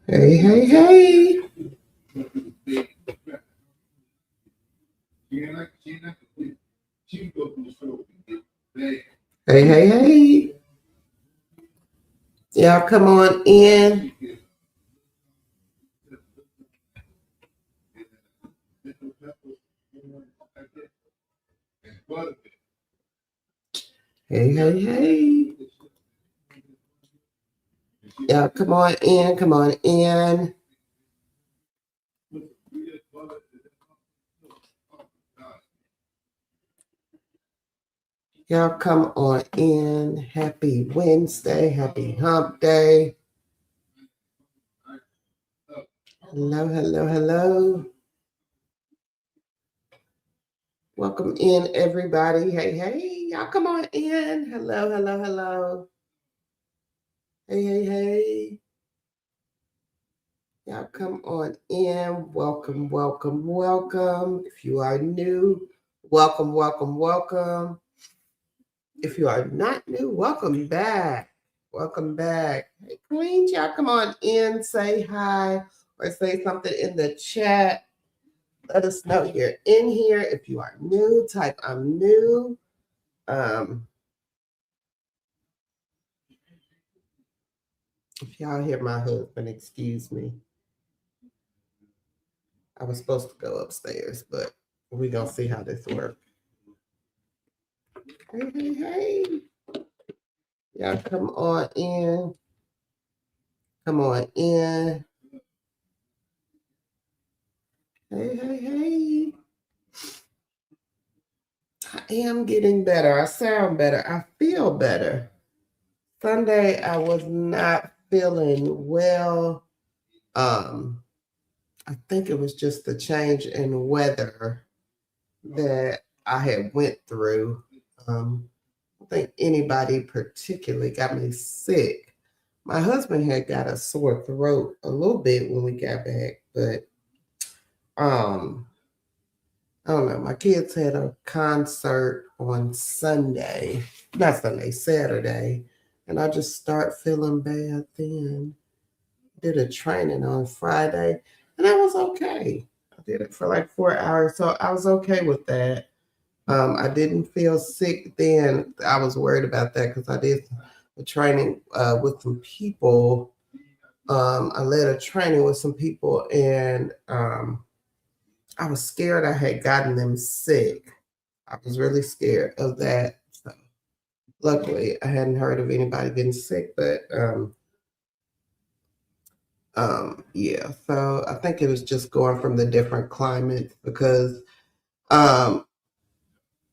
Hey, hey, hey. Hey, hey, hey. Y'all come on in. Hey, hey, hey. Y'all come on in. Come on in. Y'all come on in. Happy Wednesday. Happy hump day. Hello, hello, hello. Welcome in, everybody. Hey, hey. Y'all come on in. Hello, hello, hello. Hey, hey, hey. Y'all come on in. Welcome, welcome, welcome. If you are new, welcome, welcome, welcome. If you are not new, welcome back. Welcome back. Hey, Queens, y'all come on in, say hi, or say something in the chat. Let us know you're in here. If you are new, type I'm new. If y'all hear my husband, excuse me. I was supposed to go upstairs, but we're going to see how this works. Hey, hey, hey. Y'all come on in. Come on in. Hey, hey, hey. I am getting better. I sound better. I feel better. Sunday, I was not feeling well. I think it was just the change in weather that I had went through. I don't think anybody particularly got me sick. My husband had got a sore throat a little bit when we got back, but I don't know. My kids had a concert on Sunday, not Sunday, Saturday, and I just start feeling bad then. Did a training on Friday, and I was okay. I did it for like 4 hours, so I was okay with that. I didn't feel sick then. I was worried about that because I did a training with some people. I led a training with some people, and I was scared I had gotten them sick. I was really scared of that. So luckily, I hadn't heard of anybody getting sick, but yeah. So I think it was just going from the different climates because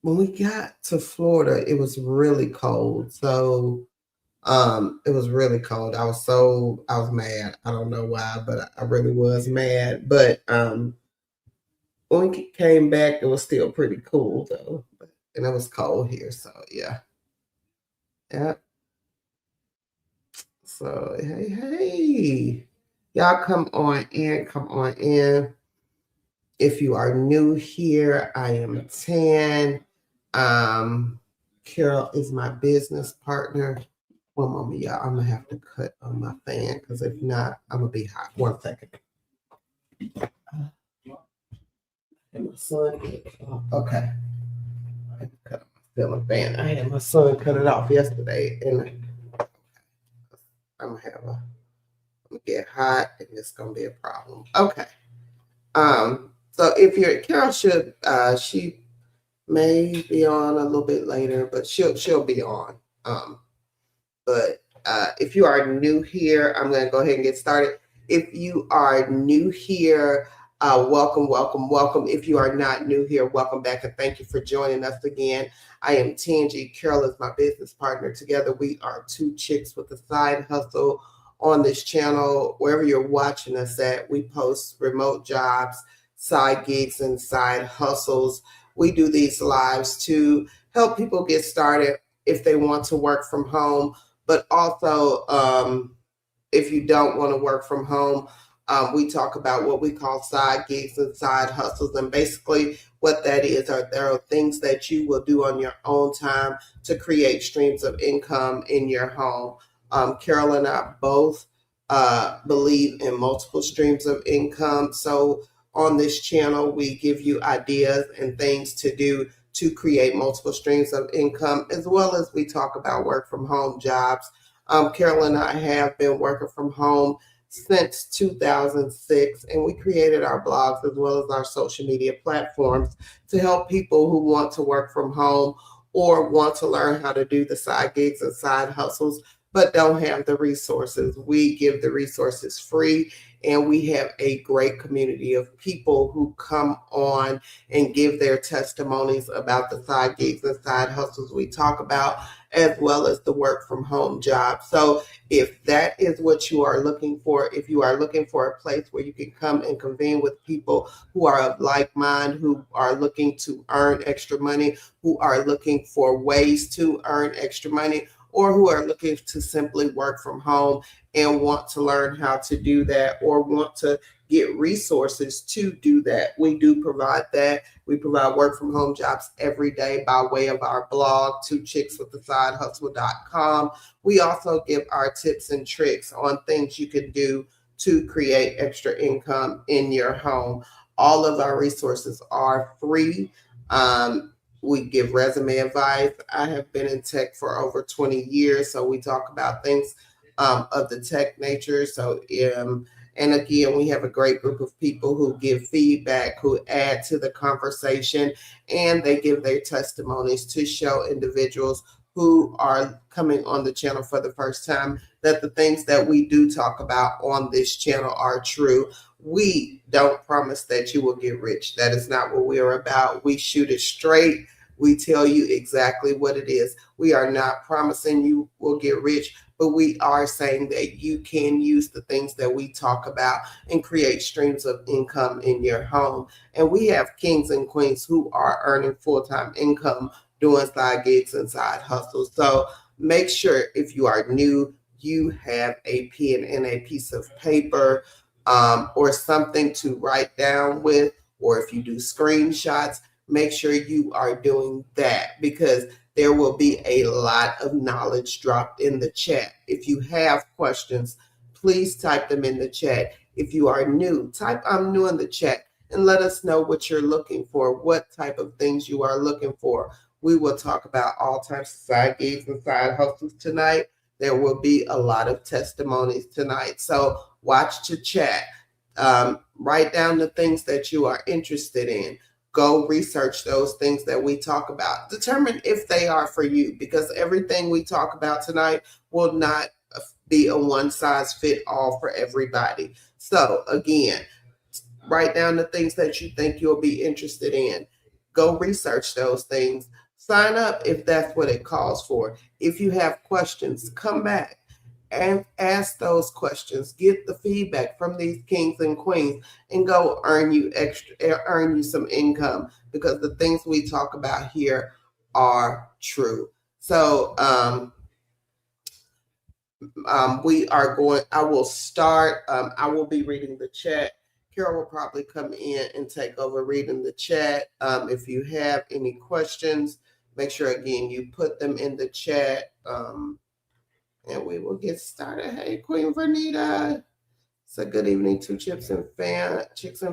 when we got to Florida, it was really cold. So it was really cold. I was mad. I don't know why, but I really was mad. But when we came back, it was still pretty cool though. And it was cold here. So yeah. Yeah. So hey, hey. Y'all come on in. Come on in. If you are new here, I am Tan. Carol is my business partner. One moment, y'all. I'm gonna have to cut on my fan because if not, I'm gonna be hot. 1 second. And my son, okay. I had to cut on my ceiling fan. I had my son cut it off yesterday, and I'm gonna get hot, and it's gonna be a problem. Okay. So if you're Carol should she may be on a little bit later, but she'll be on. But if you are new here, I'm going to go ahead and get started. If you are new here, welcome, welcome, welcome. If you are not new here, welcome back and thank you for joining us again. I am Tangi. Carol is my business partner. Together, we are two chicks with a side hustle on this channel. Wherever you're watching us at, we post remote jobs, side gigs, and side hustles. We do these lives to help people get started if they want to work from home. But also, if you don't want to work from home, We talk about what we call side gigs and side hustles, and basically what that is are there are things that you will do on your own time to create streams of income in your home. Carol and I both believe in multiple streams of income. So on this channel, we give you ideas and things to do to create multiple streams of income, as well as we talk about work from home jobs. Carol and I have been working from home since 2006, and we created our blogs as well as our social media platforms to help people who want to work from home or want to learn how to do the side gigs and side hustles but don't have the resources. We give the resources free, and we have a great community of people who come on and give their testimonies about the side gigs and side hustles we talk about, as well as the work from home job. So if that is what you are looking for, if you are looking for a place where you can come and convene with people who are of like mind, who are looking to earn extra money, who are looking for ways to earn extra money, or who are looking to simply work from home and want to learn how to do that, or want to get resources to do that, we do provide that. We provide work from home jobs every day by way of our blog, twochickswiththesidehustle.com. We also give our tips and tricks on things you can do to create extra income in your home. All of our resources are free. We give resume advice. I have been in tech for over 20 years, so we talk about things of the tech nature. So, and again, we have a great group of people who give feedback, who add to the conversation, and they give their testimonies to show individuals who are coming on the channel for the first time that the things that we do talk about on this channel are true. We don't promise that you will get rich. That is not what we are about. We shoot it straight. We tell you exactly what it is. We are not promising you will get rich, but we are saying that you can use the things that we talk about and create streams of income in your home. And we have kings and queens who are earning full-time income doing side gigs and side hustles. So make sure if you are new, you have a pen and a piece of paper or something to write down with, or if you do screenshots, make sure you are doing that, because there will be a lot of knowledge dropped in the chat. If you have questions, please type them in the chat. If you are new, type "I'm new" in the chat and let us know what you're looking for, what type of things you are looking for. We will talk about all types of side gigs and side hustles tonight. There will be a lot of testimonies tonight. So watch the chat. Write down the things that you are interested in. Go research those things that we talk about. Determine if they are for you, because everything we talk about tonight will not be a one size fit all for everybody. So again, write down the things that you think you'll be interested in. Go research those things. Sign up if that's what it calls for. If you have questions, come back and ask those questions. Get the feedback from these kings and queens and go earn you some income, because the things we talk about here are true. So we are going, I will start, I will be reading the chat. Carol will probably come in and take over reading the chat. If you have any questions, make sure again you put them in the chat. And we will get started. Hey, Queen Vernita. So good evening to Chicks and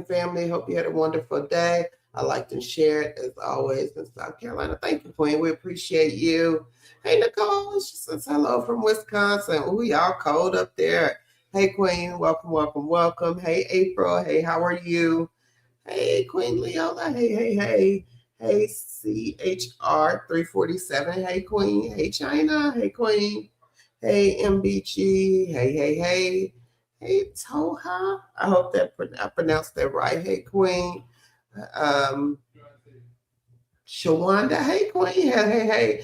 Family. Hope you had a wonderful day. I liked and shared as always in South Carolina. Thank you, Queen. We appreciate you. Hey, Nicole. She says hello from Wisconsin. Oh, y'all cold up there. Hey, Queen. Welcome, welcome, welcome. Hey, April. Hey, how are you? Hey, Queen Leola. Hey. Hey, CHR 347. Hey, Queen. Hey, China. Hey, Queen. Hey, MBG. Hey. Hey, Toha. I hope that I pronounced that right. Hey, Queen. Shawanda. Hey, Queen. Hey,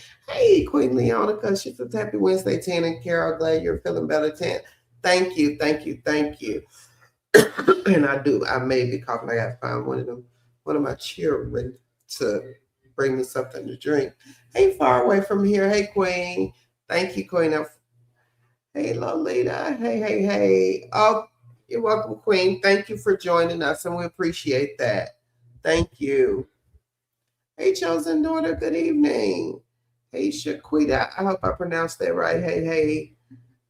Queen Leonica. She says happy Wednesday, 10. And Carol, glad you're feeling better, 10. Thank you. And I may be coughing. I gotta find one of my children to bring me something to drink. Hey, far away from here. Hey, Queen. Thank you, Queen. Hey, Lolita. Hey. Oh, You're welcome, Queen. Thank you for joining us, and we appreciate that. Thank you. Hey, chosen daughter, good evening. Hey, Shaquita, I hope I pronounced that right. Hey, hey.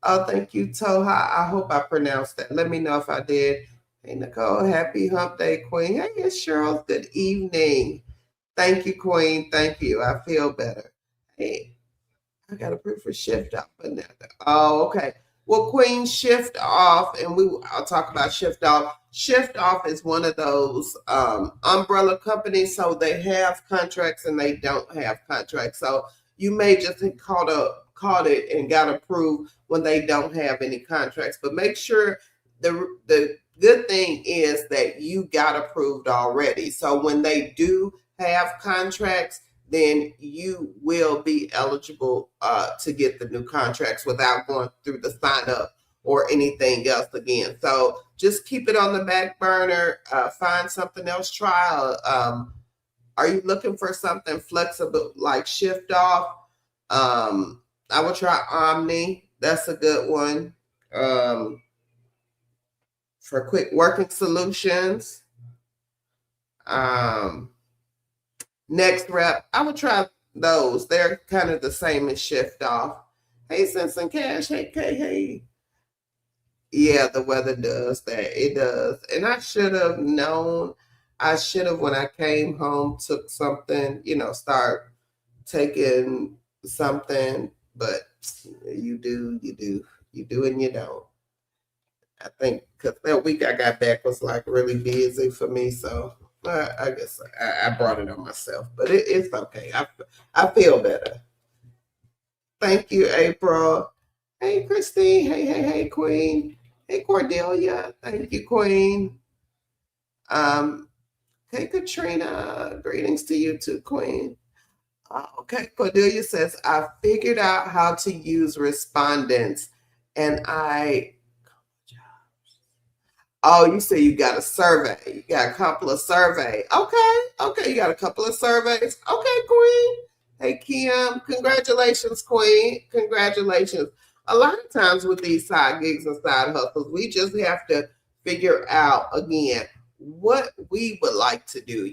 Oh, thank you, Toha. I hope I pronounced that. Let me know if I did. Hey, Nicole, happy hump day, Queen. Hey, it's Cheryl. Good evening. Thank you, Queen. Thank you. I feel better. Hey, I got a proof for shift off. Oh, okay. Well, Queen, shift off, and I'll talk about shift off. Shift off is one of those umbrella companies, so they have contracts and they don't have contracts. So you may just have caught it and got approved when they don't have any contracts. But make sure the good thing is that you got approved already. So when they do have contracts, then you will be eligible to get the new contracts without going through the sign up or anything else again. So just keep it on the back burner. Find something else. Try. Are you looking for something flexible like shift off? I will try Omni. That's a good one. For quick working solutions. Next rep, I would try those. They're kind of the same as shift off. Hey, Sense and Cash. Hey, hey. Yeah, the weather does that. It does. And I should have known. I should have, when I came home, took something, start taking something. But you do, and you don't. I think because that week I got back was like really busy for me. So I guess I brought it on myself, but it's okay. I feel better. Thank you, April. Hey, Christine. Hey, Queen. Hey, Cordelia. Thank you, Queen. Hey, Katrina. Greetings to you too, Queen. Okay, Cordelia says, I figured out how to use respondents and Oh, you say you got a survey. You got a couple of surveys. Okay, you got a couple of surveys. Okay, Queen. Hey, Kim. Congratulations, Queen. Congratulations. A lot of times with these side gigs and side hustles, we just have to figure out again what we would like to do.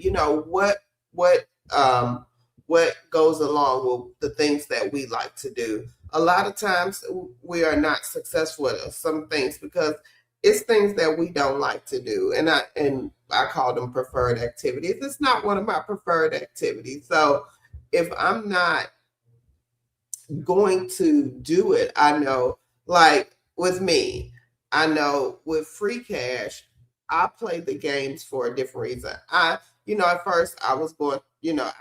What goes along with the things that we like to do. A lot of times we are not successful at some things because it's things that we don't like to do, and I call them preferred activities. It's not one of my preferred activities. So if I'm not going to do it, I know, like with me, I know with free cash, I play the games for a different reason. At first I was going,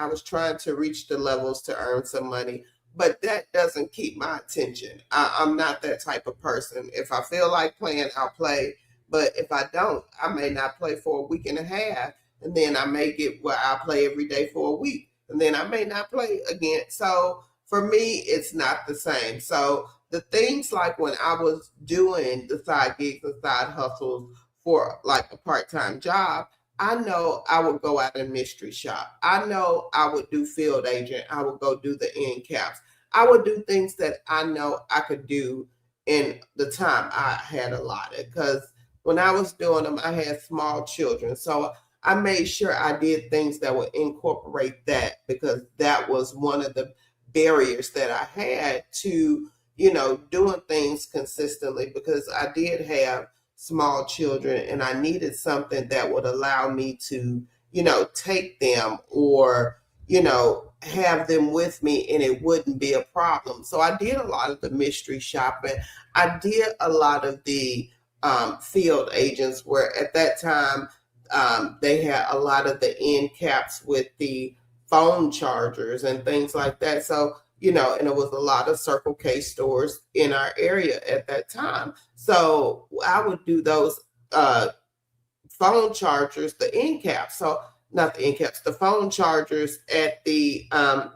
I was trying to reach the levels to earn some money, but that doesn't keep my attention. I'm not that type of person. If I feel like playing, I'll play. But if I don't, I may not play for a week and a half. And then I may get where I play every day for a week. And then I may not play again. So for me, it's not the same. So the things like when I was doing the side gigs and side hustles for like a part-time job, I know I would go out and mystery shop. I know I would do field agent. I would go do the end caps. I would do things that I know I could do in the time I had allotted. Because when I was doing them, I had small children. So I made sure I did things that would incorporate that because that was one of the barriers that I had to, doing things consistently because I did have small children and I needed something that would allow me to, take them or, have them with me and it wouldn't be a problem. So I did a lot of the mystery shopping. I did a lot of the field agents where at that time they had a lot of the end caps with the phone chargers and things like that. So, and it was a lot of Circle K stores in our area at that time. So I would do those phone chargers, the end caps. So not the end caps, the phone chargers at the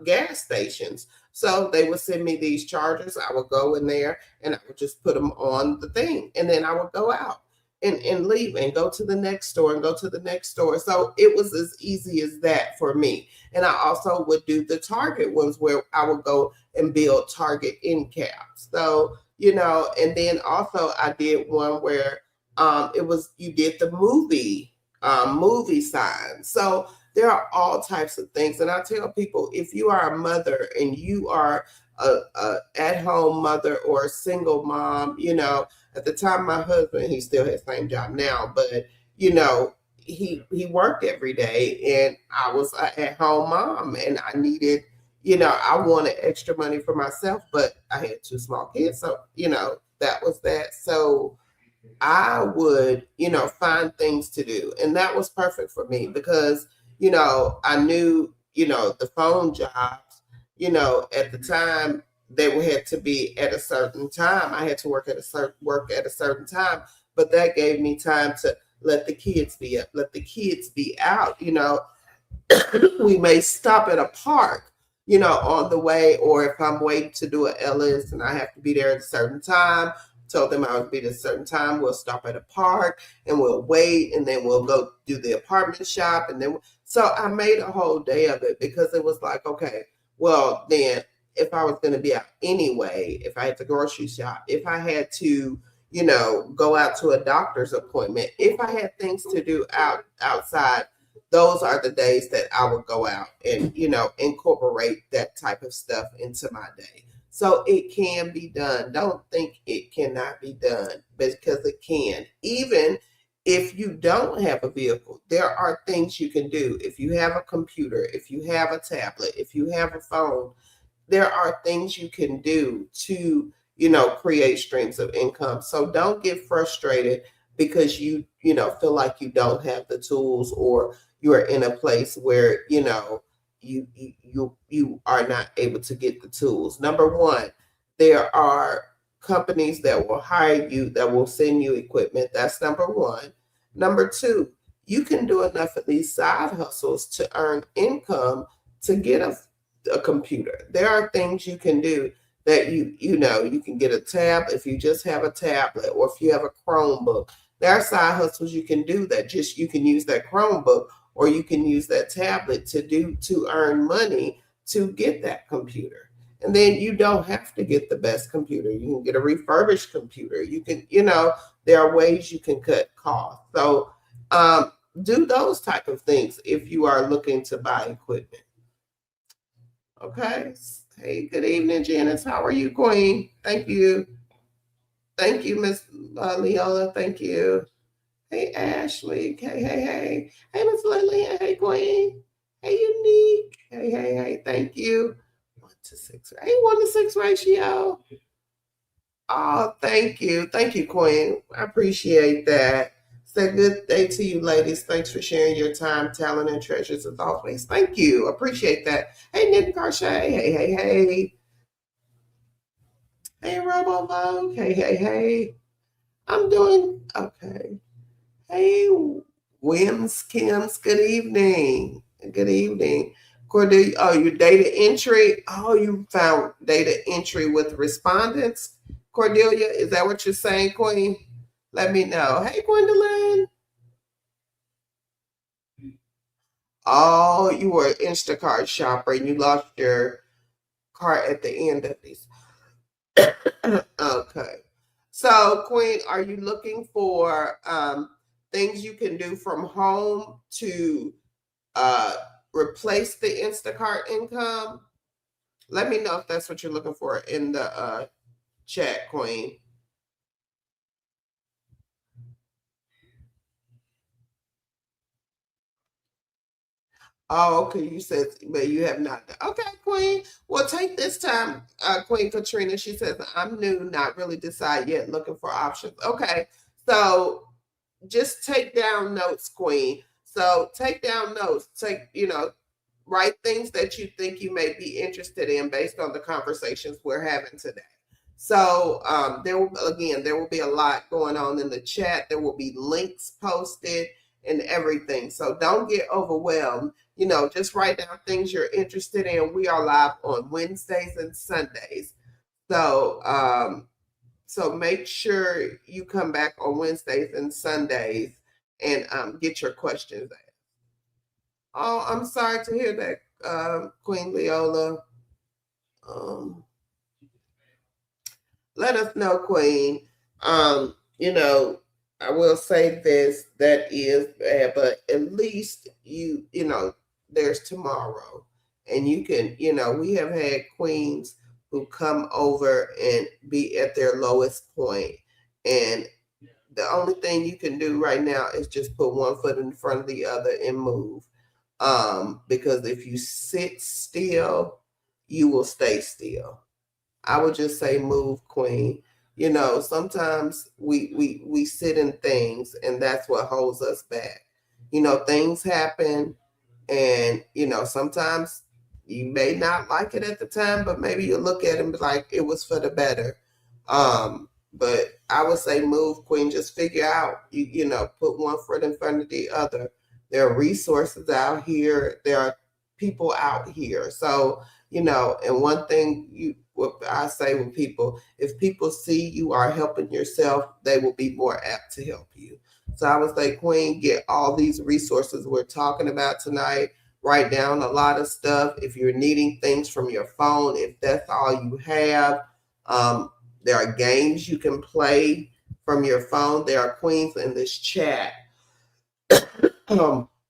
gas stations. So they would send me these chargers. I would go in there and I would just put them on the thing. And then I would go out and leave and go to the next store and go to the next store. So it was as easy as that for me. And I also would do the Target ones where I would go and build Target end caps. So, and then also I did one where It was, you did the movie sign. So there are all types of things. And I tell people, if you are a mother and you are a at-home mother or a single mom, at the time my husband, he still has the same job now, but he worked every day and I was an at-home mom and I needed, I wanted extra money for myself, but I had two small kids. So, that was that. So I would, find things to do. And that was perfect for me because, I knew, the phone jobs, at the time they had to be at a certain time. I had to work at a certain time, but that gave me time to let the kids be up, let the kids be out, we may stop at a park, on the way, or if I'm waiting to do an Ellis and I have to be there at a certain time, told them I would be at a certain time, we'll stop at a park and we'll wait and then we'll go do the apartment shop. And then, so I made a whole day of it because it was like, okay, well, then if I was going to be out anyway, if I had to grocery shop, if I had to, go out to a doctor's appointment, if I had things to do outside, those are the days that I would go out and, incorporate that type of stuff into my day. So it can be done. Don't think it cannot be done because it can. Even if you don't have a vehicle, there are things you can do. If you have a computer, if you have a tablet, if you have a phone, there are things you can do to, create streams of income. So don't get frustrated because you feel like you don't have the tools or you are in a place where, you are not able to get the tools. Number one, there are companies that will hire you, that will send you equipment. That's number one. Number two, you can do enough of these side hustles to earn income to get a computer. There are things you can do that you can get a tab if you just have a tablet or if you have a Chromebook. There are side hustles you can do that just you can use that Chromebook or you can use that tablet to earn money to get that computer. And then you don't have to get the best computer. You can get a refurbished computer. You can, there are ways you can cut costs. So do those type of things if you are looking to buy equipment. Okay. Hey, good evening, Janice. How are you, Queen? Thank you. Thank you, Miss Leola. Thank you. Hey, Ashley. Hey, hey, hey. Hey, Miss Lillian. Hey, Queen. Hey, Unique. Hey, hey, hey. Thank you. 1 to 6. Hey, 1 to 6 ratio. Oh, thank you. Thank you, Queen. I appreciate that. It's a good day to you, ladies. Thanks for sharing your time, talent, and treasures as always. Thank you. Appreciate that. Hey, Nick Carchet. Hey, hey, hey. Hey, Robo Vogue. Hey, hey, hey. I'm doing okay. Hey, Wims, Kims, good evening. Good evening. Cordelia, oh, you data entry. Oh, you found data entry with respondents. Cordelia, is that what you're saying, Queen? Let me know. Hey, Gwendolyn. Oh, you were an Instacart shopper and you lost your cart at the end of these. Okay. So, Queen, are you looking for things you can do from home to uh, replace the Instacart income? Let me know if that's what you're looking for in the chat, Queen. Oh, okay. You said, but you have not. Okay, Queen. Well, take this time, Queen Katrina. She says, I'm new, not really decide yet, looking for options. Okay. So just take down notes, Queen. So take down notes. Write things that you think you may be interested in based on the conversations we're having today. So there will be a lot going on in the chat. There will be links posted and everything. So don't get overwhelmed. Just write down things you're interested in. We are live on Wednesdays and Sundays. So make sure you come back on Wednesdays and Sundays and get your questions asked. Oh, I'm sorry to hear that, Queen Leola. Um, let us know, Queen. Um, you know, I will say this, that is bad, but at least you know, there's tomorrow. And you can, we have had queens who come over and be at their lowest point. And the only thing you can do right now is just put one foot in front of the other and move. Because if you sit still, you will stay still. I would just say move, queen. Sometimes we sit in things, and that's what holds us back. Things happen, and sometimes you may not like it at the time, but maybe you look at it and be like, it was for the better. But I would say move, queen. Just figure out, put one foot in front of the other. There are resources out here. There are people out here. So, and one thing what I say with people, if people see you are helping yourself, they will be more apt to help you. So I would say, queen, get all these resources we're talking about tonight. Write down a lot of stuff. If you're needing things from your phone, if that's all you have, there are games you can play from your phone. There are queens in this chat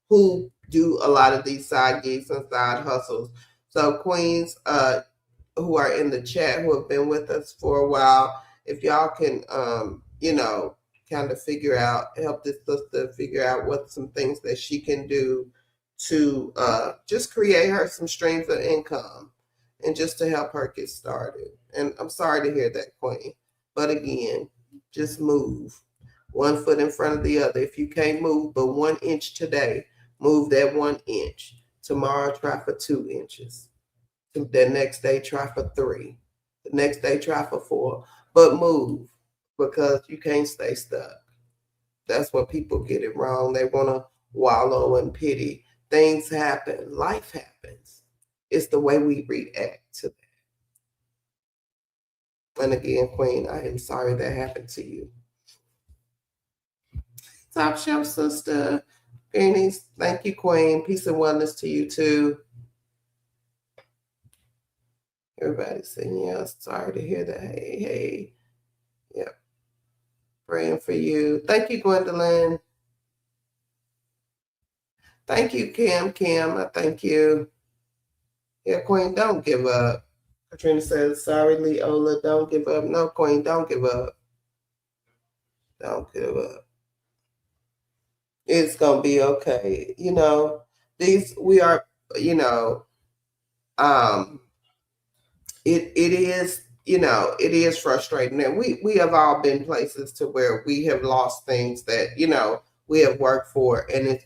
who do a lot of these side gigs and side hustles. So queens who are in the chat who have been with us for a while, if y'all can, kind of help this sister figure out what some things that she can do to just create her some streams of income and just to help her get started. And I'm sorry to hear that, queen. But again, just move. One foot in front of the other. If you can't move but 1 inch today, move that 1 inch. Tomorrow, try for 2 inches. The next day, try for 3. The next day, try for 4. But move, because you can't stay stuck. That's what people get it wrong. They want to wallow in pity. Things happen. Life happens. It's the way we react to that. And again, queen, I am sorry that happened to you. Top shelf sister. Pennies, thank you, queen. Peace and wellness to you too. Everybody's saying yes. Sorry to hear that. Hey. Yep. Praying for you. Thank you, Gwendolyn. Thank you, Kim. I thank you. Yeah, queen, don't give up. Katrina says, sorry, Leola, don't give up. No, queen, don't give up. Don't give up. It's gonna be okay. We are, it is, it is frustrating. And we have all been places to where we have lost things that, we have worked for, and it's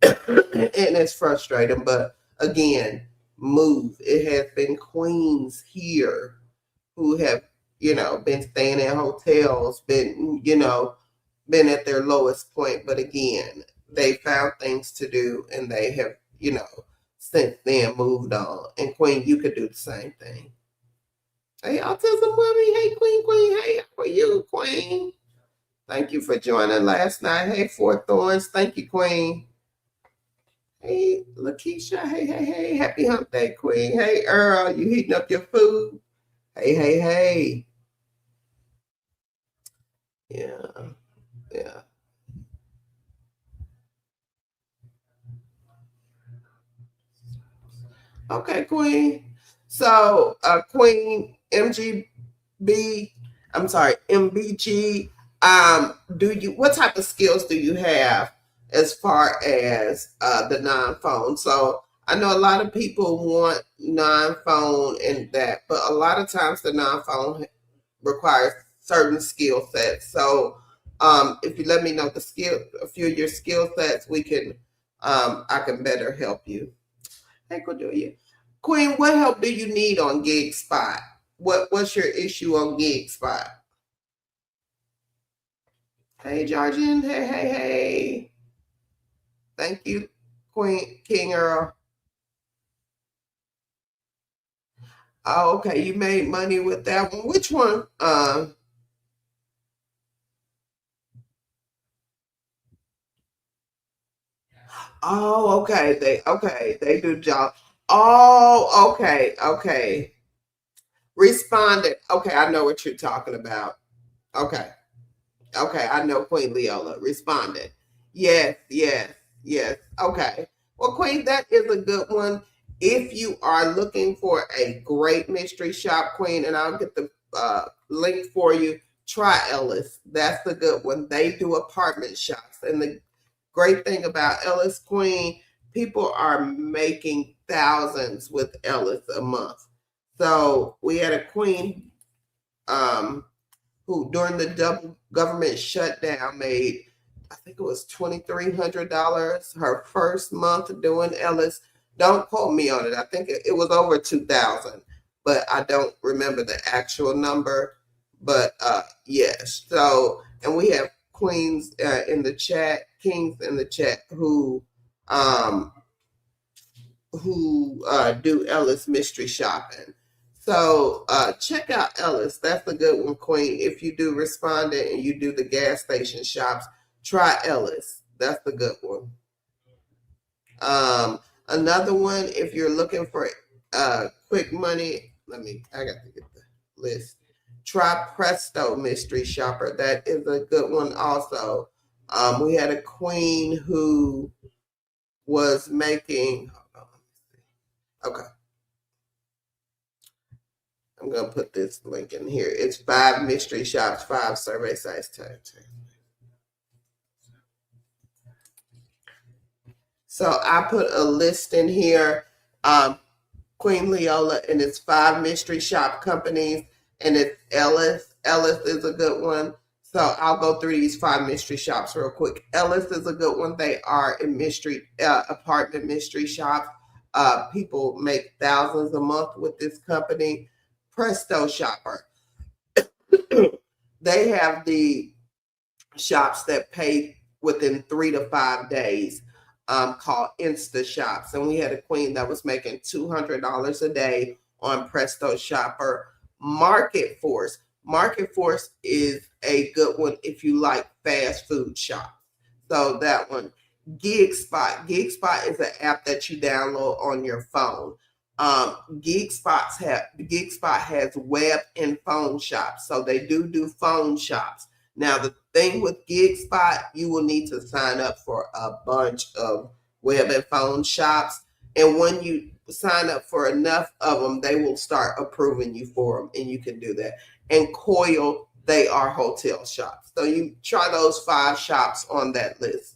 and it's frustrating. But again, move. It has been queens here who have, been staying in hotels, been at their lowest point. But again, they found things to do, and they have, since then moved on. And queen, you could do the same thing. Hey, Autism Mommy. Hey, Queen. Hey, how are you, Queen? Thank you for joining last night. Hey, Four Thorns. Thank you, Queen. Hey, Lakeisha. Hey. Happy hump day, Queen. Hey, Earl. You heating up your food? Hey. Yeah. Okay, Queen. So, Queen MGB, I'm sorry, MBG. What type of skills do you have as far as the non-phone? So I know a lot of people want non-phone and that, but a lot of times the non-phone requires certain skill sets. So if you let me know a few of your skill sets, I can better help you. Hey, Cordelia. Queen, what help do you need on Gig Spot? What's your issue on Gig Spot? Hey, Georgian. Hey. Thank you, Queen King Earl. Oh, okay. You made money with that one. Which one? Oh, okay. They do job. Oh, okay. Responded. Okay, I know what you're talking about. Okay. Okay, I know Queen Leola responded. Yes, yes, yes. Okay. Well, Queen, that is a good one. If you are looking for a great mystery shop, Queen, and I'll get the link for you, try Ellis. That's the good one. They do apartment shops. And the great thing about Ellis, Queen, people are making thousands with Ellis a month. So we had a Queen um, who during the double government shutdown made, I think it was $2,300 her first month doing Ellis. Don't quote me on it. I think it was over 2,000, but I don't remember the actual number. But yes, so and we have queens in the chat, kings in the chat um, who do Ellis mystery shopping. So check out Ellis. That's a good one, Queen. If you do Respondent and you do the gas station shops, try Ellis. That's the good one. Another one, if you're looking for quick money, I got to get the list. Try Presto Mystery Shopper. That is a good one also. We had a queen who was making, okay. I'm going to put this link in here. It's 5 mystery shops, 5 survey sites. So I put a list in here, Queen Leola, and it's 5 mystery shop companies, and it's Ellis. Ellis is a good one. So I'll go through these 5 mystery shops real quick. Ellis is a good one. They are a mystery apartment mystery shop. People make thousands a month with this company. Presto Shopper. They have the shops that pay within 3 to 5 days, called Insta Shops. And we had a queen that was making $200 a day on Presto Shopper. Market Force. Market Force is a good one if you like fast food shops. So that one. Gig Spot. Gig Spot is an app that you download on your phone. Gig Spot has web and phone shops, so they do phone shops. Now the thing with Gig Spot, you will need to sign up for a bunch of web and phone shops, and when you sign up for enough of them, they will start approving you for them, and you can do that. And Coil, they are hotel shops, so you try those 5 shops on that list,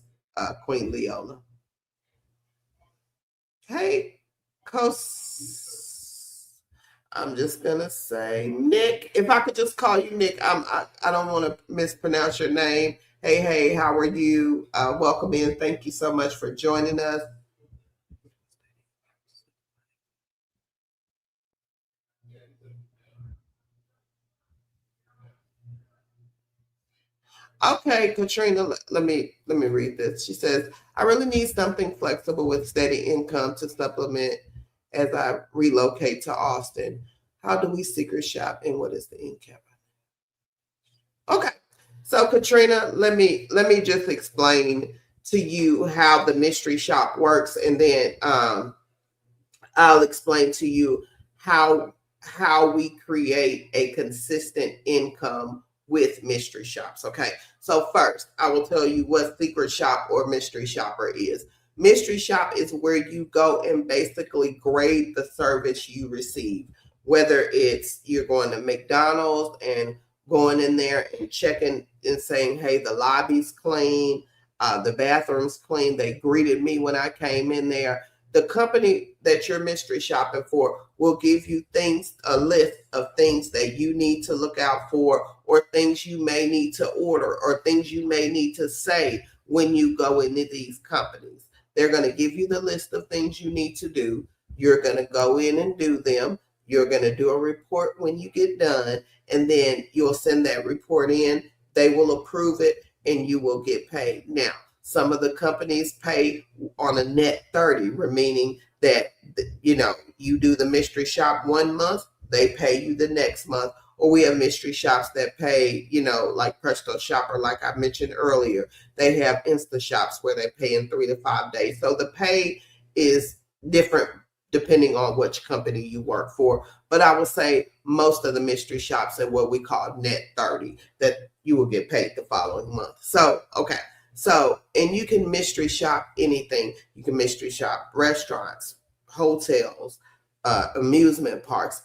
Queen Leola. Okay. I'm just gonna say Nick. If I could just call you Nick, I don't want to mispronounce your name. Hey, how are you? Welcome in. Thank you so much for joining us. Okay, Katrina, let me read this. She says, I really need something flexible with steady income to supplement as I relocate to Austin. How do we secret shop and what is the income? Okay. So Katrina, let me just explain to you how the mystery shop works, and then I'll explain to you how we create a consistent income with mystery shops. Okay. So first, I will tell you what secret shop or mystery shopper is. Mystery shop is where you go and basically grade the service you receive. Whether it's you're going to McDonald's and going in there and checking and saying, hey, the lobby's clean, the bathroom's clean. They greeted me when I came in there. The company that you're mystery shopping for will give you a list of things that you need to look out for, or things you may need to order, or things you may need to say when you go into these companies. They're going to give you the list of things you need to do. You're going to go in and do them. You're going to do a report when you get done, and then you'll send that report in. They will approve it, and you will get paid. Now, some of the companies pay on a net 30, meaning that, you do the mystery shop 1 month, they pay you the next month. Or we have mystery shops that pay, like Presto Shopper, like I mentioned earlier. They have Insta Shops where they pay in 3 to 5 days. So the pay is different depending on which company you work for. But I would say most of the mystery shops at what we call net 30 that you will get paid the following month. So, okay. So, and you can mystery shop anything. You can mystery shop restaurants, hotels, amusement parks,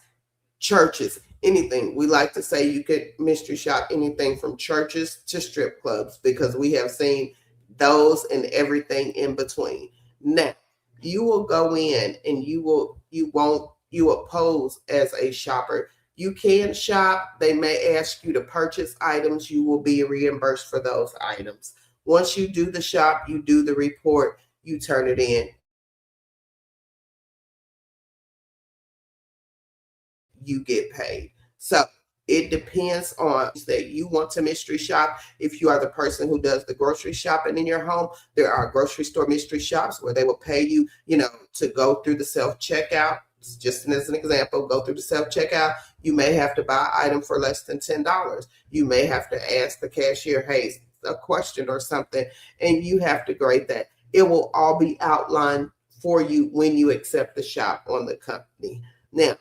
churches, anything. We like to say you could mystery shop anything from churches to strip clubs because we have seen those and everything in between. Now, you will go in and you oppose as a shopper. You can shop. They may ask you to purchase items. You will be reimbursed for those items. Once you do the shop, you do the report, you turn it in, you get paid. So it depends on that you want to mystery shop. If you are the person who does the grocery shopping in your home, there are grocery store mystery shops where they will pay you, to go through the self checkout. Just as an example, go through the self checkout. You may have to buy an item for less than $10. You may have to ask the cashier, hey, a question or something, and you have to grade that. It will all be outlined for you when you accept the shop on the company. Now,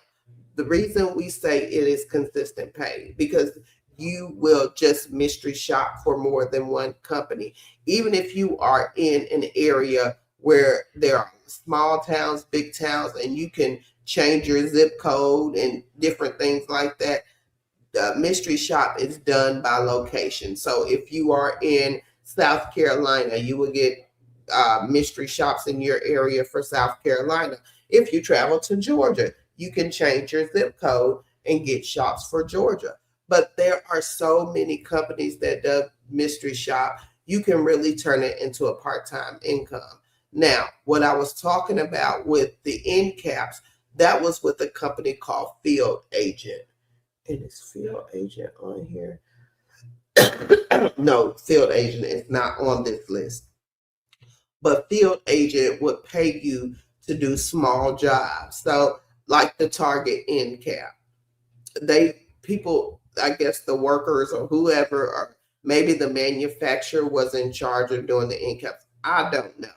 the reason we say it is consistent pay because you will just mystery shop for more than one company. Even if you are in an area where there are small towns, big towns, and you can change your zip code and different things like that, the mystery shop is done by location. So if you are in South Carolina, you will get mystery shops in your area for South Carolina. If you travel to Georgia, you can change your zip code and get shops for Georgia. But there are so many companies that do mystery shop, you can really turn it into a part-time income. Now, what I was talking about with the end caps, that was with a company called Field Agent. And is Field Agent on here? No, Field Agent is not on this list. But Field Agent would pay you to do small jobs. So, like the Target end cap, people, I guess the workers or whoever, or maybe the manufacturer was in charge of doing the end caps. I don't know.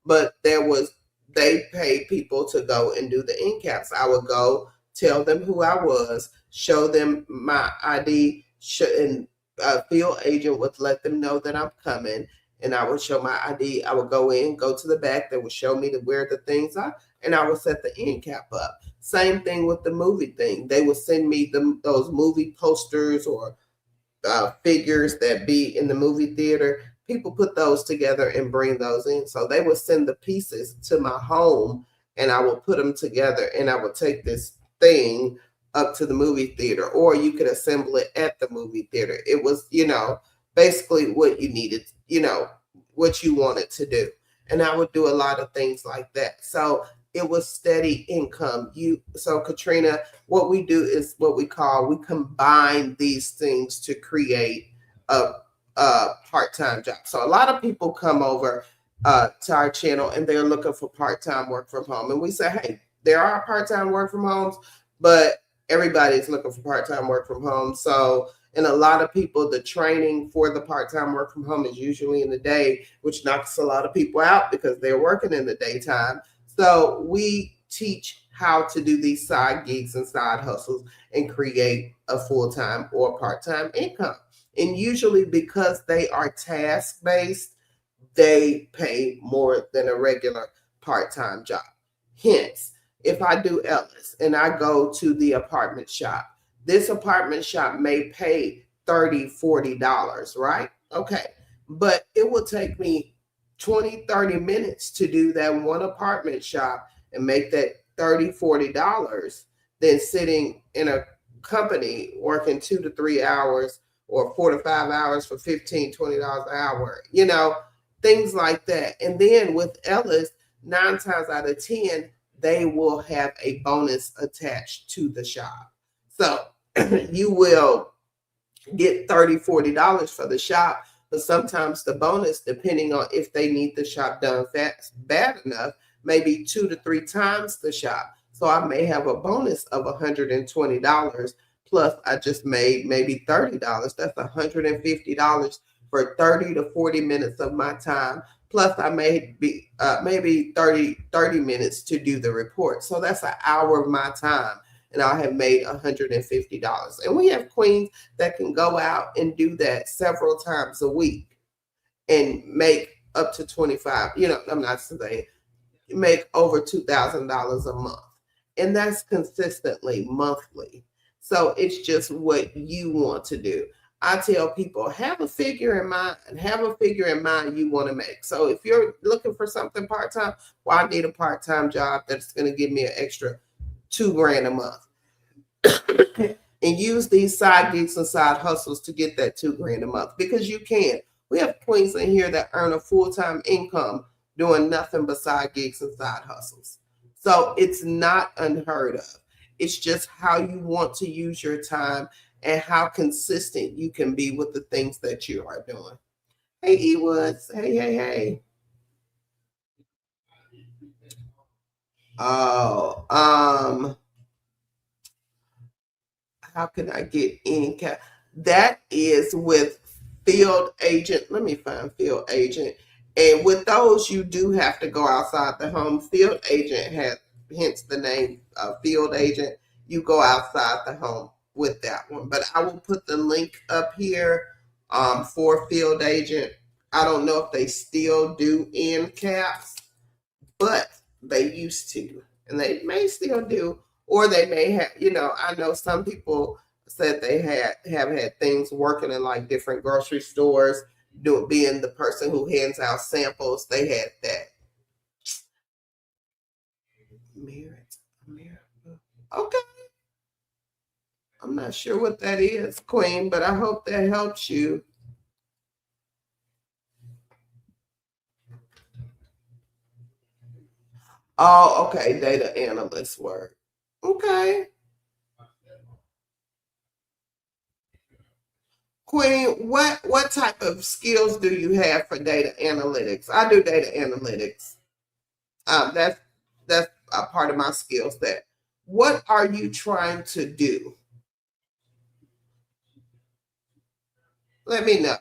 But they paid people to go and do the end caps. I would go tell them who I was, show them my ID, and a field agent would let them know that I'm coming, and I would show my ID. I would go in, go to the back. They would show me where the things are, and I would set the end cap up. Same thing with the movie thing. They would send me those movie posters or figures that be in the movie theater. People put those together and bring those in. So they would send the pieces to my home, and I would put them together, and I would take this thing up to the movie theater, or you could assemble it at the movie theater. It was, basically what you needed, what you wanted to do. And I would do a lot of things like that. So it was steady income. So Katrina, what we do is what we combine these things to create a part-time job. So a lot of people come over to our channel and they're looking for part-time work from home. And we say, hey, there are part-time work from homes, but everybody's looking for part-time work from home. So, and a lot of people, the training for the part-time work from home is usually in the day, which knocks a lot of people out because they're working in the daytime. So we teach how to do these side gigs and side hustles and create a full-time or part-time income. And usually because they are task-based, they pay more than a regular part-time job. Hence, if I do Ellis and I go to the apartment shop, this apartment shop may pay $30, $40, right? Okay. But it will take me 20, 30 minutes to do that one apartment shop and make that $30, $40 than sitting in a company working 2 to 3 hours or 4 to 5 hours for $15, $20 an hour, things like that. And then with Ellis, 9 times out of 10, they will have a bonus attached to the shop. So you will get $30, $40 for the shop, but sometimes the bonus, depending on if they need the shop done bad enough, maybe 2 to 3 times the shop. So I may have a bonus of $120 plus I just made maybe $30. That's $150 for 30 to 40 minutes of my time. Plus I may be maybe 30 minutes to do the report. So that's an hour of my time. and I have made $150. And we have queens that can go out and do that several times a week and make up to 25. I'm not saying make over $2,000 a month. And that's consistently monthly. So it's just what you want to do. I tell people, have a figure in mind, you want to make. So if you're looking for something part-time, well, I need a part-time job that's going to give me an extra $2,000 a month. And use these side gigs and side hustles to get that $2,000 a month, because you can. We have queens in here that earn a full-time income doing nothing but side gigs and side hustles. So it's not unheard of. It's just how you want to use your time and how consistent you can be with the things that you are doing. Hey, E Woods. Hey. Oh, how can I get any cap? That is with field agent. Let me find field agent. And with those, you do have to go outside the home. Field agent has, hence the name field agent. You go outside the home with that one. But I will put the link up here for field agent. I don't know if they still do end caps, but they used to, and they may still do, or they may have. I know some people said they have had things working in like different grocery stores, being the person who hands out samples. They had that. Merit. Okay. I'm not sure what that is, Queen, but I hope that helps you. Oh, okay. Data analyst work. Okay. Queen, what type of skills do you have for data analytics? I do data analytics. That's a part of my skill set. What are you trying to do? Let me know.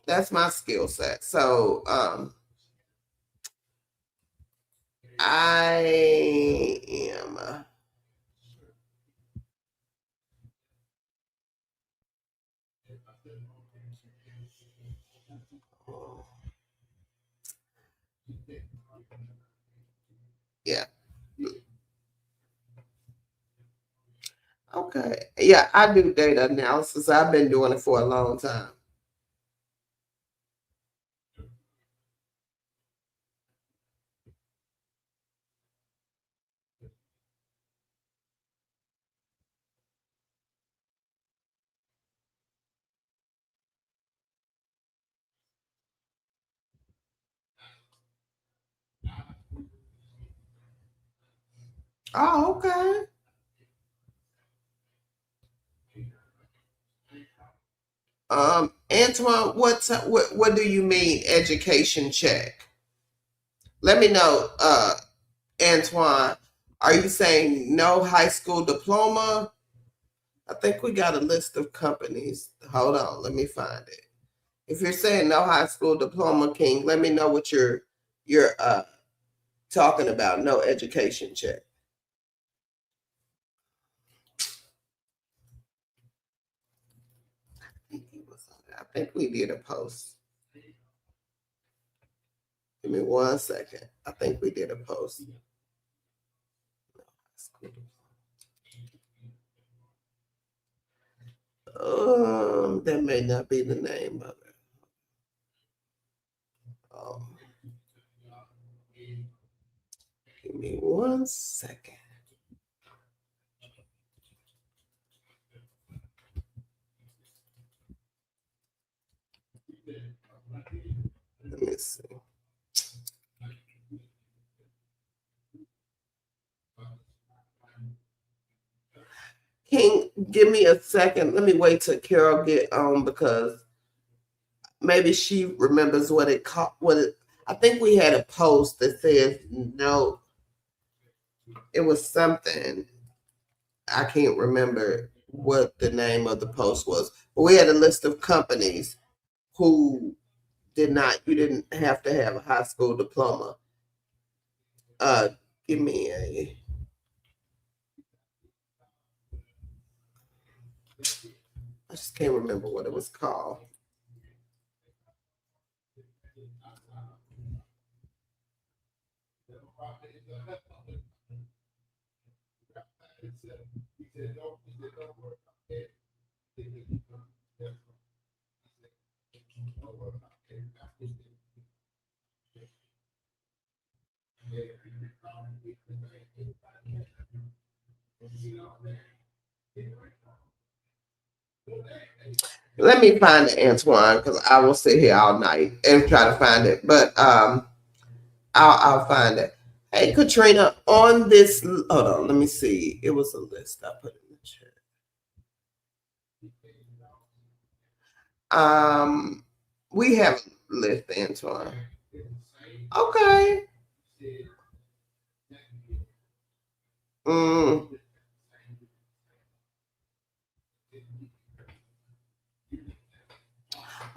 That's my skill set. So I am. Yeah. Okay. Yeah, I do data analysis. I've been doing it for a long time. Oh, okay. Antoine, what do you mean education check? Let me know, Antoine. Are you saying no high school diploma? I think we got a list of companies. Hold on, let me find it. If you're saying no high school diploma, King, let me know what you're talking about. No education check. I think we did a post. Give me 1 second. I think we did a post. That may not be the name of it. Um, give me 1 second. Let me see. King, give me a second. Let me wait till Carol get on, because maybe she remembers what it called. I think we had a post that says no. It was something. I can't remember what the name of the post was, but we had a list of companies who you didn't have to have a high school diploma. Uh, give me a I just can't remember what it was called. Let me find it, Antoine, because I will sit here all night and try to find it. But I'll find it. Hey, Katrina, on this, hold on, let me see. It was a list I put in the chat. We have a list, Antoine. Okay. Mm,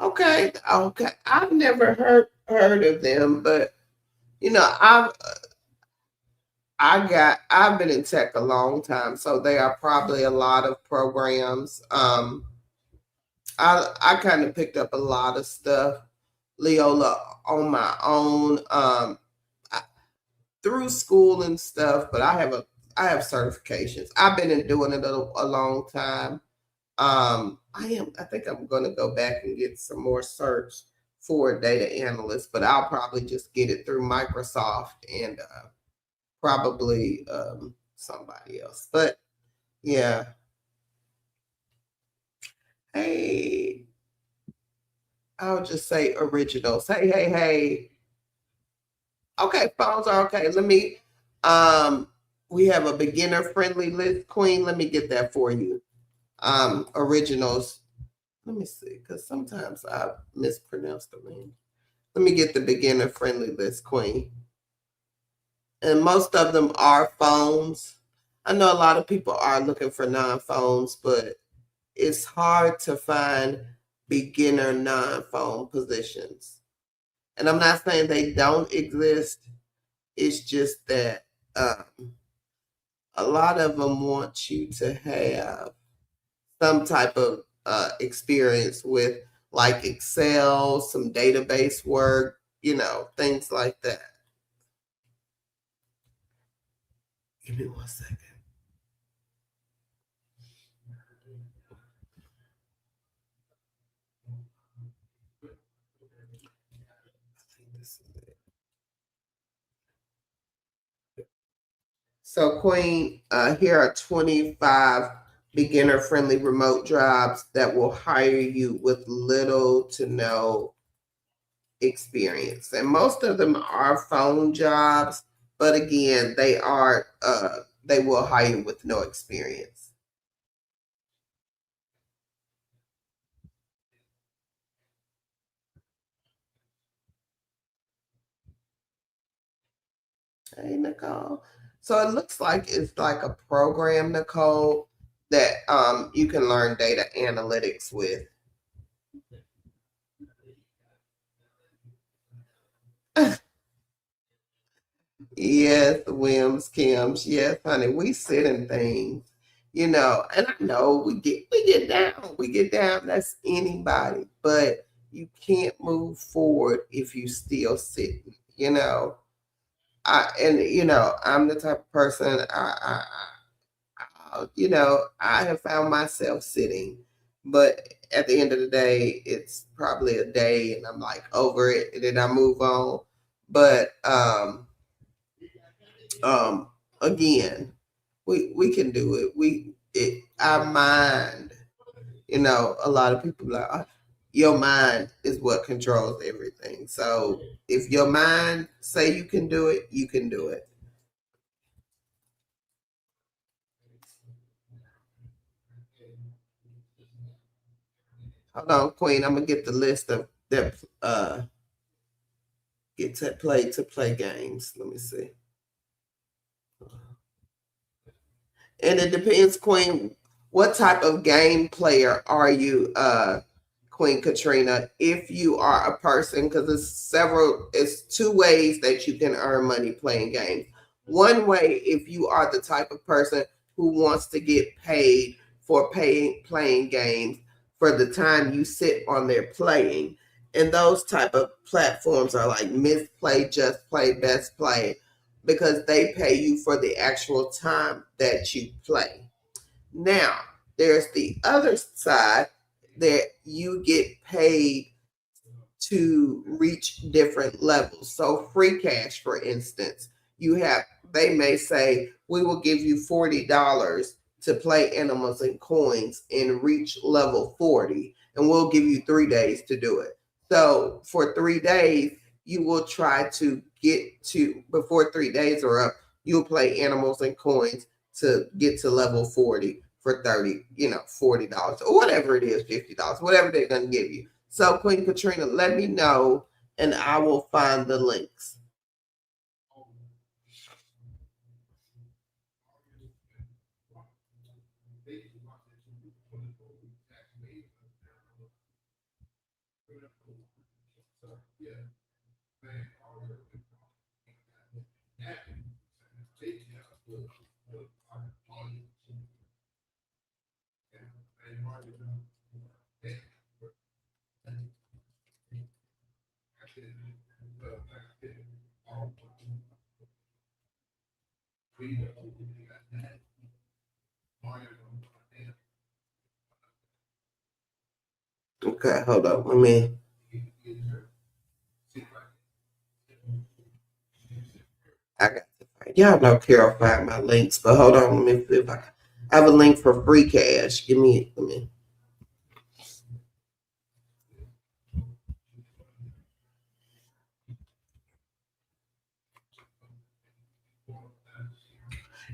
okay. Okay. I've never heard of them, but you know, I've been in tech a long time, so there are probably a lot of programs. I kind of picked up a lot of stuff, Leola, on my own, through school and stuff. But I have certifications. I've been in doing it a long time. I think I'm going to go back and get some more certs for data analyst, but I'll probably just get it through Microsoft and probably somebody else. But yeah. Hey, I'll just say originals. Hey, hey, hey. Okay, phones are okay. Let me we have a beginner friendly list, Queen. Let me get that for you. Originals. Let me see, because sometimes I mispronounce the name. Let me get the beginner friendly list, Queen. And most of them are phones. I know a lot of people are looking for non-phones, but it's hard to find beginner non-phone positions. And I'm not saying they don't exist. It's just that a lot of them want you to have some type of experience with like Excel, some database work, things like that. Give me 1 second. So, Queen, here are 25 beginner friendly remote jobs that will hire you with little to no experience. And most of them are phone jobs, but again, they will hire you with no experience. Hey, Nicole. So it looks like it's like a program, Nicole, that you can learn data analytics with. Yes, Wims, Kims. Yes, honey. We sit in things, and I know we get down. We get down. That's anybody. But you can't move forward if you still sitting, I'm the type of person I have found myself sitting, but at the end of the day, it's probably a day and I'm like over it and then I move on. But um again, we can do it. Our mind, a lot of people are like, your mind is what controls everything. So if your mind say you can do it, you can do it. Hold on, Queen. I'm gonna get the list of that get to play games. Let me see. And it depends, Queen, what type of game player are you, Queen Katrina? If you are a person, because it's two ways that you can earn money playing games. One way, if you are the type of person who wants to get paid for playing games for the time you sit on there playing. And those type of platforms are like Misplay, Just Play, Best Play, because they pay you for the actual time that you play. Now, there's the other side that you get paid to reach different levels. So free cash, for instance, they may say, we will give you $40 to play Animals and Coins and reach level 40, and we'll give you 3 days to do it. So for 3 days, you will try to get to, before 3 days are up, you'll play Animals and Coins to get to level 40 for $40 or whatever it is, $50, whatever they're going to give you. So Queen Katrina, let me know and I will find the links. Okay, hold on. Let me. I got to find. Y'all know Carol find my links, but hold on. Let me see if I have a link for free cash. Give me. Let me.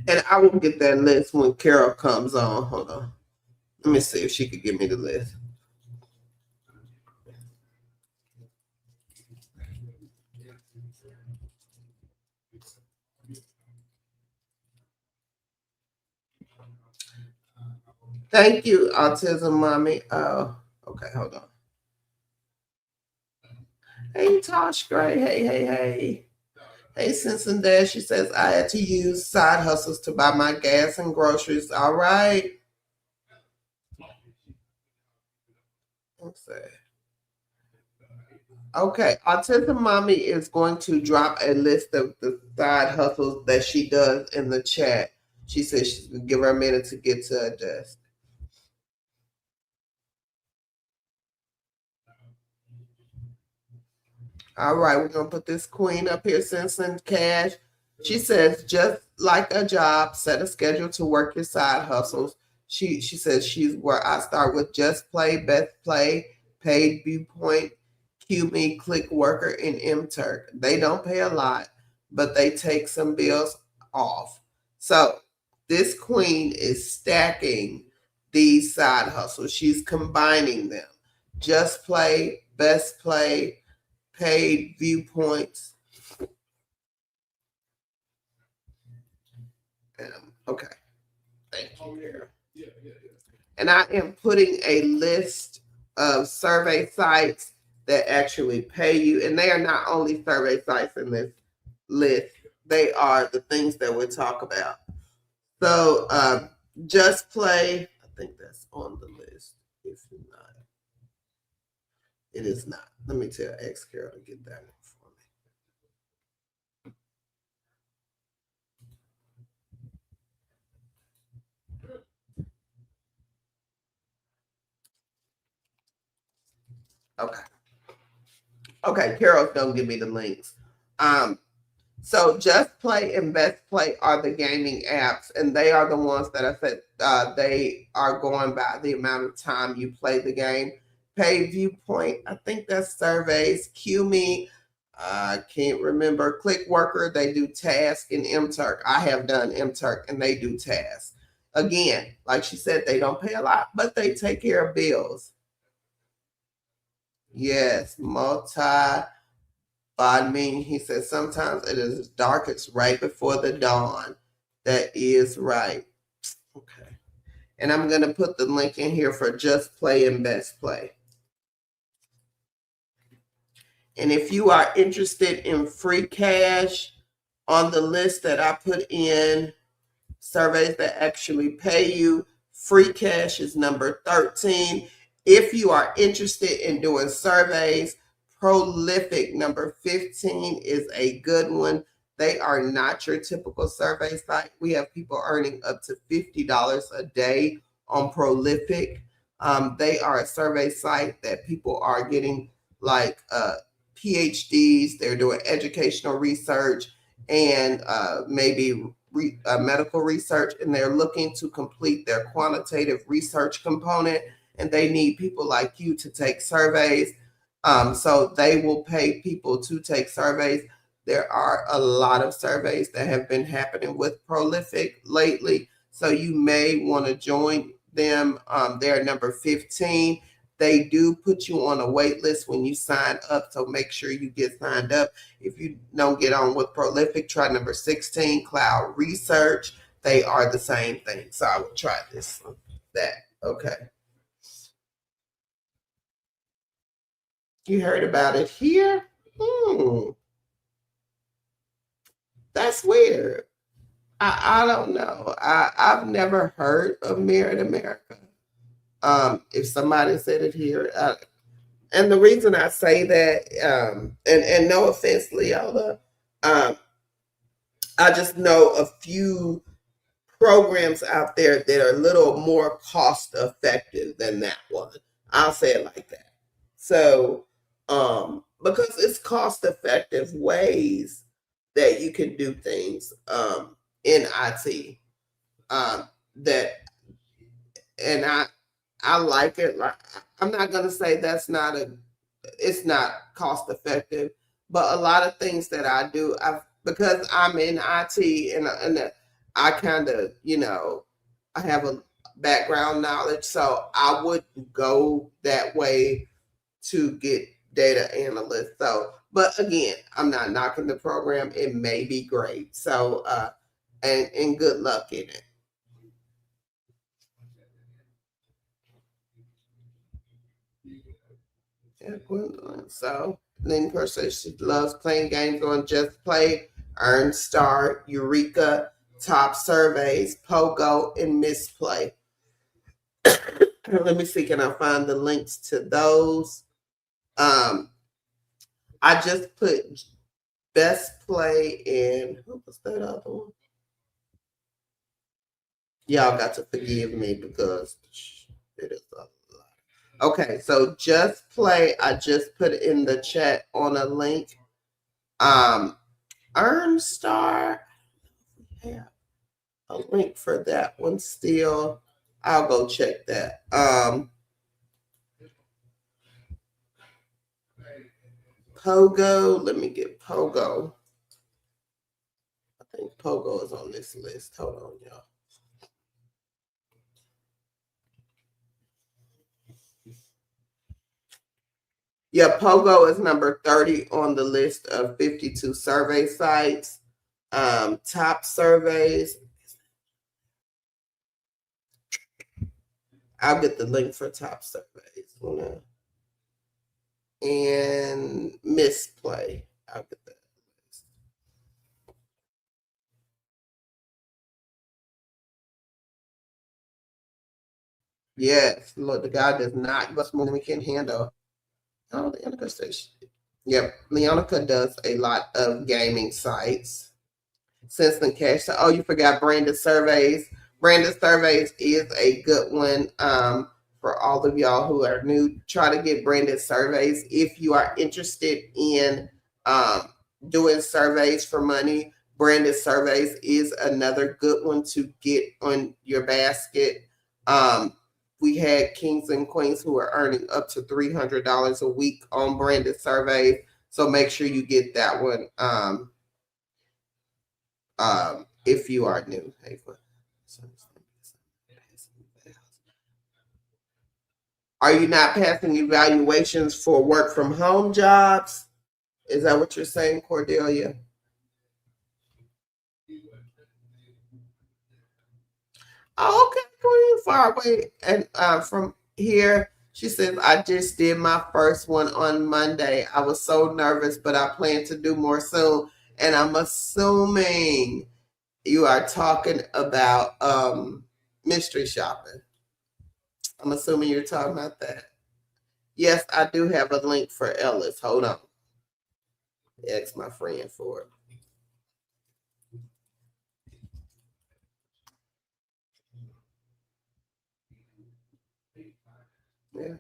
And I will get that list when Carol comes on. Hold on. Let me see if she could give me the list. Thank you, Autism Mommy. Oh, okay, hold on. Hey, Tosh Gray. Hey. Hey, Simpson Dash. She says, I had to use side hustles to buy my gas and groceries. All right. Let's see. Okay, Autism Mommy is going to drop a list of the side hustles that she does in the chat. She says she's going to give her a minute to get to her desk. All right, we're going to put this queen up here, Simpson Cash. She says, just like a job, set a schedule to work your side hustles. She says she's where I start with Just Play, Best Play, Paid Viewpoint, QMe, Click Worker, and MTurk. They don't pay a lot, but they take some bills off. So this queen is stacking these side hustles. She's combining them. Just Play, Best Play, Paid Viewpoints. Okay. Thank you, Carol. And I am putting a list of survey sites that actually pay you. And they are not only survey sites in this list, they are the things that we talk about. So Just Play, I think that's on the list. If not, it is not. Let me tell X Carol to get that one for me. Okay. Okay, Carol's gonna give me the links. So Just Play and Best Play are the gaming apps, and they are the ones that I said they are going by the amount of time you play the game. Pay Viewpoint, I think that's surveys. QMe, I can't remember. Click Worker, they do task, and MTurk. I have done MTurk, and they do task. Again, like she said, they don't pay a lot, but they take care of bills. Yes, Bodmin, he says sometimes it is dark, it's right before the dawn. That is right. Okay. And I'm going to put the link in here for Just Play and Best Play. And if you are interested in free cash, on the list that I put in, surveys that actually pay you, Free cash is number 13. If you are interested in doing surveys, Prolific number 15 is a good one. They are not your typical survey site. We have people earning up to $50 a day on Prolific. They are a survey site that people are getting like PhDs. They're doing educational research and maybe medical research, and they're looking to complete their quantitative research component, and they need people like you to take surveys. So they will pay people to take surveys. There are a lot of surveys that have been happening with Prolific lately, so you may want to join them. They're number 15. They do put you on a wait list when you sign up, so make sure you get signed up. If you don't get on with Prolific, try number 16, Cloud Research. They are the same thing, so I would try this one. That. Okay. You heard about it here? That's weird. I don't know. I've never heard of Merit America. If somebody said it here, and the reason I say that, and no offense, Leola, I just know a few programs out there that are a little more cost effective than that one. I'll say it like that. So, because it's cost effective ways that you can do things in IT, that, and I like it. Like, I'm not gonna say that's not it's not cost effective, but a lot of things that I do, because I'm in IT and I kind of, I have a background knowledge, so I would go that way to get data analyst. So, but again, I'm not knocking the program. It may be great. So, and good luck in it. Yeah, Gwendolyn. So, then person, she loves playing games on Just Play, Earn Star, Eureka, Top Surveys, Pogo, and Misplay. Let me see, can I find the links to those? I just put Best Play in, what was that other one? Y'all got to forgive me because it is a lot. Okay, so Just Play, I just put in the chat on a link. Earn Star, yeah, a link for that one still. I'll go check that. Pogo, let me get Pogo. I think Pogo is on this list. Hold on, y'all. Yeah, Pogo is number 30 on the list of 52 survey sites. Top surveys. I'll get the link for top surveys. And Misplay. I'll get that. Yes, look, the guy does not give us more than we can handle. Oh, the Leonica station. Yep, Leonica does a lot of gaming sites. Sense and Cash. Oh, you forgot Branded Surveys. Branded Surveys is a good one for all of y'all who are new. Try to get Branded Surveys if you are interested in doing surveys for money. Branded Surveys is another good one to get on your basket. We had kings and queens who are earning up to $300 a week on Branded Surveys. So make sure you get that one if you are new. Are you not passing evaluations for work from home jobs? Is that what you're saying, Cordelia? Oh, okay, pretty far away. And from here, she says, I just did my first one on Monday. I was so nervous, but I plan to do more soon. And I'm assuming you are talking about mystery shopping. I'm assuming you're talking about that. Yes, I do have a link for Ellis. Hold on. Ask my friend for it. Yeah.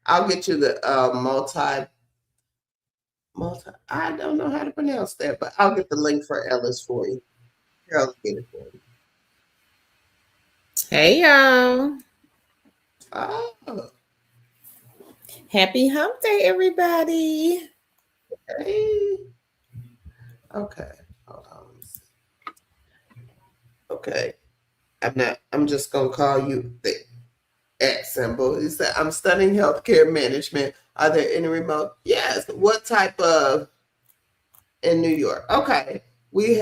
I'll get you the multi. I don't know how to pronounce that, but I'll get the link for Ellis for you. Here, I'll get it for you. Hey y'all. Oh, Happy hump day, everybody. hey. Okay. Hold on. Okay. I'm just gonna call you the at symbol. He said, I'm studying healthcare management. Are there any remote? Yes. What type of in New York? Okay. We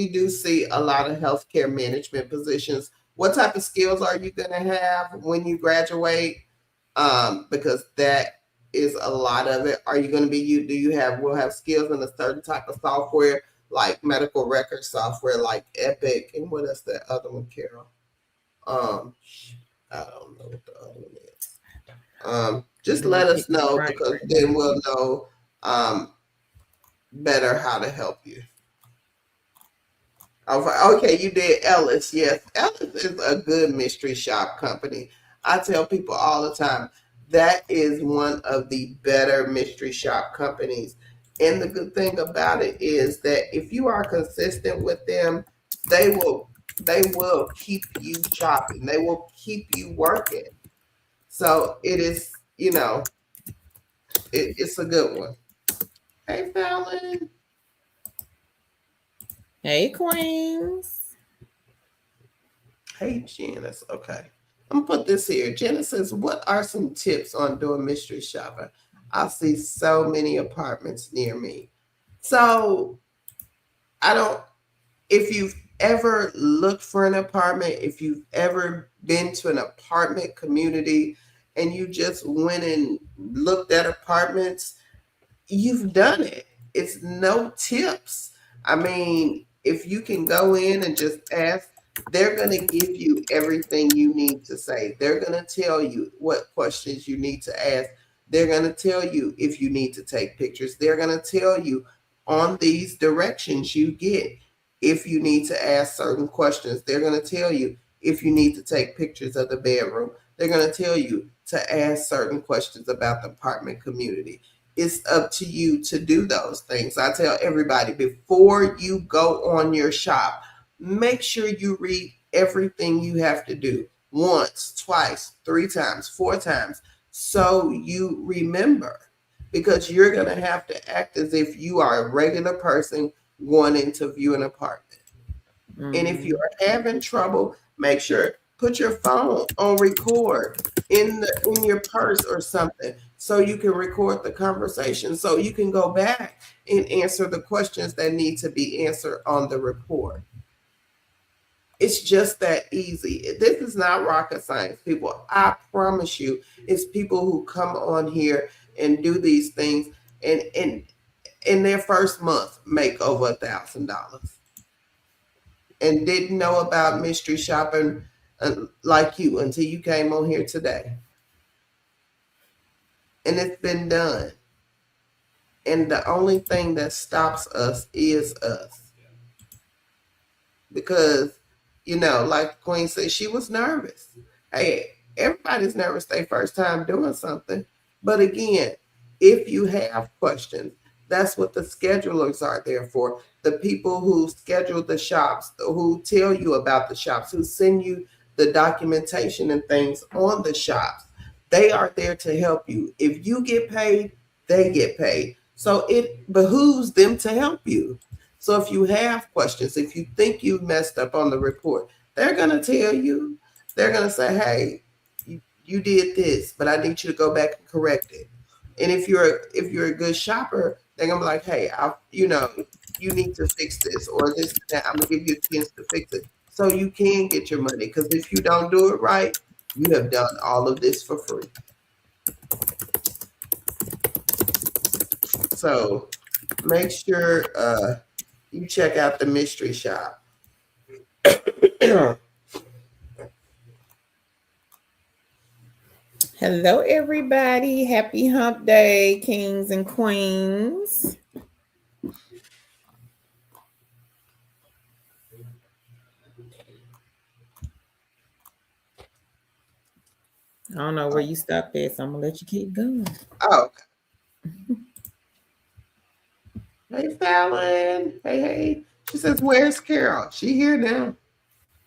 do see a lot of healthcare management positions. What type of skills are you going to have when you graduate? Because that is a lot of it. Are you going to be do you have will have skills in a certain type of software like medical record software like Epic, and what is the other one, Carol? Um, I don't know what the other one is. Just Let me let us pick it know right because right then now. we'll know better how to help you. Okay, you did Ellis. Yes, Ellis is a good mystery shop company. I tell people all the time that is one of the better mystery shop companies. And the good thing about it is that if you are consistent with them, they will keep you shopping. They will keep you working. So it is, it's a good one. Hey, Fallon. Hey Queens. Hey, Janice. Okay. I'm gonna put this here. Janice says, what are some tips on doing mystery shopping? I see so many apartments near me. So I don't, if you've ever looked for an apartment, if you've ever been to an apartment community and you just went and looked at apartments, you've done it. It's no tips. I mean, if you can go in and just ask, they're going to give you everything you need to say. They're going to tell you what questions you need to ask. They're going to tell you if you need to take pictures. They're going to tell you on these directions you get if you need to ask certain questions. They're going to tell you if you need to take pictures of the bedroom. They're going to tell you to ask certain questions about the apartment community. It's up to you to do those things. I tell everybody before you go on your shop, make sure you read everything you have to do once, twice, three times, four times, so you remember. Because you're going to have to act as if you are a regular person going into view an apartment. And if you Mm-hmm. are having trouble, make sure put your phone on record in your purse or something so you can record the conversation so you can go back and answer the questions that need to be answered on the report. It's just that easy. This is not rocket science, people. I promise you, it's people who come on here and do these things and in their first month make over $1,000 and didn't know about mystery shopping like you until you came on here today. And it's been done. And the only thing that stops us is us. Because, like Queen said, she was nervous. Hey, everybody's nervous their first time doing something. But again, if you have questions, that's what the schedulers are there for. The people who schedule the shops, who tell you about the shops, who send you the documentation and things on the shops, they are there to help you. If you get paid, they get paid. So it behooves them to help you. So if you have questions, if you think you messed up on the report, they're going to tell you. They're going to say, "Hey, you did this, but I need you to go back and correct it." And if you're a good shopper, they're going to be like, "Hey, you need to fix this or this and that. I'm going to give you a chance to fix it so you can get your money. Because if you don't do it right, you have done all of this for free." So make sure you check out the mystery shop. Hello, everybody. Happy hump day, kings and queens. I don't know where you stopped at, so I'm going to let you keep going. Oh, hey, Fallon. Hey. She says, "Where's Carol?" She here now.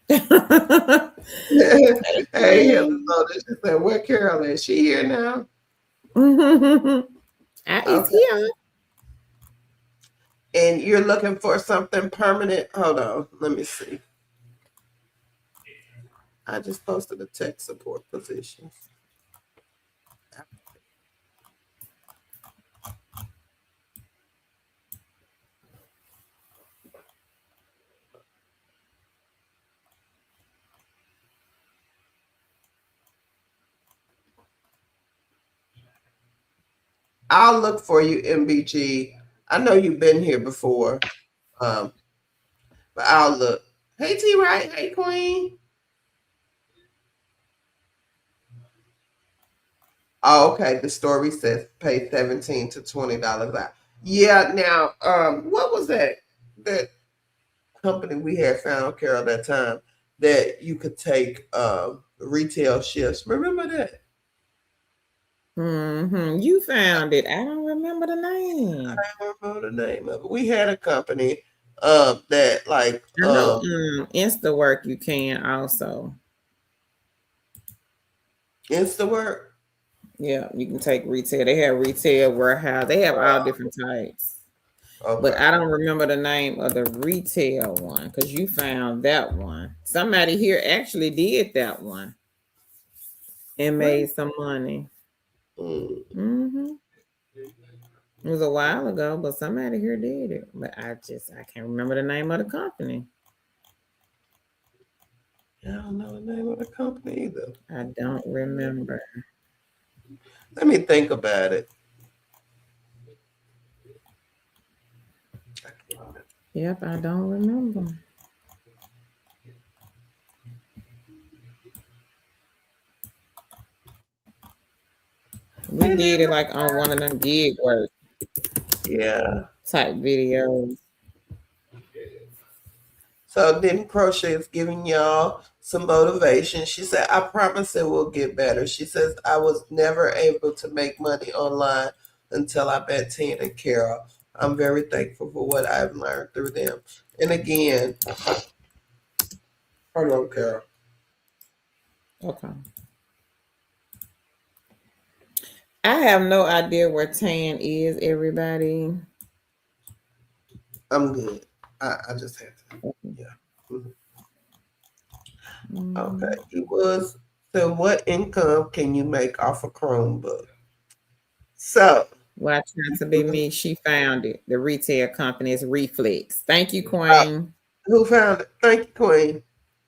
Hey, Heather She said, "Where Carol is? She here now?" It's here. And you're looking for something permanent. Hold on. Let me see. I just posted a tech support position. I'll look for you, MBG. I know you've been here before, but I'll look. Hey, T. Right. Hey, Queen. Oh, okay. The story says pay $17 to $20 out. Yeah. Now, what was that? That company we had found, Carol, that time that you could take retail shifts. Remember that? You found it. I don't remember the name. I don't remember the name of it. We had a company that like I know Insta work you can also. InstaWork. Yeah, you can take retail. They have retail, warehouse. They have all different types. Okay. But I don't remember the name of the retail one because you found that one. Somebody here actually did that one and made some money. Mm. It was a while ago, but somebody here did it. But I can't remember the name of the company. I don't know the name of the company either. I don't remember. Let me think about it. Yep, I don't remember. We did it like on one of them gig work type videos. So then Crochet is giving y'all some motivation. She said, "I promise it will get better." She says, "I was never able to make money online until I met Tina and Carol. I'm very thankful for what I've learned through them." And again, hello, Carol. Okay. I have no idea where Tan is, everybody. I'm good. I just had to. Yeah. Okay. It was. So, what income can you make off a Chromebook? So, Well, I tried to be me. She found it. The retail company is Reflex. Thank you, Queen. who found it? Thank you, Queen.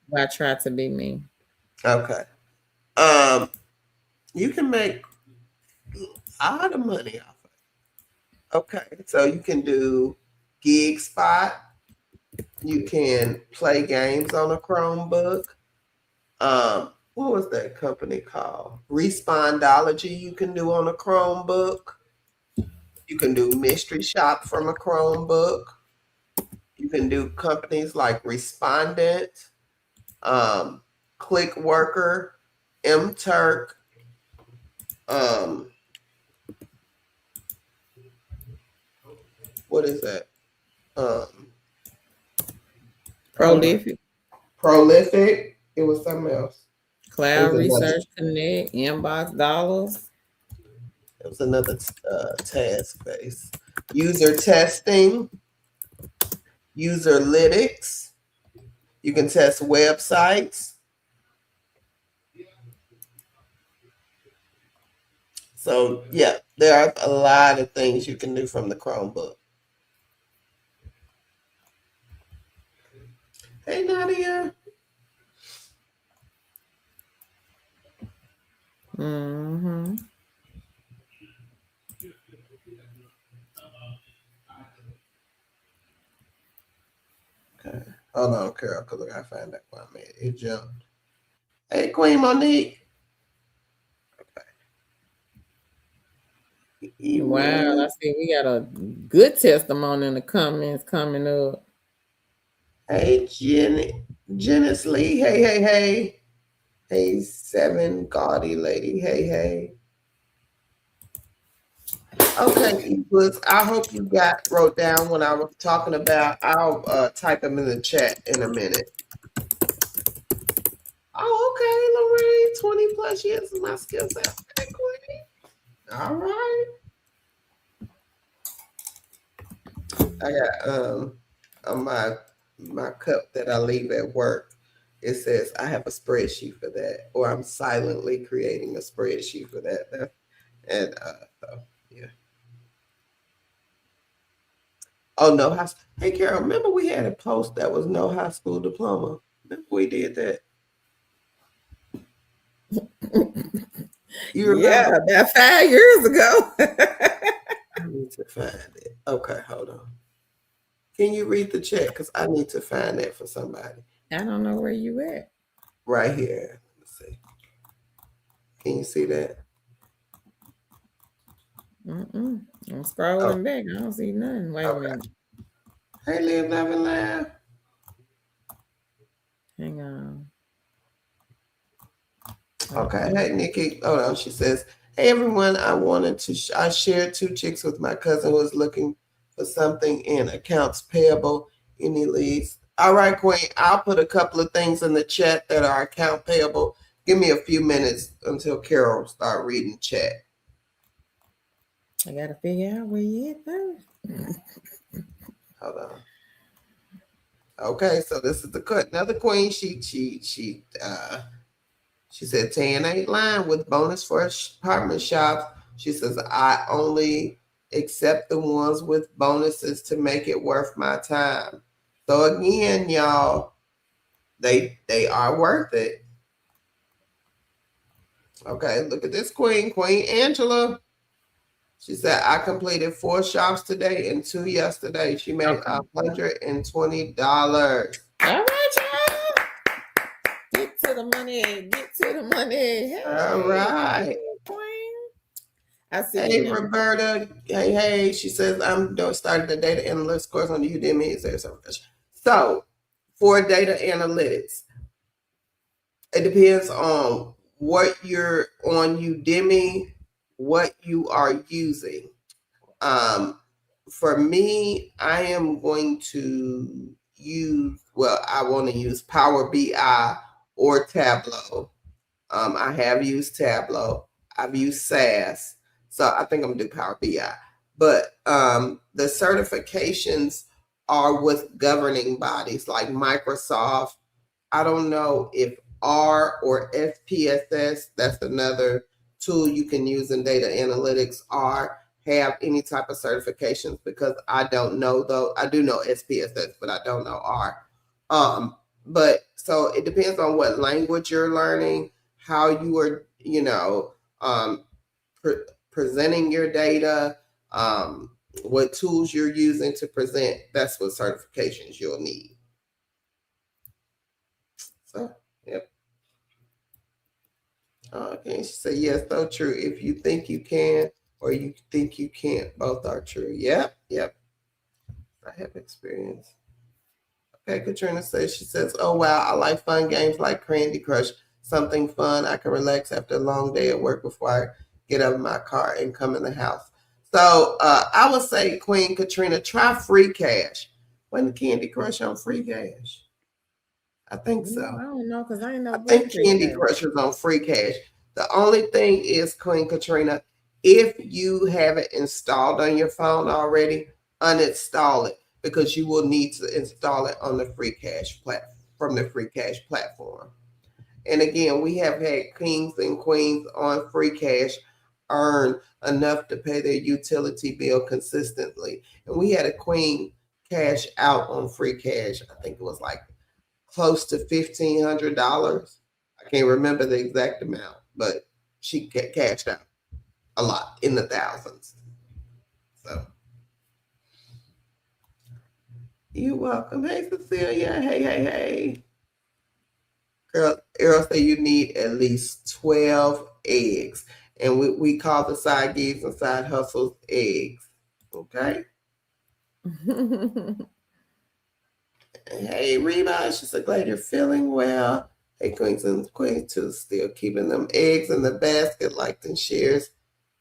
Well, I tried to be me. Okay. You can make a lot of money off of it. Okay. So you can do gig spot. You can play games on a Chromebook. What was that company called? Respondology you can do on a Chromebook. You can do mystery shop from a Chromebook. You can do companies like Respondent, Click Worker, MTurk, what is that? Prolific. Prolific. It was something else. Cloud Research Connect. Inbox Dollars. It was another task base. User testing. Userlytics. You can test websites. So yeah, there are a lot of things you can do from the Chromebook. Hey Nadia. Okay. Hold on, Carol, because I gotta find that one. Man, it jumped. Hey, Queen Monique. Okay. Wow, I see we got a good testimony in the comments coming up. Hey, Janice Lee. Hey, hey, hey. Hey, 7 gaudy lady. Hey, hey. Okay, Equals. I hope you wrote down what I was talking about. I'll type them in the chat in a minute. Oh, okay, Lorraine. 20 plus years of my skill set. Okay, Queen. All right. I got on my cup that I leave at work. It says I have a spreadsheet for that, or I'm silently creating a spreadsheet for that. And so yeah. Oh, no high school. Hey, Carol, remember we had a post that was no high school diploma? Remember we did that? You remember? Yeah, about 5 years ago. I need to find it. Okay, hold on. Can you read the chat? Because I need to find that for somebody. I don't know where you at. Right here. Let's see. Can you see that? I'm scrolling back. I don't see nothing. Wait a minute. Hey, live, love, and laugh. Hang on. Okay. Hey, Nikki. Hold on. She says, hey, everyone. I shared 2 chicks with my cousin who was looking for something in accounts payable. Any leads? All right, Queen. I'll put a couple of things in the chat that are account payable. Give me a few minutes until Carol start reading chat. I got to figure out where you at first. Hold on. Okay, so this is another queen. She said 10 ain't lying with bonus for apartment shops. She says I only accept the ones with bonuses to make it worth my time. So again, y'all, they are worth it. Okay, look at this queen, Queen Angela. She said I completed 4 shops today and 2 yesterday. She made $120. All right, y'all. Get to the money. Get to the money. Hey, All right. Queen. I see. Hey, Roberta. Hey. She says, I'm starting the data analytics course on Udemy. Is there something? So, for data analytics, it depends on what you're on Udemy, what you are using. For me, I am going to I want to use Power BI or Tableau. I have used Tableau. I've used SAS. So I think I'm going to do Power BI. But the certifications are with governing bodies like Microsoft. I don't know if R or SPSS, that's another tool you can use in data analytics, are have any type of certifications, because I don't know though. I do know SPSS, but I don't know R. But so it depends on what language you're learning, how you are, presenting your data, what tools you're using to present. That's what certifications you'll need. So, yep. Okay, she said, yes, so true. If you think you can or you think you can't, both are true. Yep. I have experience. Okay, Katrina says, she says, oh, wow, I like fun games like Candy Crush. Something fun. I can relax after a long day at work before I get out of my car and come in the house. So I would say, Queen Katrina, try free cash. Wasn't Candy Crush on free cash? I think so. I don't know, because I ain't know. I think Candy Crush is on free cash. The only thing is, Queen Katrina, if you have it installed on your phone already, uninstall it, because you will need to install it on the free cash from the free cash platform. And again, we have had kings and queens on free cash earn enough to pay their utility bill consistently. And we had a queen cash out on free cash. I think it was like close to $1,500. I can't remember the exact amount, but she cashed out a lot, in the thousands. So you're welcome. Hey, Cecilia. Hey. Girl, Earl say you need at least 12 eggs. And we call the side gigs and side hustles eggs. Okay. Hey, Reba, she's so glad you're feeling well. Hey, Queens and Queens too, still keeping them eggs in the basket, liked and shares.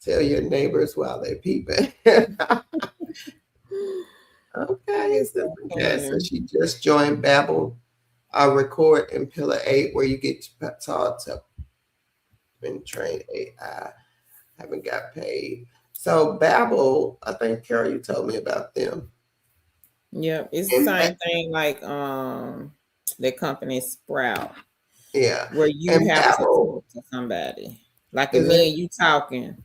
Tell your neighbors while they're peeping. Okay, It's Sister so Cat says funny. she just joined Babbel. Record in Pillar 8 where you get taught to been trained AI. Haven't got paid. So Babbel, I think Carol, you told me about them. Yep, it's the And same thing like the company Sprout, yeah, where you and have to Babbel talk to somebody. Like if is me it? and you talking,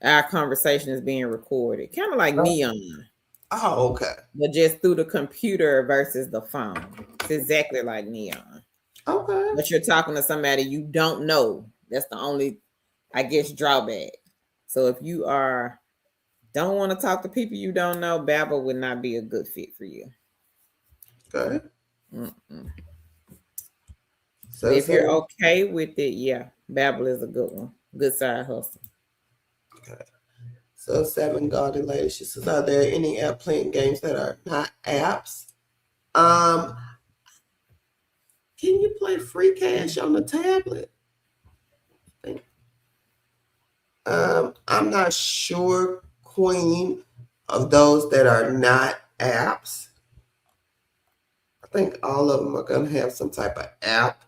our conversation is being recorded. Kind of like Neon, Oh, okay, but just through the computer versus the phone. It's exactly like Neon. okay, But you're talking to somebody you don't know. That's the only, I guess, drawback. So if you are don't want to talk to people you don't know, Babbel would not be a good fit for you. okay. Mm-mm. But So if you're seven. okay with it, yeah, Babbel is a good one. Good side hustle. Okay. So seven Gaudy lady. She says, are there any app playing games that are not apps? Um, can you play free cash on the tablet? I'm not sure, Queen, of those that are not apps. I think all of them are going to have some type of app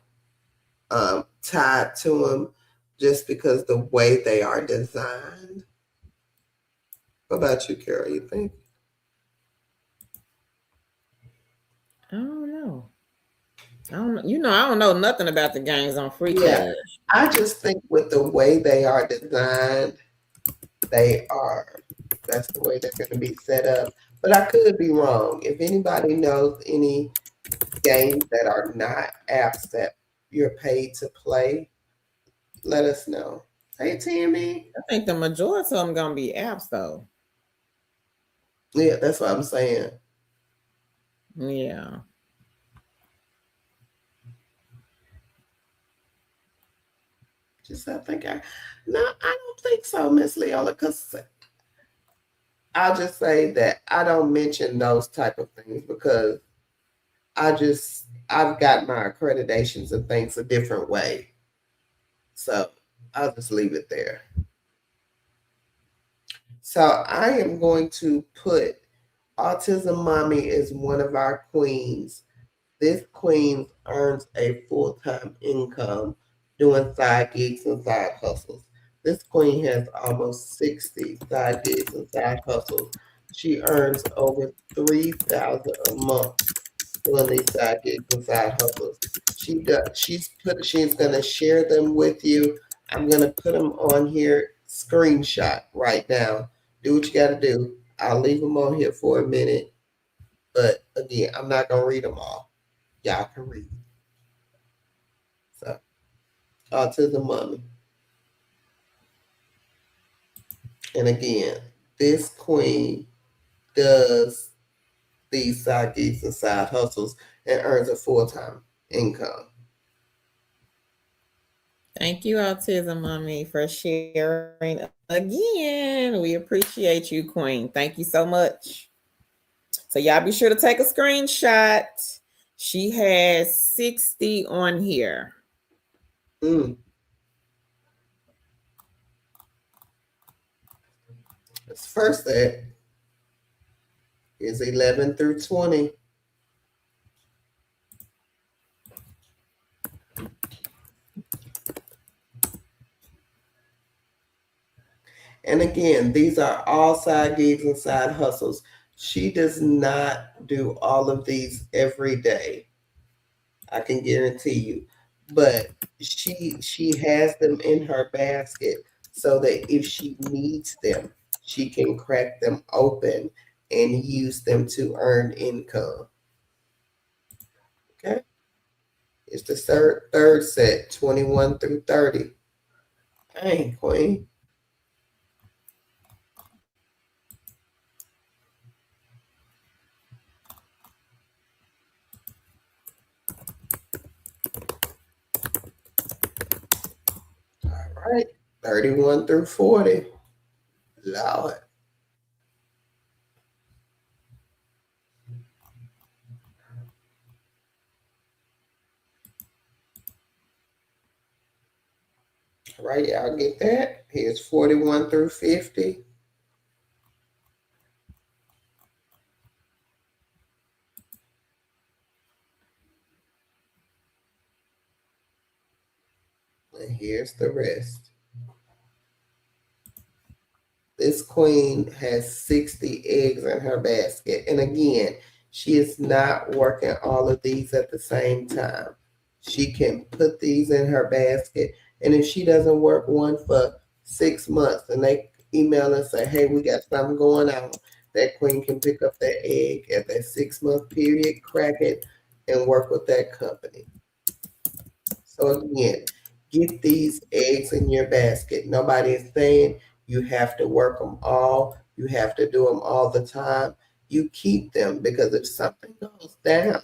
tied to them just because the way they are designed. What about you, Carol? You think? I don't know. I don't. You know, I don't know nothing about the games on free Yeah, cash. I just think with the way they are designed, they are. That's the way they're going to be set up. But I could be wrong. If anybody knows any games that are not apps that you're paid to play, let us know. Hey, Tammy. I think the majority of them gonna be apps though. Yeah, that's what I'm saying. Yeah. Just no, I don't think so, Miss Leola, because I'll just say that I don't mention those type of things because I've got my accreditations and things a different way. So I'll just leave it there. So I am going to put Autism Mommy is one of our queens. This queen earns a full time income doing side gigs and side hustles. This queen has almost 60 side gigs and side hustles. She earns over 3,000 a month doing these side gigs and side hustles. She's gonna share them with you. I'm gonna put them on here, screenshot right now. Do what you gotta do. I'll leave them on here for a minute, but again, I'm not gonna read them all. Y'all can read. So, Autism Mommy. And again, this queen does these side gigs and side hustles and earns a full time income. Thank you, Autism Mommy, for sharing again. We appreciate you, Queen. Thank you so much. So y'all be sure to take a screenshot. She has 60 on here. Mm. This first set is 11 through 20. And again, these are all side gigs and side hustles. She does not do all of these every day. I can guarantee you. But she has them in her basket so that if she needs them, she can crack them open and use them to earn income. Okay? It's the third set, 21 through 30. Dang, Queen. All right. 31 through 40. Lord. All right, y'all get that? Here's 41 through 50. And here's the rest. This queen has 60 eggs in her basket. And again, she is not working all of these at the same time. She can put these in her basket. And if she doesn't work one for 6 months and they email and say, hey, we got something going on, that queen can pick up that egg at that 6 month period, crack it, and work with that company. So again, get these eggs in your basket. Nobody is saying you have to work them all. You have to do them all the time. You keep them because if something goes down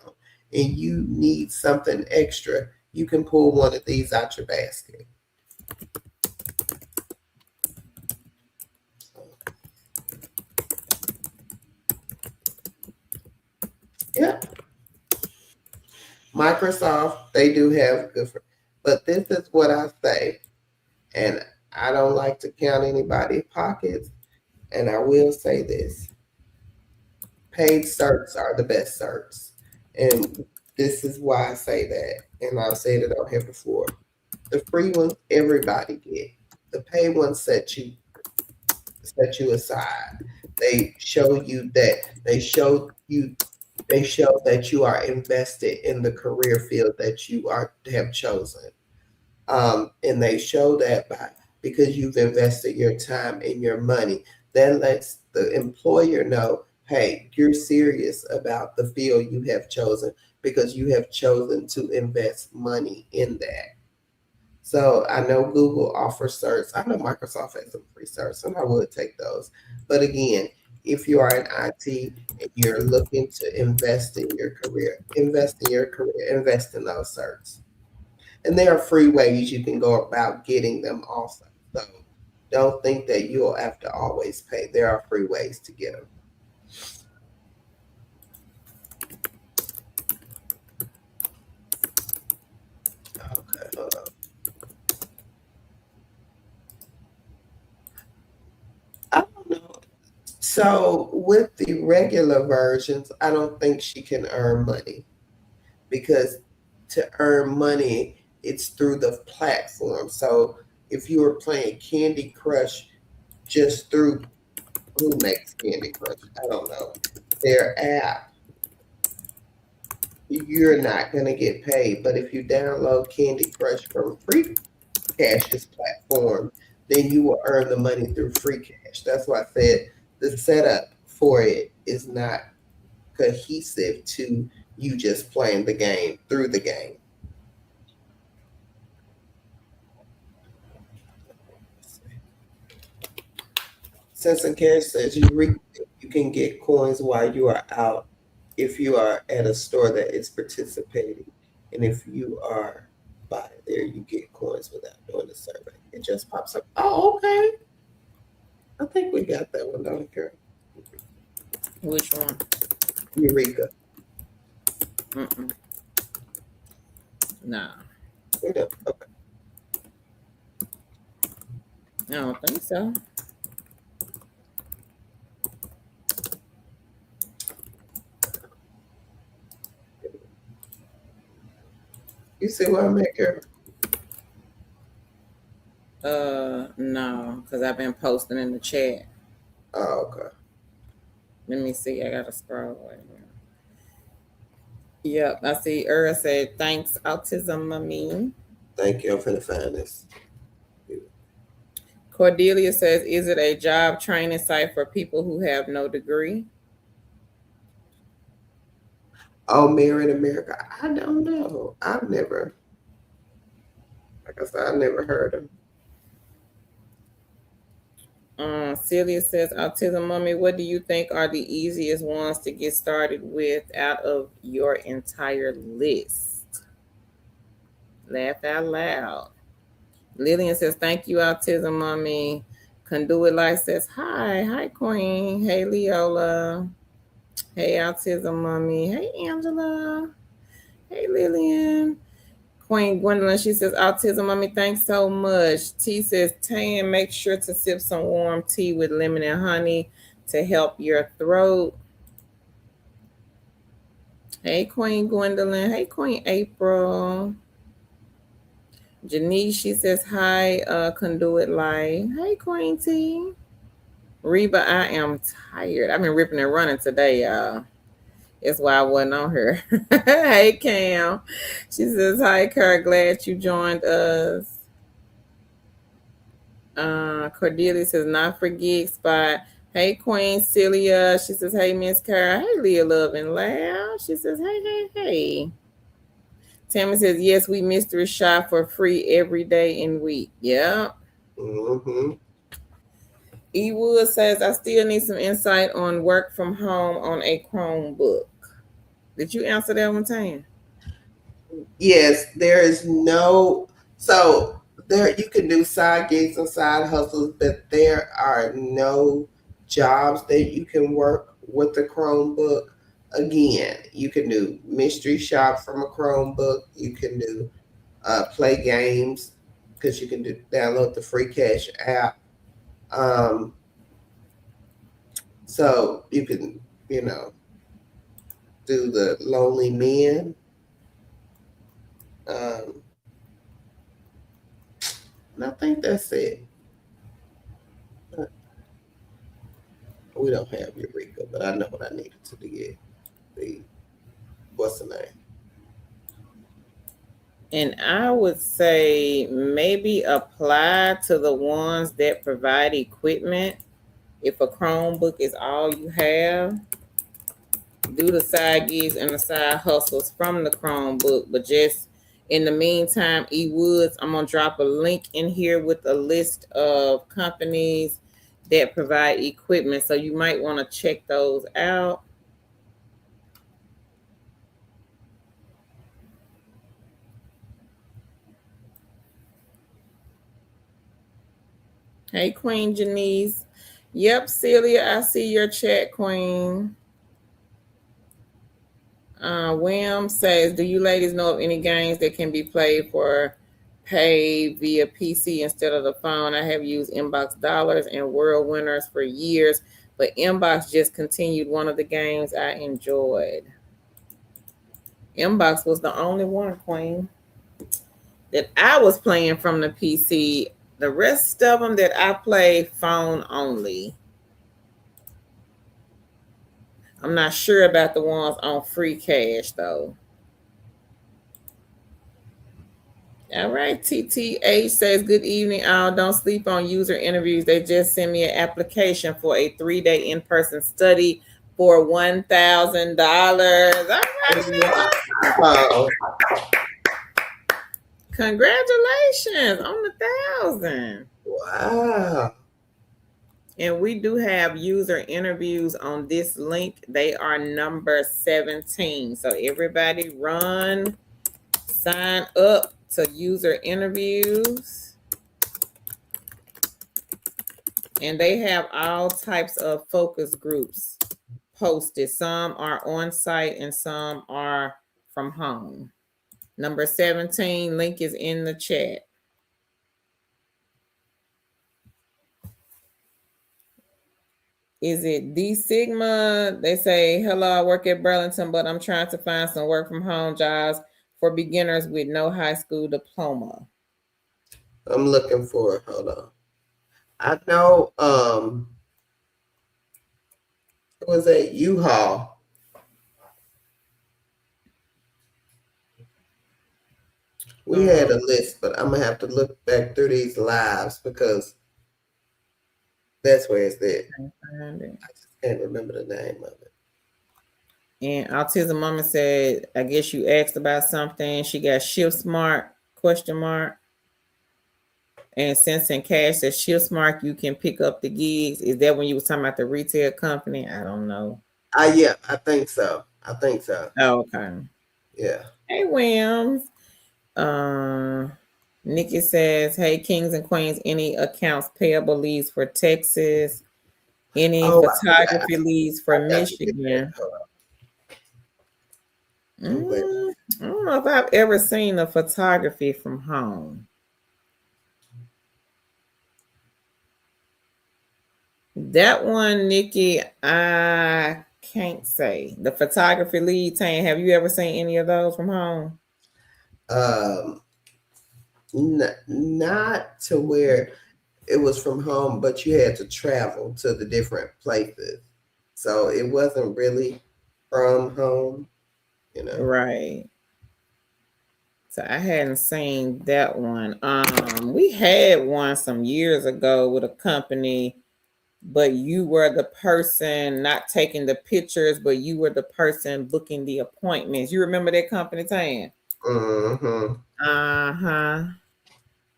and you need something extra, you can pull one of these out your basket. Yeah. Microsoft, they do have good, but this is what I say, and I don't like to count anybody's pockets, and I will say this. Paid certs are the best certs. And this is why I say that. And I've said it on here before. The free ones everybody get. The paid ones set you aside. They show you that you are invested in the career field that you have chosen. And they show that because you've invested your time and your money. That lets the employer know, hey, you're serious about the field you have chosen because you have chosen to invest money in that. So I know Google offers certs. I know Microsoft has some free certs, and I would take those. But again, if you are in IT and you're looking to invest in your career, invest in those certs. And there are free ways you can go about getting them also. So don't think that you'll have to always pay. There are free ways to get them. Okay, hold on. I don't know. So with the regular versions, I don't think she can earn money because to earn money, it's through the platform. So if you were playing Candy Crush just through who makes Candy Crush, I don't know, their app, you're not going to get paid. But if you download Candy Crush from Free Cash's platform, then you will earn the money through Free Cash. That's why I said the setup for it is not cohesive to you just playing the game through the game. Sense and Cash says you can get coins while you are out if you are at a store that is participating. And if you are by there, you get coins without doing the survey. It just pops up. Oh, okay. I think we got that one down here. Which one? Eureka. Mm-mm. Nah, We don't. Okay. I don't think so. You see what I'm at, girl? No, because I've been posting in the chat. Oh, okay. Let me see. I gotta scroll. Wait a minute. Yep, I see. Earl said, "Thanks, autism mummy." Thank you. I'm finna find this. Cordelia says, "Is it a job training site for people who have no degree?" Oh, Mirror in America. I don't know. I've never, like I said, I've never heard of. Celia says, "Autism mummy, what do you think are the easiest ones to get started with out of your entire list?" Laugh out loud. Lillian says, thank you, Autism Mommy. Conduit Life says, hi. Hi, Queen. Hey, Leola. Hey, Autism Mommy. Hey, Angela. Hey, Lillian. Queen Gwendolyn, she says, Autism Mommy, thanks so much. T says, Tan, make sure to sip some warm tea with lemon and honey to help your throat. Hey, Queen Gwendolyn. Hey, Queen April. Janice, she says, hi, Conduit Life. Hey, Queen T. Reba, I am tired. I've been ripping and running today, y'all. That's why I wasn't on here. Hey, Cam. She says, hi, Kurt. Glad you joined us. Cordelia says, not for Geek Spot. Hey, Queen Celia. She says, hey, Miss Kara. Hey, Leah Love and Loud. She says, hey. Tammy says, yes, we mystery shop for free every day and week. Yep. Mm-hmm. E Wood says, I still need some insight on work from home on a Chromebook. Did you answer that one, Tam? Yes, there is no, so there you can do side gigs and side hustles, but there are no jobs that you can work with the Chromebook. Again, you can do mystery shop from a Chromebook. You can do play games because you can download the free cash app. Um, so you can, you know, do the Lonely Men. Um, and I think that's it. We don't have Eureka, but I know what I needed to get. The what's the name? And I would say maybe apply to the ones that provide equipment. If a Chromebook is all you have, do the side gigs and the side hustles from the Chromebook. But just in the meantime, eWoods, I'm going to drop a link in here with a list of companies that provide equipment. So you might want to check those out. Hey, Queen Janice. Yep, Celia, I see your chat, Queen. William says, do you ladies know of any games that can be played for pay via PC instead of the phone? I have used Inbox Dollars and World Winners for years, but Inbox just continued one of the games I enjoyed. Inbox was the only one, Queen, that I was playing from the PC. The rest of them that I play phone only. I'm not sure about the ones on free cash though. All right, TTH says, good evening, all. Don't sleep on user interviews. They just sent me an application for a 3-day in-person study for $1,000. All right, Wow. congratulations on the 1,000. Wow. And we do have user interviews on this link. They are number 17. So everybody run, sign up to user interviews. And they have all types of focus groups posted. Some are on site and some are from home. Number 17, link is in the chat. Is it D Sigma? They say, hello, I work at Burlington, but I'm trying to find some work from home jobs for beginners with no high school diploma. I'm looking for it. Hold on. I know it was at U-Haul. We had a list, but I'm gonna have to look back through these lives because that's where it's at. I just can't remember the name of it. And Autism Mama said, I guess you asked about something. She got Shift Smart, question mark. And Sense and Cash says Shift Smart, you can pick up the gigs. Is that when you was talking about the retail company? I don't know. Yeah, I think so. Oh, okay. Yeah. Hey, Williams. Nikki says, hey, kings and queens, any accounts payable leads for Texas? Any Oh, photography leads for I got to get that. Michigan? Hold on. Wait. I don't know if I've ever seen a photography from home. That one, Nikki, I can't say. The photography lead, Tane, have you ever seen any of those from home? Not to where it was from home, but you had to travel to the different places. So it wasn't really from home, you know. Right. So I hadn't seen that one. We had one some years ago with a company, but you were the person not taking the pictures, but you were the person booking the appointments. You remember that company, Tan? Mm-hmm. Uh-huh.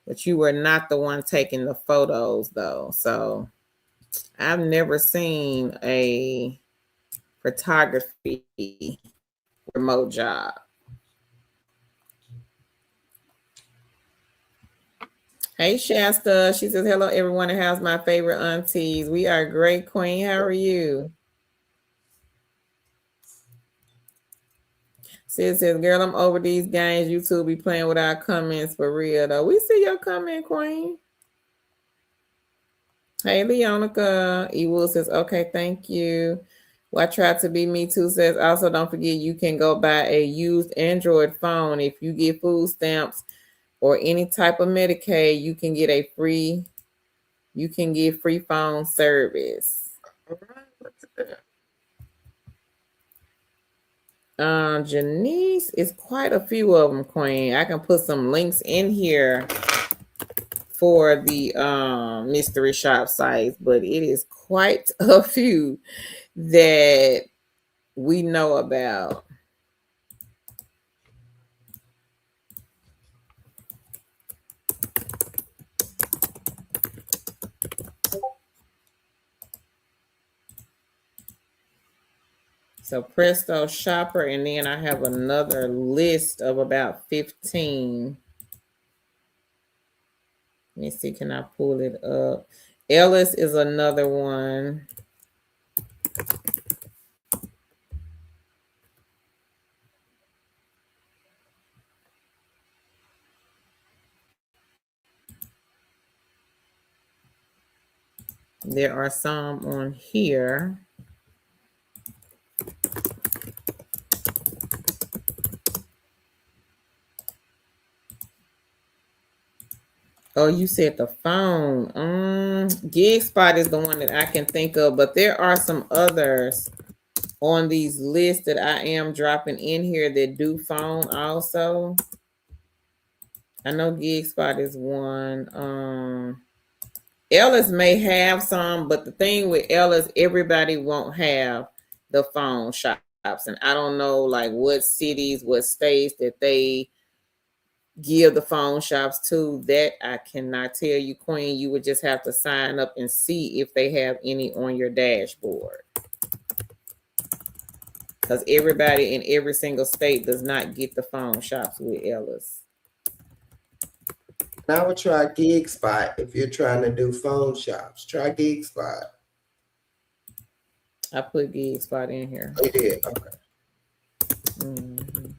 But you were not the one taking the photos though. So I've never seen a photography remote job. Hey Shasta, she says, hello everyone and how's my favorite aunties? We are great, Queen. How are you? Sis says, girl, I'm over these games. YouTube be playing with our comments for real though. We see your comment, Queen. Hey Leonica. Ewood says, okay, thank you. Well, I try to be me too says, also don't forget you can go buy a used Android phone. If you get food stamps or any type of Medicaid, you can get free phone service. All right, look at that. Janice is quite a few of them, Queen. I can put some links in here for the mystery shop sites, but it is quite a few that we know about. So Presto Shopper, and then I have another list of about 15. Let me see, can I pull it up? Ellis is another one. There are some on here. Oh, you said the phone. GigSpot is the one that I can think of, but there are some others on these lists that I am dropping in here that do phone also. I know GigSpot is one. Ellis may have some, but the thing with Ellis, everybody won't have the phone shops. And I don't know like what cities, what states that they give the phone shops to. That I cannot tell you, Queen. You would just have to sign up and see if they have any on your dashboard. Because everybody in every single state does not get the phone shops with Ellis. I would try GigSpot if you're trying to do phone shops. Try GigSpot. I put GigSpot in here. Oh, you did? Okay. Mm-hmm.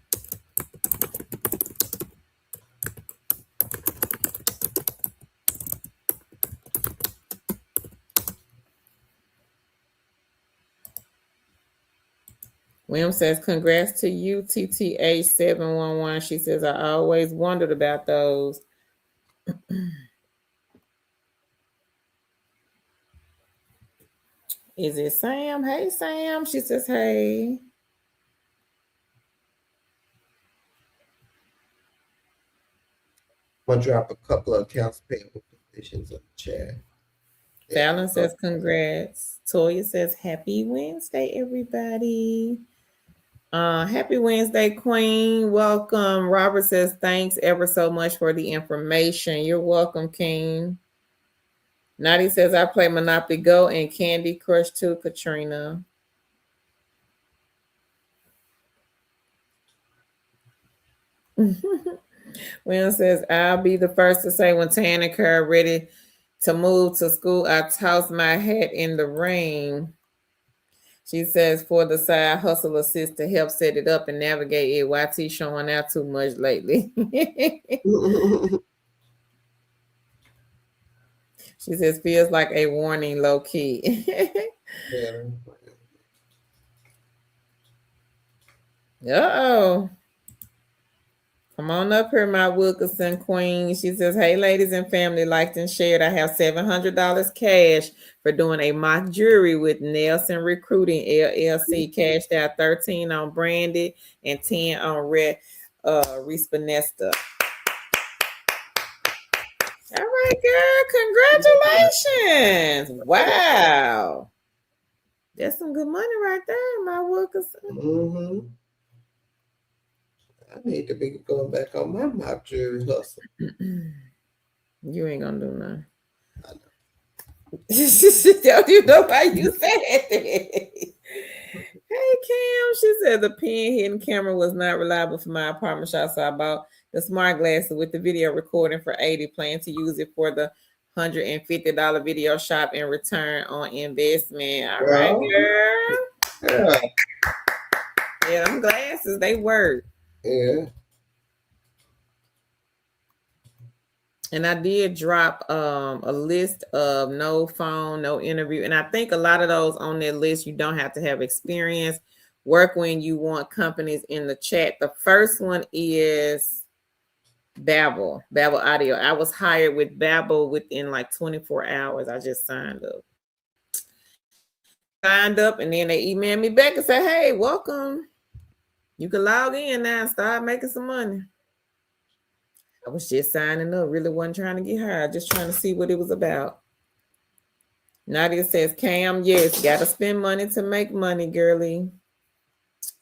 William says, congrats to you, TTA711. She says, I always wondered about those. Is it Sam? Hey, Sam. She says, hey. I'm going to drop a couple of accounts payable positions in the chat. Fallon says, congrats. Toya says, happy Wednesday, everybody. Happy Wednesday, Queen. Welcome. Robert says, thanks ever so much for the information. You're welcome, King. Nadi says, I play Monopoly Go and Candy Crush too, Katrina. Will says, I'll be the first to say when Tan and Kerr ready to move to school, I tossed my hat in the ring. She says, for the side hustle assist to help set it up and navigate it. YT showing out too much lately. She says, feels like a warning, low key. Yeah. Uh-oh. Come on up here, my Wilkerson queen. She says, hey, ladies and family, liked and shared. I have $700 cash for doing a mock jury with Nelson Recruiting LLC. Cashed out 13 on Brandy and 10 on Respanesta. All right, girl. Congratulations. Wow. That's some good money right there, my Wilkerson. Mm-hmm. I need to be going back on my mock jury hustle. You ain't gonna do nothing. I know. You know why you said that. Hey Kim, she said the pin hidden camera was not reliable for my apartment shot, so I bought the smart glasses with the video recording for 80. Plan to use it for the $150 video shop and return on investment. All right, girl. Yeah. Yeah, them glasses, they work. Yeah. And I did drop a list of no phone, no interview. And I think a lot of those on that list, you don't have to have experience. Work when you want companies in the chat. The first one is Babbel Audio. I was hired with Babbel within like 24 hours. I just signed up. And then they emailed me back and said, hey, welcome. You can log in now and start making some money. I was just signing up. Really wasn't trying to get hired. Just trying to see what it was about. Nadia says, Cam, yes, got to spend money to make money, girly.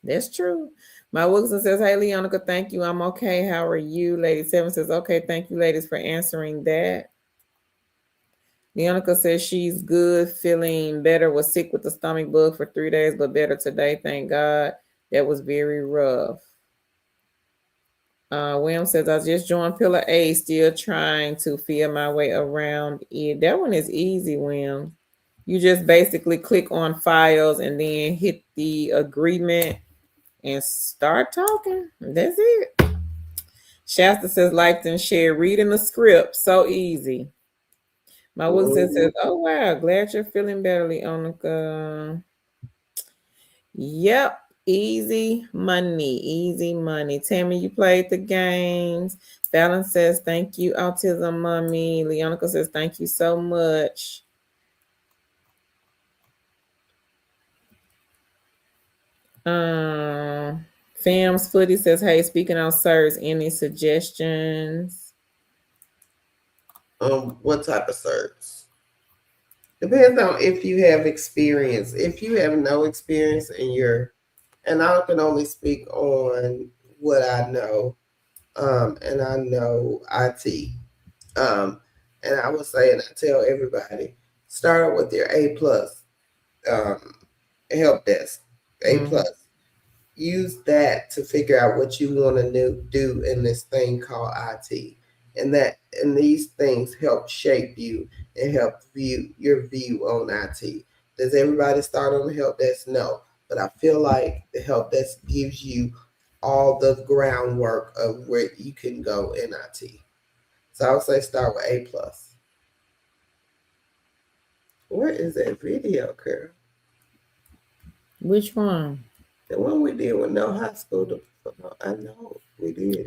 That's true. My Wilson says, hey, Leonica, thank you. I'm okay. How are you? Lady 7 says, okay, thank you, ladies, for answering that. Leonica says she's good, feeling better, was sick with the stomach bug for 3 days, but better today, thank God. That was very rough. William says, I just joined Pillar A, still trying to feel my way around it. That one is easy, William. You just basically click on files and then hit the agreement and start talking. That's it. Shasta says, liked and share, reading the script. So easy. My Wilson says, oh, wow. Glad you're feeling better, Leonica. Yep. Easy money. Tammy, you played the games. Fallon says, thank you, Autism Mommy. Leonica says, thank you so much. Fam's Footy says, hey, speaking on sirs, any suggestions? What type of certs? Depends on if you have experience. If you have no experience and I can only speak on what I know, and I know IT. And I would say, and I tell everybody, start with your A plus help desk, A plus. Use that to figure out what you want to do in this thing called IT, and these things help shape you and help your view on IT. Does everybody start on the help desk? No, but I feel like the help desk gives you all the groundwork of where you can go in IT. So I would say start with A plus. What is that video, Carol? Which one? The one we did with no high school. I know we did.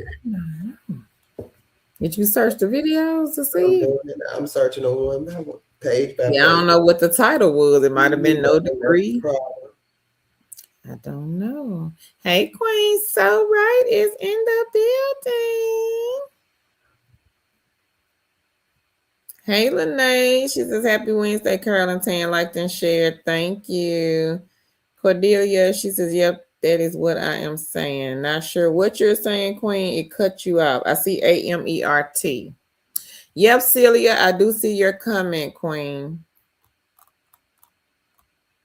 Did you search the videos to see? I'm searching on one by one, page by page. Yeah, I don't know what the title was. It might have been No Degree. I don't know. Hey, Queen So Right is in the building. Hey, Lene. She says, happy Wednesday, Carolyn Tan, liked and shared. Thank you. Cordelia, she says, yep, that is what I am saying. Not sure what you're saying, Queen. It cut you out. I see AMERT. Yep, Celia, I do see your comment, Queen.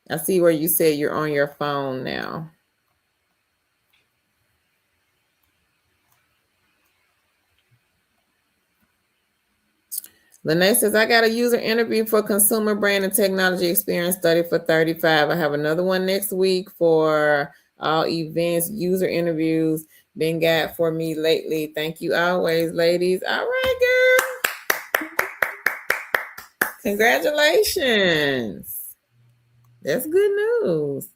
I see where you said you're on your phone now. Lene says, I got a user interview for consumer brand and technology experience study for 35. I have another one next week for all events, user interviews. Been got for me lately. Thank you always, ladies. All right, girl. Congratulations. That's good news.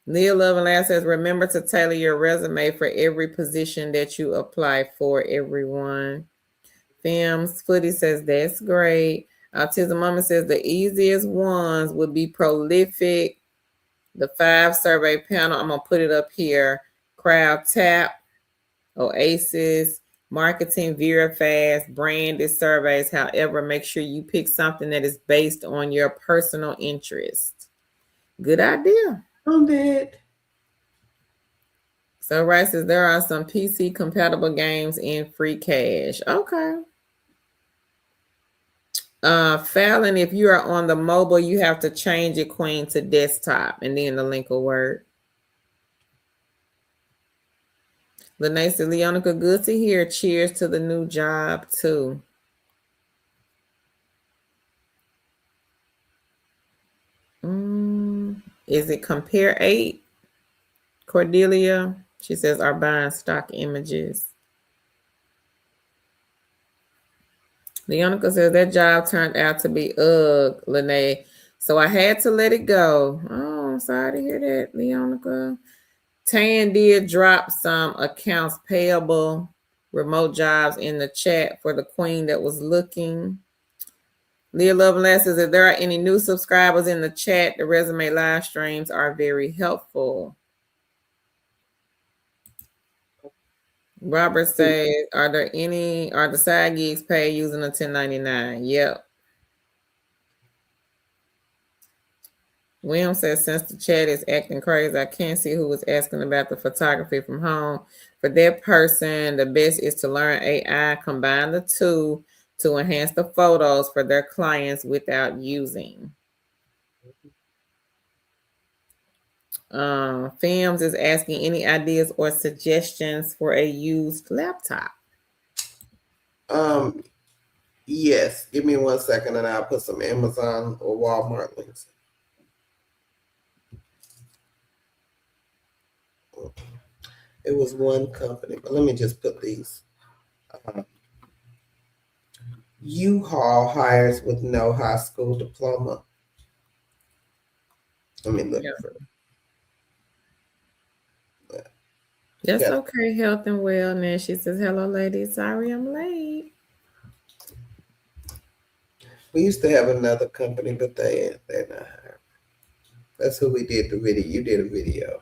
Leah Love and Last says, remember to tailor your resume for every position that you apply for, everyone. Films Footy says, that's great. Autism Mama says, the easiest ones would be prolific, the 5 survey panel. I'm going to put it up here. Crowd Tap, Oasis, Marketing, Verifast, branded surveys. However, make sure you pick something that is based on your personal interest. Good idea. I'm dead. So Rice says there are some PC compatible games in free cash. Okay. Fallon, if you are on the mobile, you have to change it, Queen, to desktop, and then the link will work. Lene says, Leonica, good to hear. Cheers to the new job, too. Is it Compare 8? Cordelia, she says, are buying stock images. Leonica says, that job turned out to be Lene. So I had to let it go. Oh, I'm sorry to hear that, Leonica. Tan did drop some accounts payable remote jobs in the chat for the queen that was looking. Leah Loveless says, if there are any new subscribers in the chat, the resume live streams are very helpful. Robert says, are the side gigs paid using a 1099? Yep. William says, since the chat is acting crazy, I can't see who was asking about the photography from home. For that person, the best is to learn AI, combine the two to enhance the photos for their clients without using. Films is asking any ideas or suggestions for a used laptop. Yes. Give me 1 second and I'll put some Amazon or Walmart links. It was one company, but let me just put these. U-Haul hires with no high school diploma. Let me look for it. That's okay. Health and wellness. She says, hello, ladies. Sorry I'm late. We used to have another company, but they're not hiring. That's who we did the video. You did a video.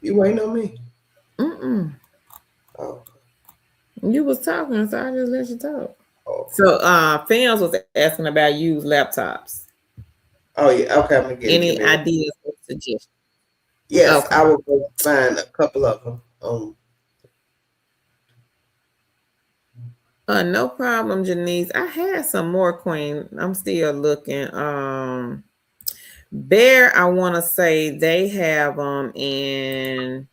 You waiting on me? Oh. You was talking, so I just let you talk. Oh. So Films was asking about used laptops. Oh yeah, okay. I'm gonna get any ideas or suggestions? Yes, okay. I will go find a couple of them. No problem, Janice. I had some more, Queen. I'm still looking. Bear, I want to say they have in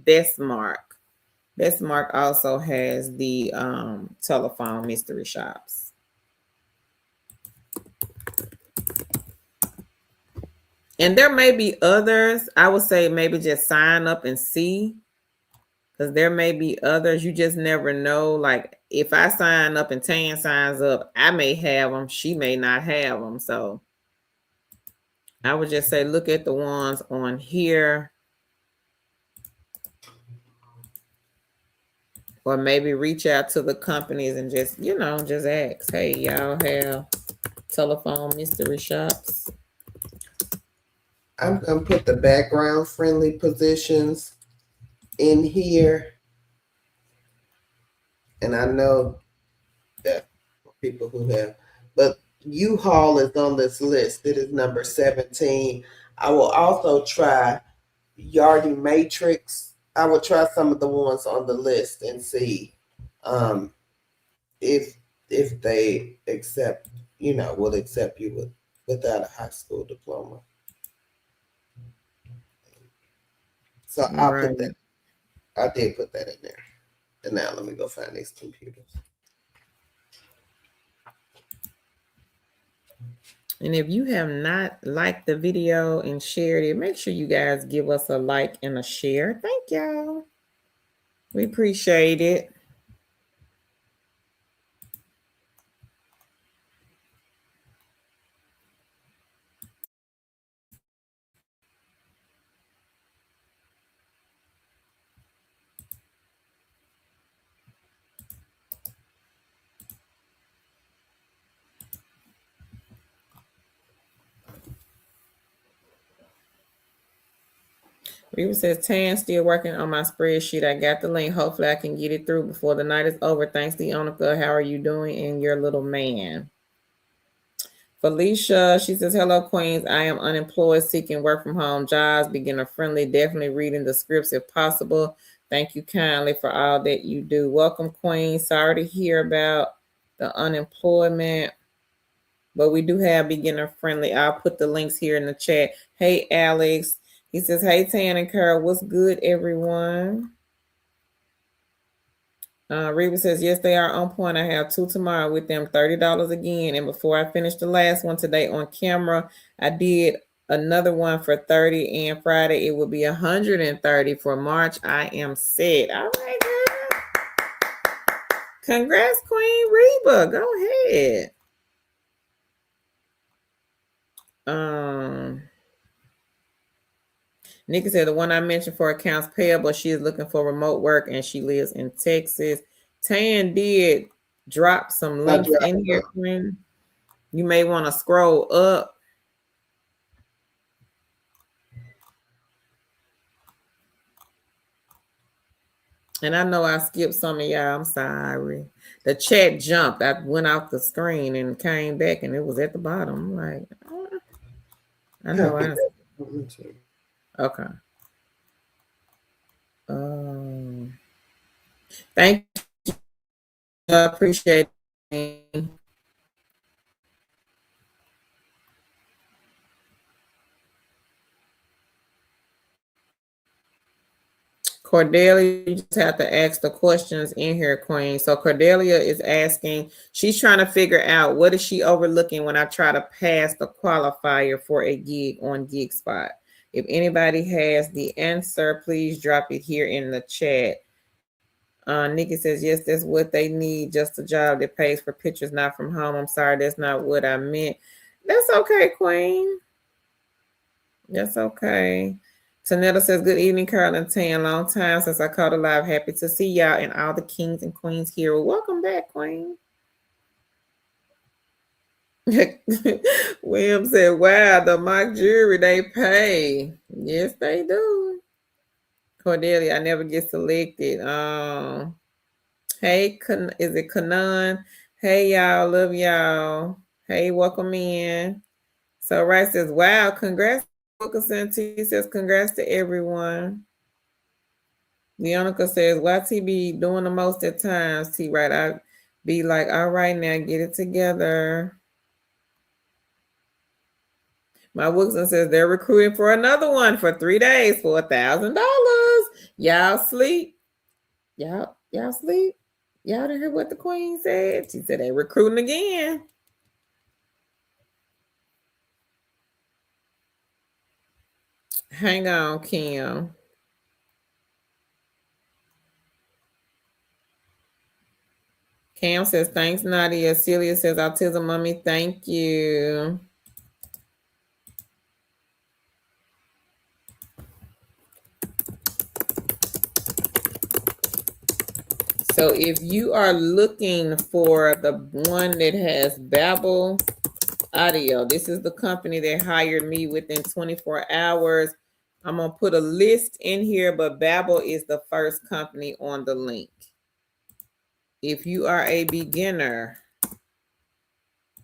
Bestmark. Bestmark also has the telephone mystery shops. And there may be others. I would say maybe just sign up and see, because there may be others. You just never know. Like if I sign up and Tan signs up, I may have them. She may not have them. So I would just say look at the ones on here. Or maybe reach out to the companies and just, just ask, hey, y'all have telephone mystery shops? I'm going to put the background friendly positions in here. And I know that people who have, but U-Haul is on this list. It is number 17. I will also try Yardi Matrix. I will try some of the ones on the list and see if if they accept, will accept you without a high school diploma. So I'll put that. I did put that in there. And now let me go find these computers. And if you have not liked the video and shared it, make sure you guys give us a like and a share. Thank y'all. We appreciate it. Reba says, Tan, still working on my spreadsheet. I got the link. Hopefully I can get it through before the night is over. Thanks, Deonica. How are you doing and your little man? Felicia, she says, hello, Queens. I am unemployed, seeking work from home jobs, beginner friendly, definitely reading the scripts if possible. Thank you kindly for all that you do. Welcome, Queens. Sorry to hear about the unemployment, but we do have beginner friendly. I'll put the links here in the chat. Hey, Alex. He says, hey, Tan and Carol, what's good, everyone? Reba says, yes, they are on point. I have 2 tomorrow with them, $30 again. And before I finish the last one today on camera, I did another one for 30, and Friday it will be 130 for March. I am set. All right, girl. Congrats, Queen Reba. Go ahead. Nikki said the one I mentioned for accounts payable, she is looking for remote work and she lives in Texas. Tan did drop some links in here, Queen. You may want to scroll up. And I know I skipped some of y'all. I'm sorry. The chat jumped. I went off the screen and came back and it was at the bottom. I'm like, I know. Okay. Thank you. I appreciate it. Cordelia, you just have to ask the questions in here, Queen. So Cordelia is asking, she's trying to figure out what is she overlooking when I try to pass the qualifier for a gig on GigSpot. If anybody has the answer, please drop it here in the chat. Nikki says, yes, that's what they need. Just a job that pays for pictures, not from home. I'm sorry, that's not what I meant. That's okay, Queen. That's okay. Tanetta says, good evening, Carol and Tan. Long time since I called alive. Happy to see y'all and all the kings and queens here. Well, welcome back, Queen. William said, wow, the mock jury, they pay. Yes, they do. Cordelia, I never get selected. Hey, is it Kanan? Hey, y'all, love y'all. Hey, welcome in. So Rice says, wow, congrats. Wilkinson T says, congrats to everyone. Leonica says, YT doing the most at times, T, right? I be like, all right, now get it together. My Wilkinson says they're recruiting for another one for 3 days for $1,000. Y'all sleep? Y'all sleep? Y'all didn't hear what the queen said? She said they recruiting again. Hang on, Kim. Cam says, thanks, Nadia. Celia says, autism mommy, thank you. So if you are looking for the one that has Babel Audio, this is the company that hired me within 24 hours. I'm going to put a list in here, but Babel is the first company on the link. If you are a beginner,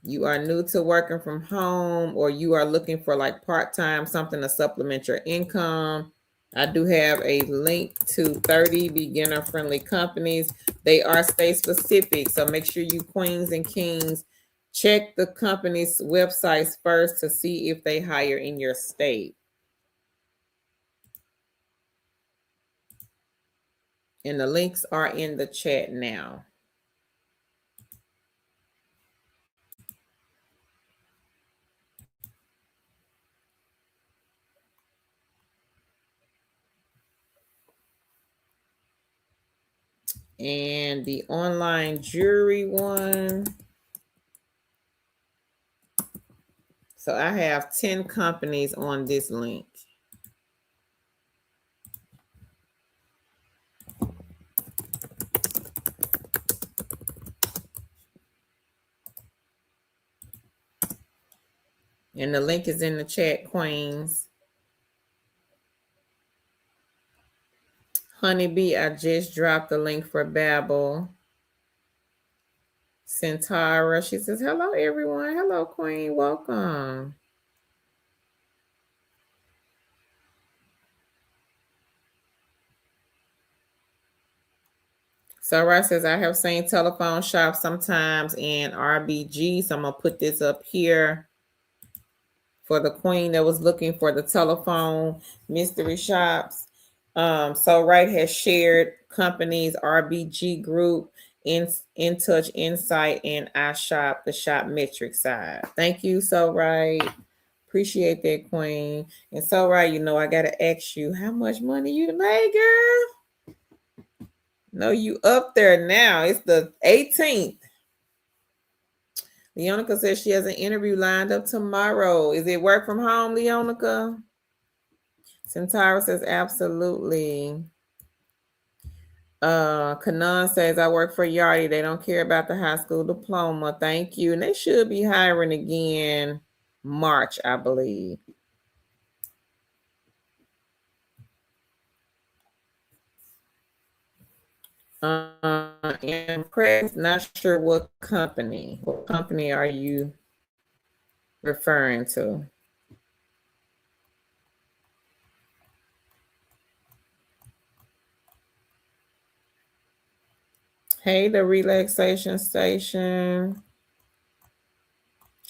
you are new to working from home, or you are looking for like part-time, something to supplement your income, I do have a link to 30 beginner-friendly companies. They are state-specific, so make sure you queens and kings check the company's websites first to see if they hire in your state. And the links are in the chat now. And the online jury one. So I have 10 companies on this link. And the link is in the chat, queens. Honeybee, I just dropped the link for Babbel. Centara, she says, hello, everyone. Hello, queen. Welcome. Sarah says, I have seen telephone shops sometimes in RBG. So I'm going to put this up here for the queen that was looking for the telephone mystery shops. So Right has shared companies, RBG Group, In Touch Insight, and I Shop, the shop metric side. Thank you, So Right. Appreciate that, queen. And So Right, I gotta ask you, how much money you made, girl? No, you up there now. It's the 18th. Leonica says she has an interview lined up tomorrow. Is it work from home, Leonica? Centara says absolutely. Kanan says I work for Yardi. They don't care about the high school diploma. Thank you. And they should be hiring again March, I believe. And Craig's not sure what company. What company are you referring to? Hey, the relaxation station.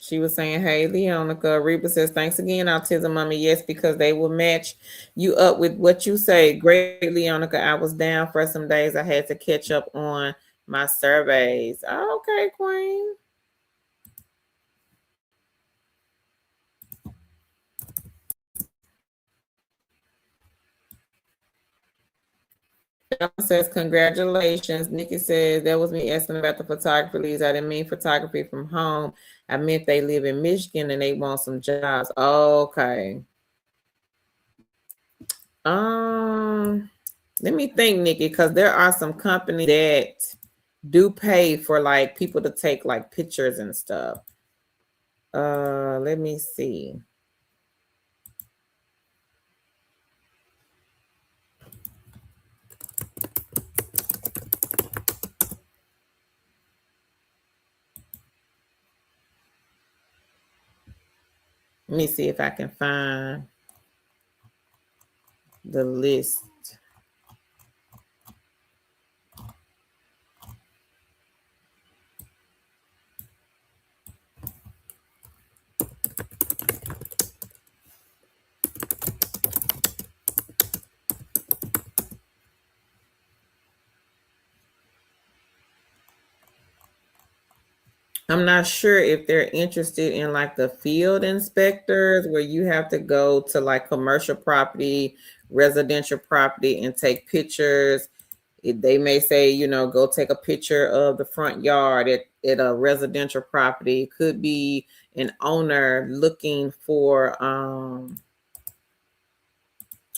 She was saying, hey, Leonica. Reba says, thanks again, Autism Mommy. Yes, because they will match you up with what you say. Great, Leonica. I was down for some days. I had to catch up on my surveys. Okay, Queen. Says, congratulations. Nikki says, that was me asking about the photography leads. I didn't mean photography from home. I meant they live in Michigan and they want some jobs. Okay. Let me think, Nikki, because there are some companies that do pay for like people to take like pictures and stuff. Let me see. Let me see if I can find the list. I'm not sure if they're interested in like the field inspectors where you have to go to like commercial property, residential property and take pictures. They may say, go take a picture of the front yard at a residential property. It could be an owner looking for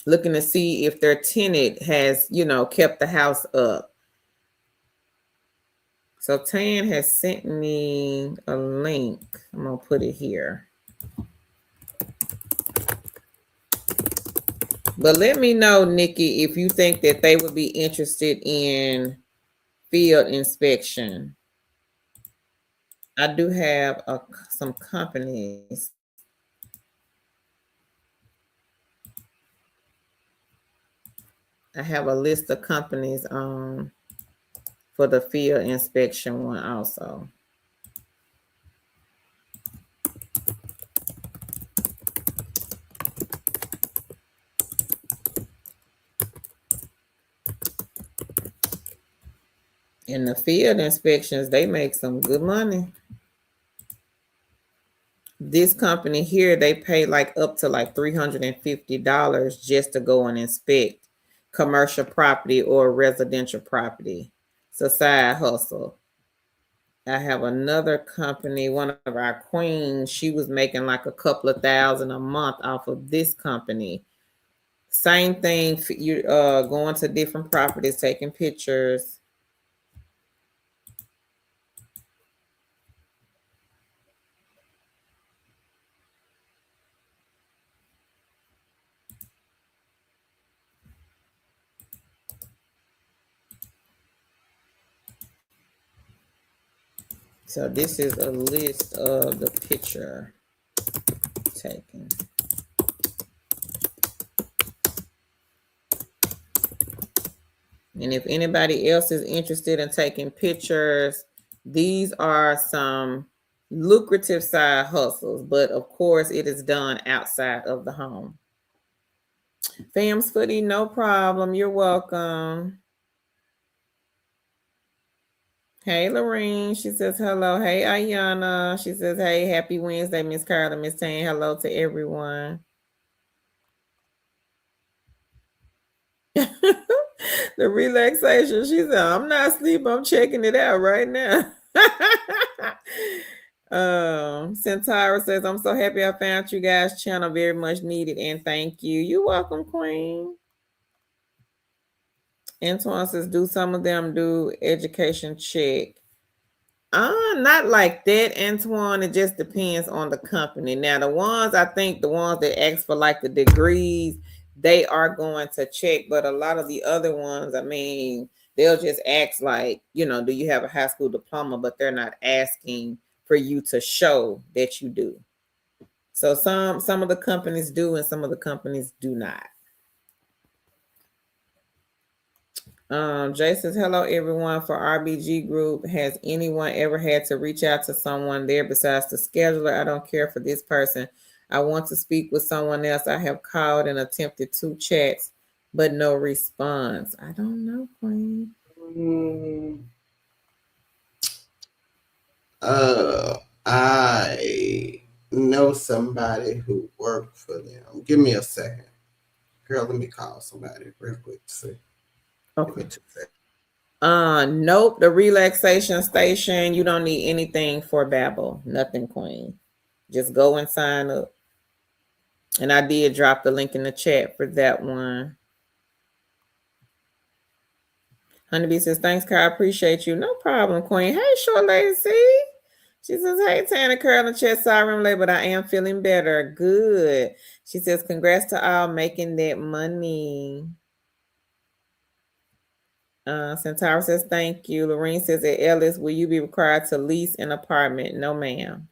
looking to see if their tenant has, kept the house up. So Tan has sent me a link. I'm gonna put it here. But let me know, Nikki, if you think that they would be interested in field inspection. I do have some companies. I have a list of companies for the field inspection one also. In the field inspections, they make some good money. This company here, they pay like up to like $350 just to go and inspect commercial property or residential property. It's a side hustle. I have another company, one of our queens, she was making like a couple of thousand a month off of this company. Same thing, you going to different properties, taking pictures. So this is a list of the picture taken. And if anybody else is interested in taking pictures, these are some lucrative side hustles, but of course it is done outside of the home. Fam's Footy, no problem. You're welcome. Hey, Lorene. She says hello. Hey, Ayana. She says, hey, happy Wednesday, Miss Carla, Miss Tane. Hello to everyone. The relaxation. She said, I'm not asleep. I'm checking it out right now. Centaura says, I'm so happy I found you guys' channel. Very much needed. And thank you. You're welcome, Queen. Antoine says, do some of them do education check? Not like that, Antoine. It just depends on the company. Now, the ones that ask for like the degrees, they are going to check. But a lot of the other ones, I mean, they'll just ask like, do you have a high school diploma? But they're not asking for you to show that you do. So some of the companies do, and some of the companies do not. Jay says, hello, everyone. For RBG Group, has anyone ever had to reach out to someone there besides the scheduler? I don't care for this person. I want to speak with someone else. I have called and attempted 2 chats, but no response. I don't know, Queen. I know somebody who worked for them. Give me a second. Girl, let me call somebody real quick to see. Okay. Nope. The relaxation station, you don't need anything for Babbel. Nothing, Queen. Just go and sign up. And I did drop the link in the chat for that one. Honeybee says, thanks, Kyle. I appreciate you. No problem, Queen. Hey, short lady, see? She says, hey, Tana, Curl in the chat. Sorry I'm late, but I am feeling better. Good. She says, congrats to all making that money. Centaur says, thank you. Lorene says, at Ellis, will you be required to lease an apartment? No, ma'am.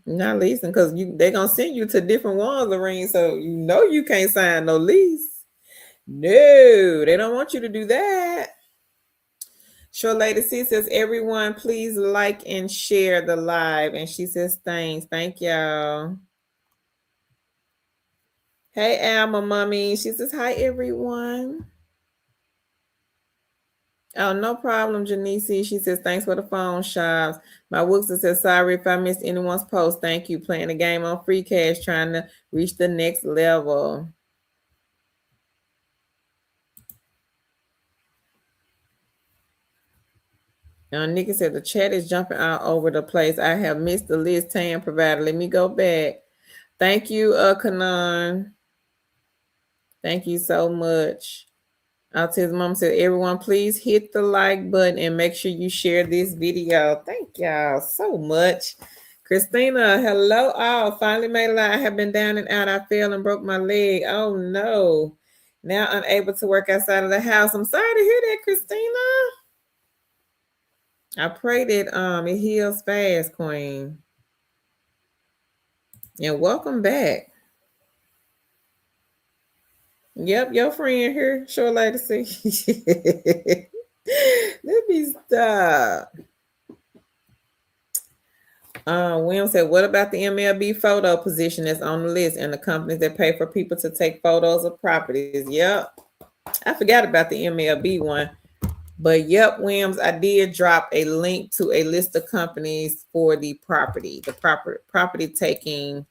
Not leasing, because they're going to send you to different ones, Lorene, so you can't sign no lease. No, they don't want you to do that. Short Lady C says, everyone, please like and share the live. And she says, thanks. Thank y'all. Hey, Alma Mommy. She says, hi, everyone. Oh, no problem, Janice. She says, thanks for the phone shops. My Wookster says, sorry if I missed anyone's post. Thank you. Playing the game on free cash, trying to reach the next level. Nikki said, the chat is jumping all over the place. I have missed the list Tam provided. Let me go back. Thank you, Kanan. Thank you so much. Autism Mom said, everyone, please hit the like button and make sure you share this video. Thank y'all so much. Christina, hello all. Finally made it live. I have been down and out. I fell and broke my leg. Oh no. Now unable to work outside of the house. I'm sorry to hear that, Christina. I pray that it heals fast, Queen. And welcome back. Yep, your friend here. Sure, lady. See. Let me stop. William said, what about the MLB photo position that's on the list and the companies that pay for people to take photos of properties? Yep. I forgot about the MLB one. But yep, Williams, I did drop a link to a list of companies for the property taking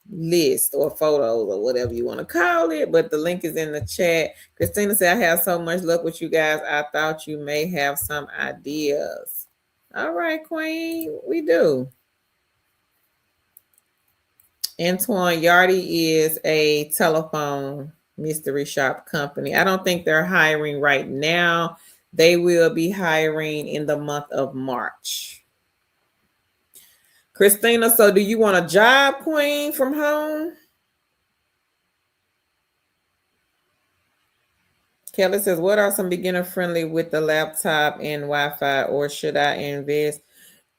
list or photos or whatever you want to call it. But the link is in the chat. Christina said, I have so much luck with you guys. I thought you may have some ideas. All right, Queen, we do. Antoine Yardy is a telephone mystery shop company. I don't think they're hiring right now. They will be hiring in the month of March. Christina, so do you want a job, Queen, from home? Kelly says, what are some beginner friendly with the laptop and Wi-Fi, or should I invest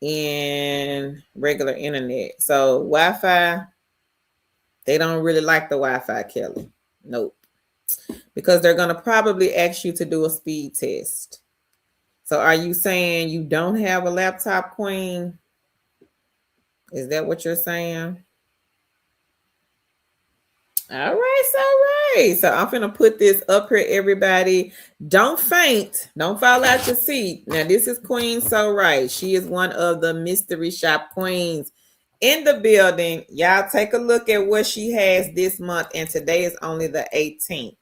in regular internet? So Wi-Fi, they don't really like the Wi-Fi, Kelly. Nope. Because they're going to probably ask you to do a speed test. So are you saying you don't have a laptop, Queen? Is that what you're saying? All right. So I'm going to put this up here, everybody. Don't faint. Don't fall out your seat. Now, this is Queen So Right. She is one of the mystery shop queens in the building. Y'all take a look at what she has this month. And today is only the 18th.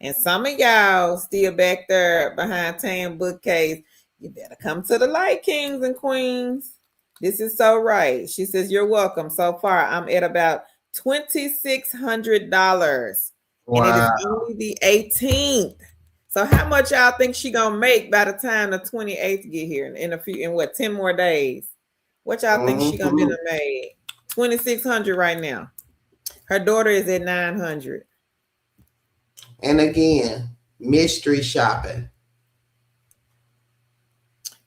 And some of y'all still back there behind tan bookcase. You better come to the light, kings and queens. This is so right. She says, you're welcome. So far, I'm at about $2,600. Wow. And it is only the 18th. So how much y'all think she gonna make by the time the 28th get here in what 10 more days? What y'all think she gonna be made? 2,600 right now. Her daughter is at 900. And again, mystery shopping.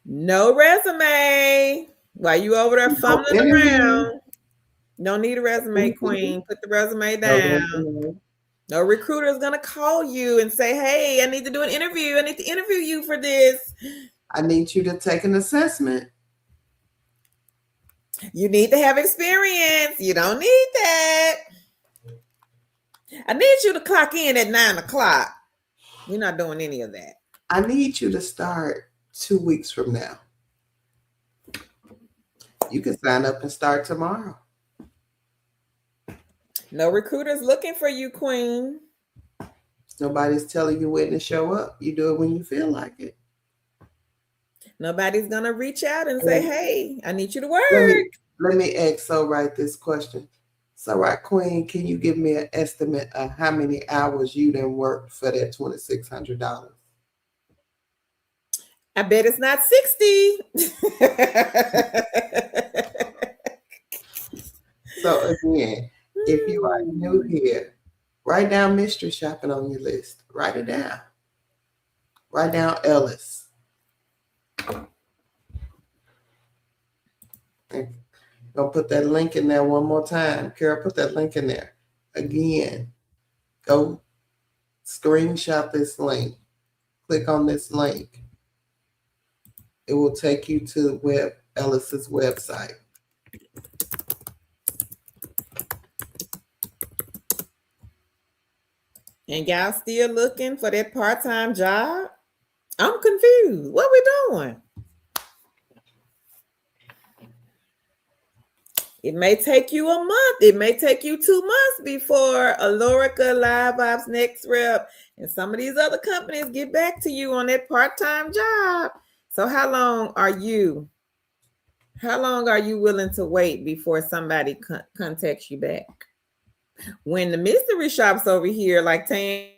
No resume. While you over there fumbling around. Don't need a resume, Queen. Put the resume down. No recruiter is going to call you and say, hey, I need to do an interview. I need to interview you for this. I need you to take an assessment. You need to have experience. You don't need that. I need you to clock in at 9 o'clock. You're not doing any of that. I need you to start 2 weeks from now. You can sign up and start tomorrow. No recruiter's looking for you, Queen. Nobody's telling you when to show up. You do it when you feel like it. Nobody's going to reach out and say, hey, I need you to work. Let me ask So Right this question. So Right, Queen, can you give me an estimate of how many hours you done worked for that $2,600? I bet it's not 60. So again, if you are new here, write down mystery shopping on your list. Write it down. Write down Ellis. And I'll put that link in there one more time. Carol, put that link in there. Again, go screenshot this link. Click on this link. It will take you to Ellis's website. And y'all still looking for that part-time job? I'm confused. What we doing? It may take you a month. It may take you 2 months before Alorica, Live Ops, Next Rep, and some of these other companies get back to you on that part-time job. So how long are you willing to wait before somebody contacts you back? When the mystery shops over here, like Tan,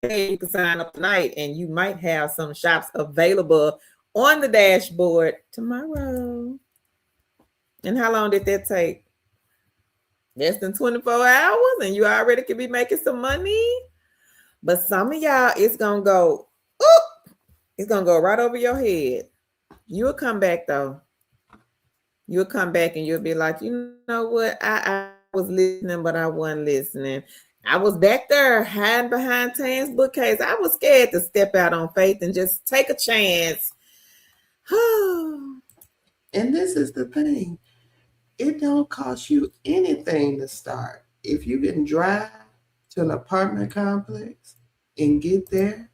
you can sign up tonight and you might have some shops available on the dashboard tomorrow. And how long did that take? Less than 24 hours and you already could be making some money. But some of y'all, it's going to go, it's going to go right over your head. You'll come back though. You'll come back and you'll be like, you know what? I was listening, but I wasn't listening. I was back there hiding behind Tan's bookcase. I was scared to step out on faith and just take a chance. And this is the thing. It don't cost you anything to start. If you can drive to an apartment complex and get there,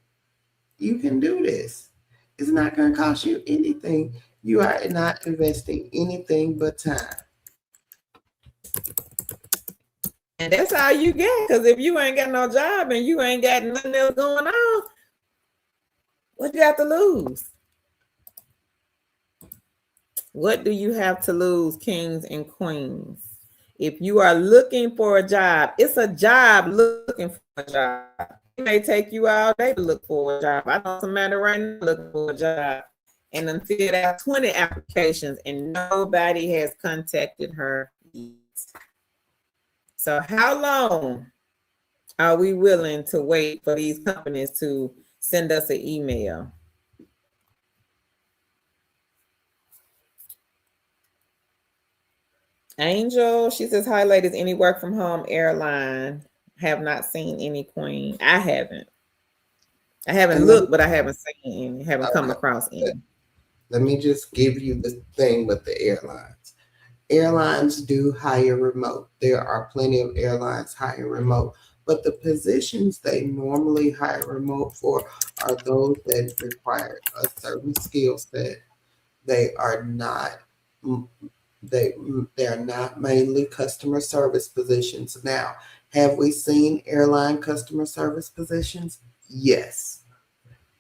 you can do this. It's not going to cost you anything. You are not investing anything but time. And that's all you get. Because if you ain't got no job and you ain't got nothing else going on, what you got to lose? What do you have to lose, kings and queens? If you are looking for a job, it's a job looking for a job. It may take you all day to look for a job. I know somebody right now looking for a job. And until there are 20 applications and nobody has contacted her yet. So how long are we willing to wait for these companies to send us an email? Angel, she says, hi, ladies. Any work from home airline? Have not seen any, queen. I haven't looked, but I haven't seen any, haven't come across any. Let me just give you the thing with the airlines. Airlines do hire remote. There are plenty of airlines hiring remote, but the positions they normally hire remote for are those that require a certain skill set. They are not mainly customer service positions. Now, have we seen airline customer service positions? Yes.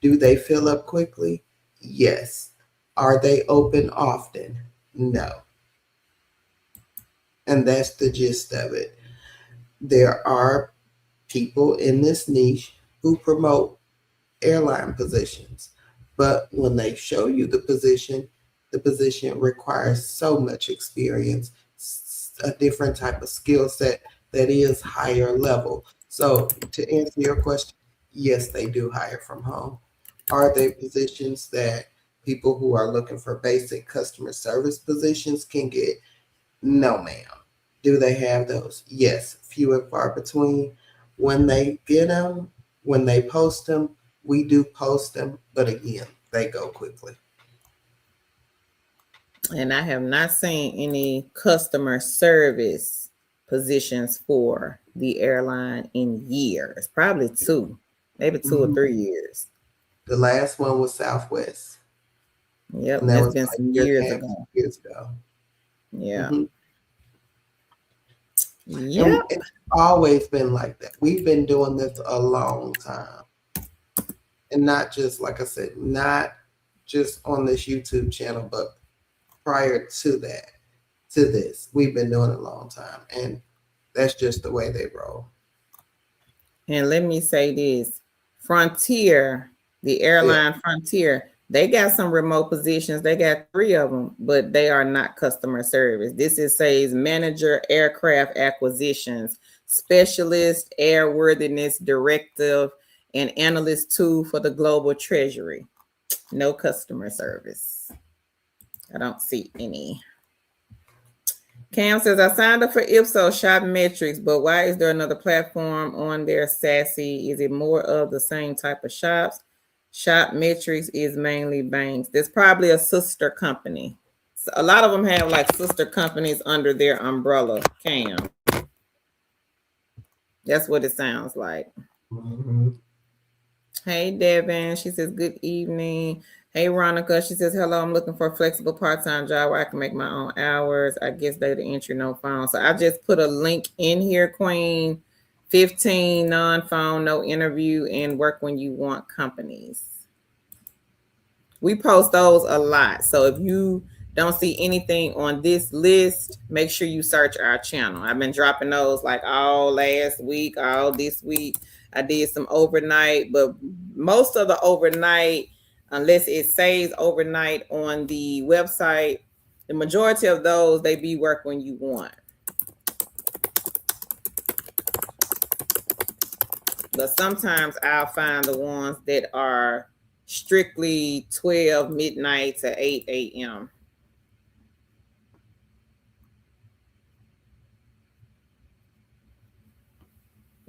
Do they fill up quickly? Yes. Are they open often? No. And that's the gist of it. There are people in this niche who promote airline positions, but when they show you the position requires so much experience, a different type of skill set that is higher level. So to answer your question, yes, they do hire from home. Are there positions that people who are looking for basic customer service positions can get? No, ma'am. Do they have those? Yes, few and far between. When they get them, when they post them, we do post them, but again, they go quickly. And I have not seen any customer service positions for the airline in years, probably maybe 2 or 3 years. The last one was Southwest. Yep, and that's been some years ago. Yeah. Mm-hmm. Yeah. It's always been like that. We've been doing this a long time. And not just, like I said, not just on this YouTube channel, but prior to this, we've been doing it a long time. And that's just the way they roll. And let me say this, Frontier, the airline Frontier, they got some remote positions. They got 3 of them, but they are not customer service. This says manager, aircraft acquisitions, specialist, airworthiness directive, and analyst 2 for the global treasury. No customer service. I don't see any. Cam says, I signed up for Ipsos Shop Metrics, but why is there another platform on there, Sassy? Is it more of the same type of shops? Shop Metrics is mainly banks. There's probably a sister company. So a lot of them have like sister companies under their umbrella, Cam. That's what it sounds like. Mm-hmm. Hey, Devin. She says, good evening. Hey, Ronica. She says, hello. I'm looking for a flexible part-time job where I can make my own hours. I guess data entry, no phone. So I just put a link in here, Queen. 15 non-phone, no interview, and work when you want companies. We post those a lot. So if you don't see anything on this list, make sure you search our channel. I've been dropping those like all last week, all this week. I did some overnight, but most of the overnight, unless it says overnight on the website, the majority of those, they be work when you want. But sometimes I'll find the ones that are strictly 12 midnight to 8 a.m.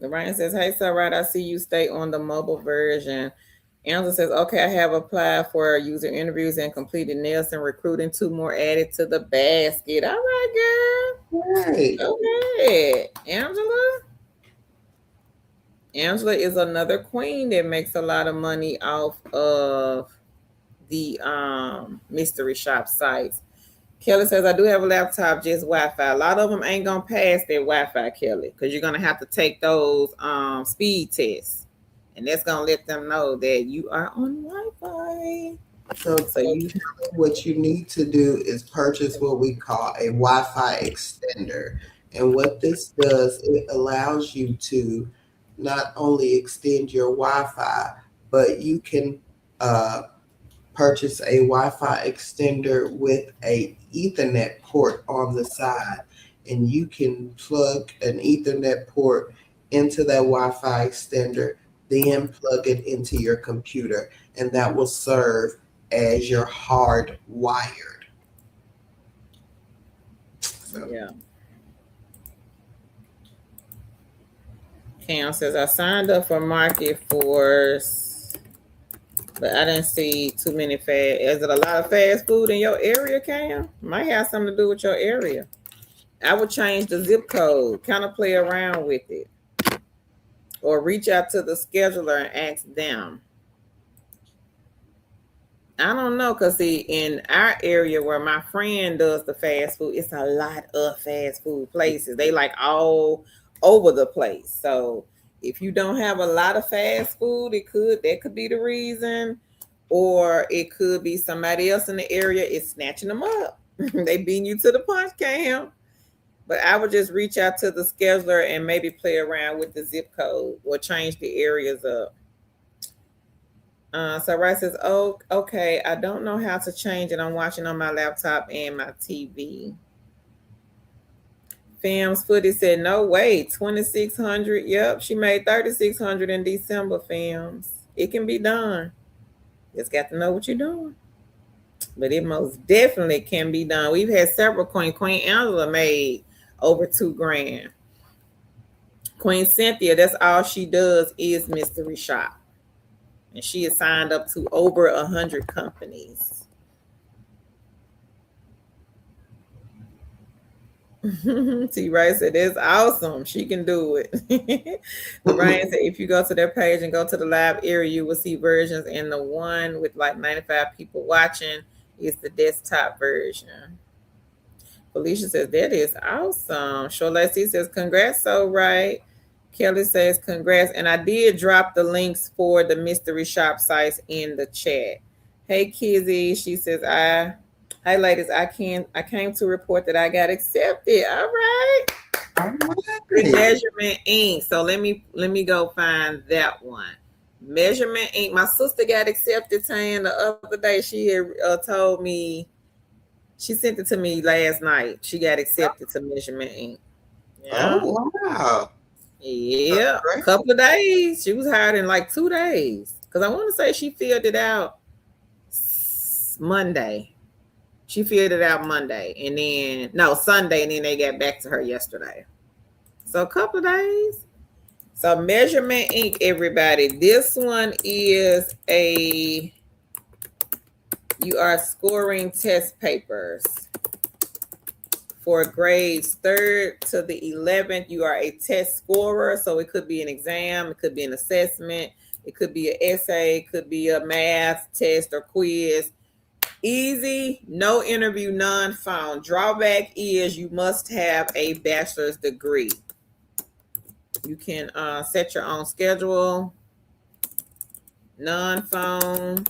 Ryan says, hey, so right, I see you stay on the mobile version. Angela says, okay, I have applied for user interviews and completed Nelson recruiting. 2 more added to the basket. All right, girl. Right. Go ahead. Angela is another queen that makes a lot of money off of the mystery shop sites. Kelly says, I do have a laptop, just Wi-Fi. A lot of them ain't gonna pass that Wi-Fi, Kelly, because you're gonna have to take those speed tests. And that's gonna let them know that you are on Wi-Fi. So You what you need to do is purchase what we call a Wi-Fi extender. And what this does, it allows you to not only extend your Wi-Fi, but you can purchase a Wi-Fi extender with a Ethernet port on the side. And you can plug an Ethernet port into that Wi-Fi extender, then plug it into your computer, and that will serve as your hard wired. So. Yeah. Cam says, I signed up for Market Force, but I didn't see too many fast. Is it a lot of fast food in your area, Cam? Might have something to do with your area. I would change the zip code, kind of play around with it, or reach out to the scheduler and ask them. I don't know, because see, in our area where my friend does the fast food, it's a lot of fast food places. They like all over the place. So if you don't have a lot of fast food, that could be the reason. Or it could be somebody else in the area is snatching them up. They beating you to the punch, Cam. But I would just reach out to the scheduler and maybe play around with the zip code or change the areas up. So Rice says, oh, okay, I don't know how to change it. I'm watching on my laptop and my TV. Fam's Footy said, no way, 2,600. Yep, she made 3,600 in December, Fams. It can be done. Just got to know what you're doing. But it most definitely can be done. We've had several Queen Angela made over $2,000. Queen Cynthia, that's all she does is mystery shop. And she is signed up to over 100 companies. T. Rice said, that's awesome. She can do it. Ryan said, if you go to their page and go to the live area, you will see versions. And the one with like 95 people watching is the desktop version. Felicia says, that is awesome. Sholesi says, congrats, so right. Kelly says, congrats. And I did drop the links for the mystery shop sites in the chat. Hey, Kizzy. She says, hi, ladies. I came to report that I got accepted. All right. Measurement Inc. So let me go find that one. Measurement Inc. My sister got accepted, Tan, the other day. She had told me, she sent it to me last night. She got accepted to Measurement Inc. Yeah. Oh, wow. Yeah, a couple of days. She was hired in like 2 days. Because I want to say she filled it out Monday. She filled it out Monday. And then, no, Sunday. And then they got back to her yesterday. So a couple of days. So Measurement Inc., everybody. This one is you are scoring test papers. For grades 3rd to the 11th, you are a test scorer. So it could be an exam, it could be an assessment, it could be an essay, it could be a math test or quiz. Easy, no interview, non-phone. Drawback is you must have a bachelor's degree. You can set your own schedule. Non-phone,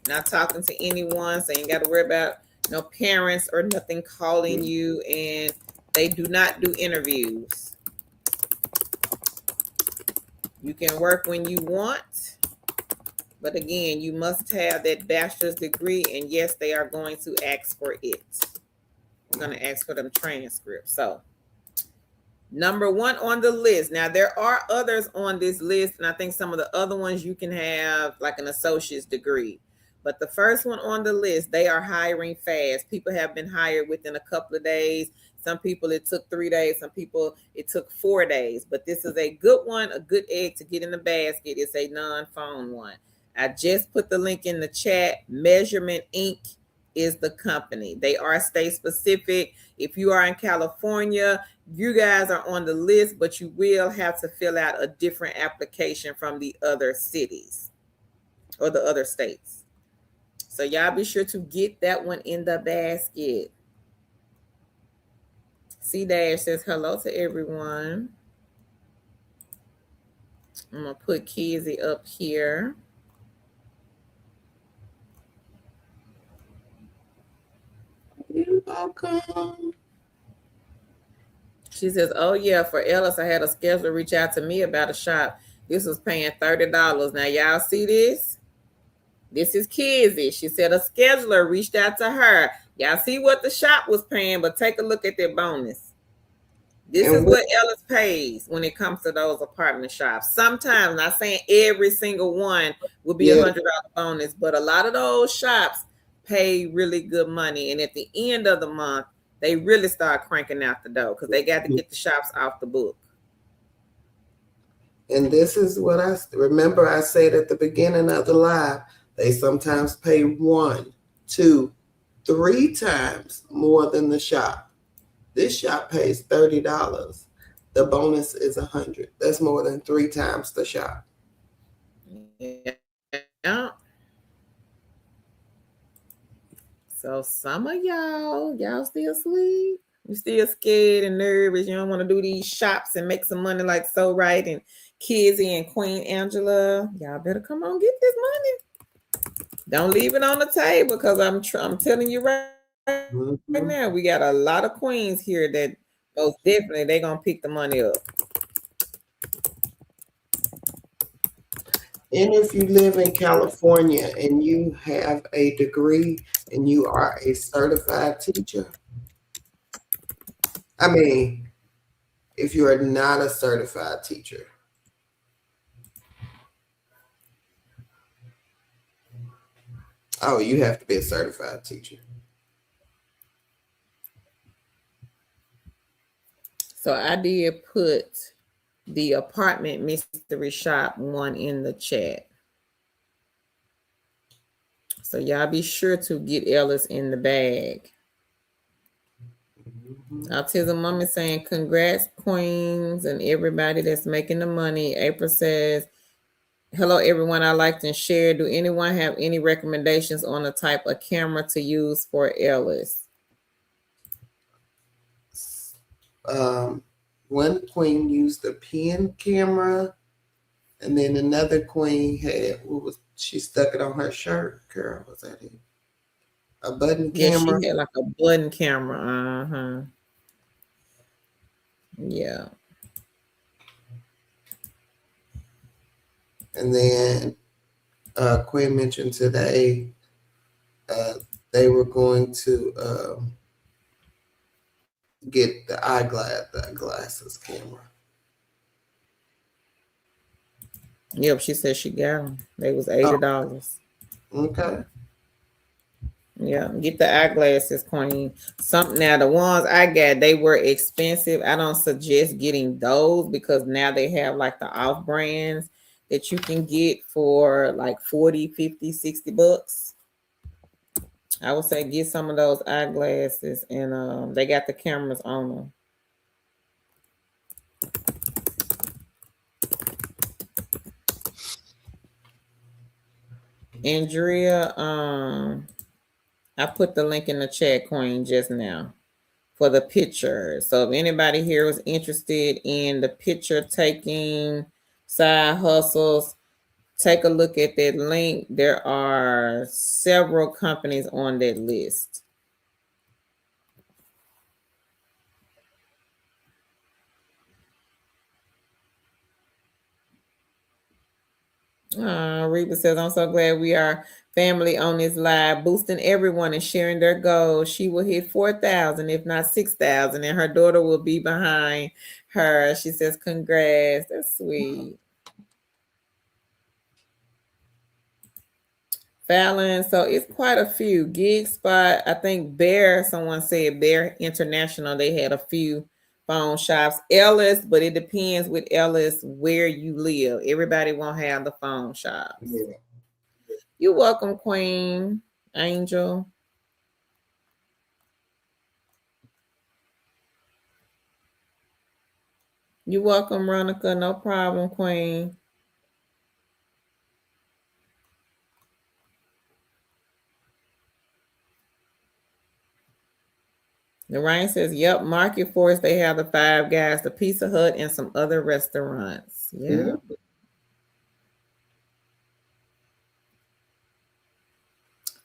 not talking to anyone, so you ain't got to worry about no parents or nothing calling you, and they do not do interviews. You can work when you want, but again, you must have that bachelor's degree, and yes, they are going to ask for it. They're going to ask for them transcripts. So number 1 on the list. Now, there are others on this list, and I think some of the other ones you can have like an associate's degree. But the first one on the list, they are hiring fast. People have been hired within a couple of days. Some people it took 3 days. Some people it took 4 days. But this is a good one, a good egg to get in the basket. It's a non-phone one. I just put the link in the chat. Measurement Inc. is the company. They are state specific. If you are in California, you guys are on the list, but you will have to fill out a different application from the other cities or the other states. So y'all be sure to get that one in the basket. C Dash says hello to everyone. I'm gonna put Kizzy up here. You're welcome. She says, oh yeah, for Ellis, I had a scheduler reach out to me about a shop. This was paying $30. Now y'all see this? This is Kizzy. She said a scheduler reached out to her. Y'all see what the shop was paying, but take a look at their bonus. This is what Ellis pays when it comes to those apartment shops. Sometimes, not saying every single one will be $100 bonus, but a lot of those shops pay really good money. And at the end of the month, they really start cranking out the dough because they got to get the shops off the book. And this is what I remember I said at the beginning of the live. They sometimes pay 1, 2, 3 times more than the shop. This shop pays $30. The bonus is $100. That's more than 3 times the shop. Yeah. So some of y'all still asleep. You still scared and nervous. You don't want to do these shops and make some money like So Right and Kizzy and Queen Angela. Y'all better come on get this money. Don't leave it on the table because I'm telling you right now, we got a lot of queens here that most definitely they're gonna pick the money up. And if you live in California and you have a degree and you are a certified teacher, I mean, if you are not a certified teacher, oh, you have to be a certified teacher. So I did put the apartment mystery shop one in the chat. So y'all be sure to get Ellis in the bag. Autism Mom is saying congrats, queens, and everybody that's making the money. April says, hello, everyone. I liked and shared. Do anyone have any recommendations on the type of camera to use for Ellis? One queen used a pen camera, and then another queen had she stuck it on her shirt. Girl, was that it? A button camera. Yeah, she had like a button camera. Yeah. And then Quinn mentioned today they were going to get the glasses camera. Yep, she said she got them. They was $80. Okay. Yeah, get the eyeglasses, Queen. Now the ones I got, they were expensive. I don't suggest getting those because now they have like the off brands that you can get for like 40, 50, 60 bucks. I would say get some of those eyeglasses, and they got the cameras on them. Andrea, I put the link in the chat, Queen, just now for the picture. So if anybody here was interested in the picture taking side hustles, take a look at that link. There are several companies on that list. Reba says, I'm so glad we are family on this live, boosting everyone and sharing their goals. She will hit 4,000, if not 6,000, and her daughter will be behind her. She says, congrats. That's sweet. Fallon, so it's quite a few. Gig Spot, I think Bear, someone said Bear International, they had a few phone shops. Ellis, but it depends with Ellis where you live. Everybody won't have the phone shops. Yeah. You're welcome, Queen Angel. You're welcome, Ronica. No problem, Queen. Lorraine says, yep, Market Force, they have the Five Guys, the Pizza Hut, and some other restaurants. Yeah.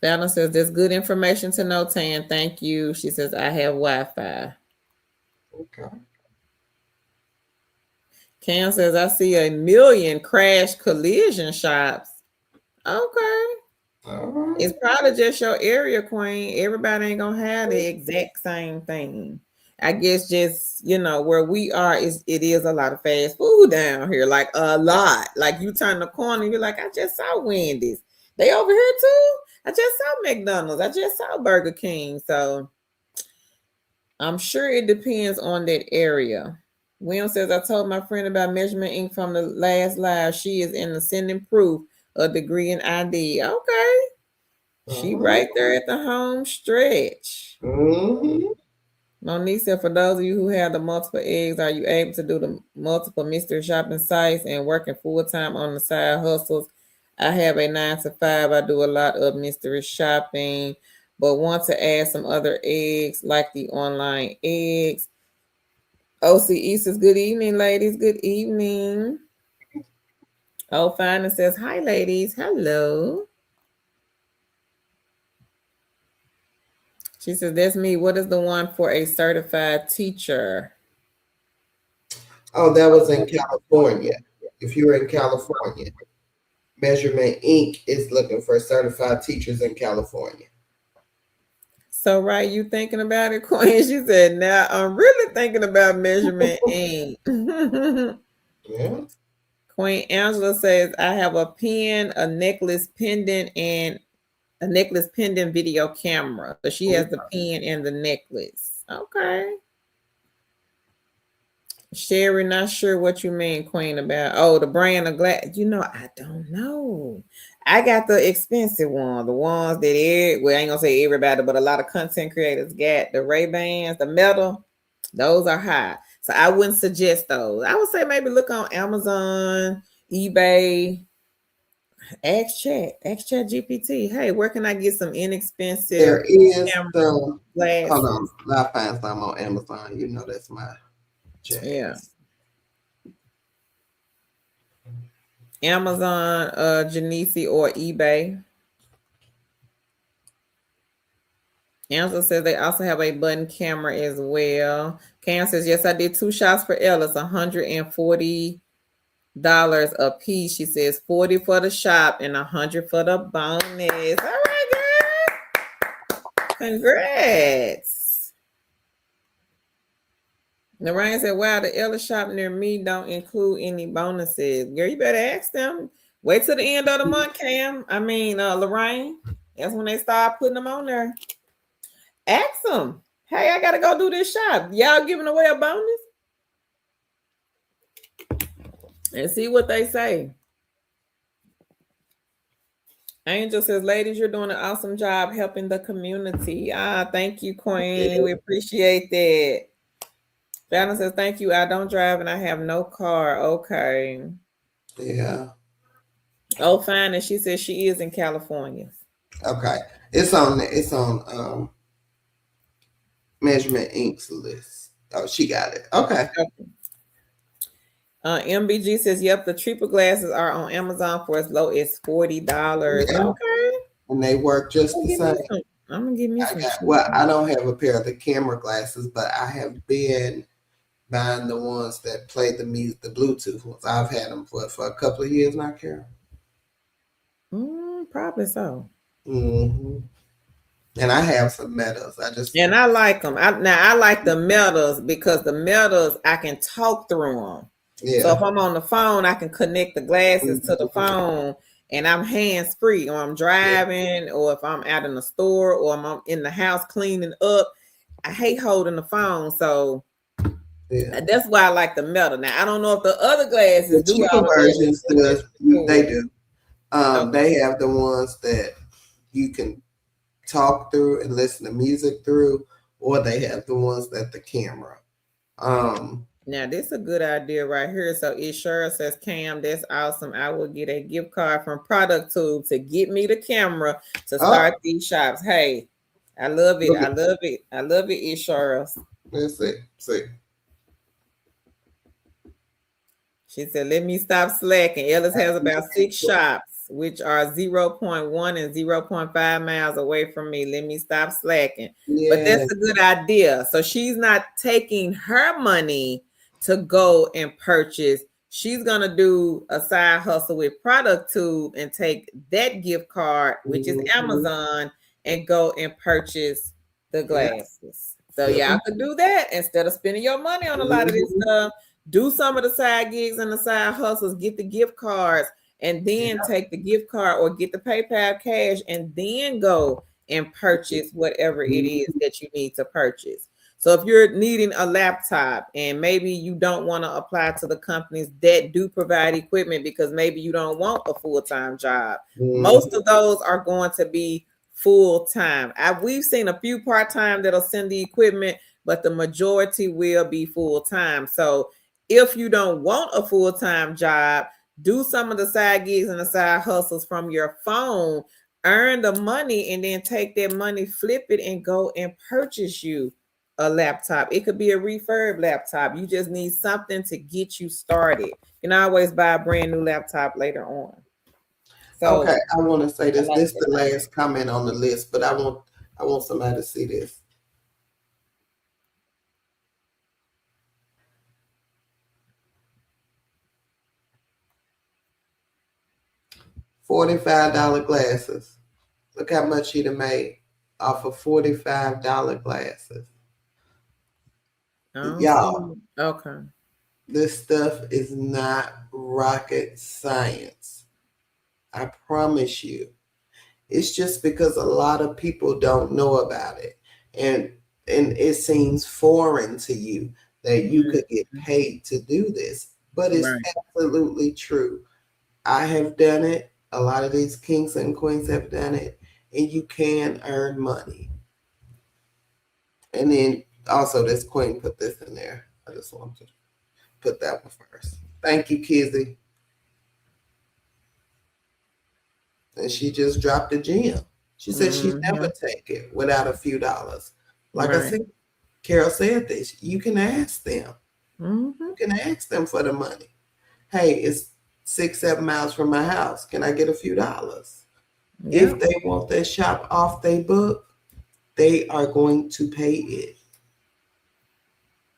Fallon says, there's good information to know, Tan. Thank you. She says, I have Wi-Fi. Okay. Cam says, I see a million crash collision shops. Okay. Right. It's probably just your area, Queen. Everybody ain't gonna have the exact same thing. I guess just, where we are it is a lot of fast food down here, like a lot. Like you turn the corner, you're like, I just saw Wendy's. They over here too. I just saw McDonald's. I just saw Burger King. So I'm sure it depends on that area. William says, I told my friend about measurement ink from the last live. She is in the sending proof a degree in ID. Okay. She right there at the home stretch. Monique said, for those of you who have the multiple eggs, are you able to do the multiple mystery shopping sites and working full-time on the side hustles? I have a 9 to 5. I do a lot of mystery shopping, but want to add some other eggs like the online eggs. OCE says, good evening, ladies. Good evening. Oh, fine. It says, hi, ladies. Hello. She says, that's me. What is the one for a certified teacher? Oh, that was in California. If you're in California, Measurement Inc. is looking for certified teachers in California. So, right, you thinking about it, Queen? She said, now I'm really thinking about Measurement Inc. Yeah. Queen Angela says, I have a pen, a necklace pendant, and a necklace pendant video camera. So she has the pen and the necklace. Okay. Sherry, not sure what you mean, Queen, about. Oh, the brand of glass. I don't know. I got the expensive one, the ones that I ain't gonna say everybody, but a lot of content creators got the Ray-Bans, the metal. Those are high. So I wouldn't suggest those. I would say maybe look on Amazon, eBay. Ask Chat GPT. Hey, where can I get some inexpensive? There is some. glass? Hold on, I find some on Amazon. That's my chat. Yeah. Amazon, Genesi, or eBay. Angela says they also have a button camera as well. Cam says, yes, I did 2 shots for Ellis, $140 a piece. She says 40 for the shop and 100 for the bonus. All right, girl. Congrats. Lorraine said, wow, the Ellis shop near me don't include any bonuses. Girl, you better ask them. Wait till the end of the month, Lorraine. That's when they start putting them on there. Ask them. Hey, I gotta go do this shop. Y'all giving away a bonus? And see what they say. Angel says, ladies, you're doing an awesome job helping the community. Thank you, Queen. We appreciate that. Fallon says, thank you. I don't drive and I have no car. Okay. Yeah. Oh, fine. And she says she is in California. Okay. It's on Measurement Inc.'s list. Oh, she got it. Okay. MBG says, yep, the triple glasses are on Amazon for as low as $40. Yeah. Okay. And they work just the same. I'm gonna give me some. I don't have a pair of the camera glasses, but I have been buying the ones that play the music, the Bluetooth ones. I've had them for a couple of years now, Karen. Probably so. Mm-hmm. And I have some metals. I like them. I like the metals because the metals I can talk through them. Yeah. So if I'm on the phone, I can connect the glasses to the phone and I'm hands free, or I'm driving, or if I'm out in the store, or I'm in the house cleaning up. I hate holding the phone, so that's why I like the metal. Now I don't know if the other glasses The do cheaper all of versions that. they do. Okay. They have the ones that you can talk through and listen to music through, or they have the ones that the camera. Now this is a good idea right here. So it sure says, Cam, that's awesome. I will get a gift card from Product Tube to get me the camera to start these shops. Hey, I love it. I love it. I love it, Insurance. Let's see. She said, let me stop slacking. Ellis has about 6 shops, which are 0.1 and 0.5 miles away from me. Let me stop slacking. But that's a good idea. So she's not taking her money to go and purchase. She's going to do a side hustle with Product Tube and take that gift card, which is Amazon, and go and purchase the glasses. So y'all could do that instead of spending your money on a lot of this stuff. Do some of the side gigs and the side hustles, get the gift cards, and then take the gift card or get the PayPal cash and then go and purchase whatever it is that you need to purchase. So if you're needing a laptop and maybe you don't want to apply to the companies that do provide equipment because maybe you don't want a full-time job, most of those are going to be full-time. We've seen a few part-time that'll send the equipment, but the majority will be full-time. So if you don't want a full-time job, do some of the side gigs and the side hustles from your phone, earn the money, and then take that money, flip it, and go and purchase you a laptop. It could be a refurb laptop. You just need something to get you started. You can always buy a brand new laptop later on. So, okay, I want to say this. This is the last comment on the list, but I want somebody to see this. $45 glasses. Look how much he'd have made off of $45 glasses. Y'all. Okay. This stuff is not rocket science. I promise you. It's just because a lot of people don't know about it. And it seems foreign to you that you could get paid to do this. But it's absolutely true. I have done it. A lot of these kings and queens have done it. And you can earn money. And then also this queen put this in there. I just want to put that one first. Thank you, Kizzy. And she just dropped a gem. She said she'd never take it without a few dollars. Like I said, Carol said this. You can ask them. You can ask them for the money. Hey, it's 6-7 miles from my house. Can I get a few dollars? If they want that shop off their book, they are going to pay it.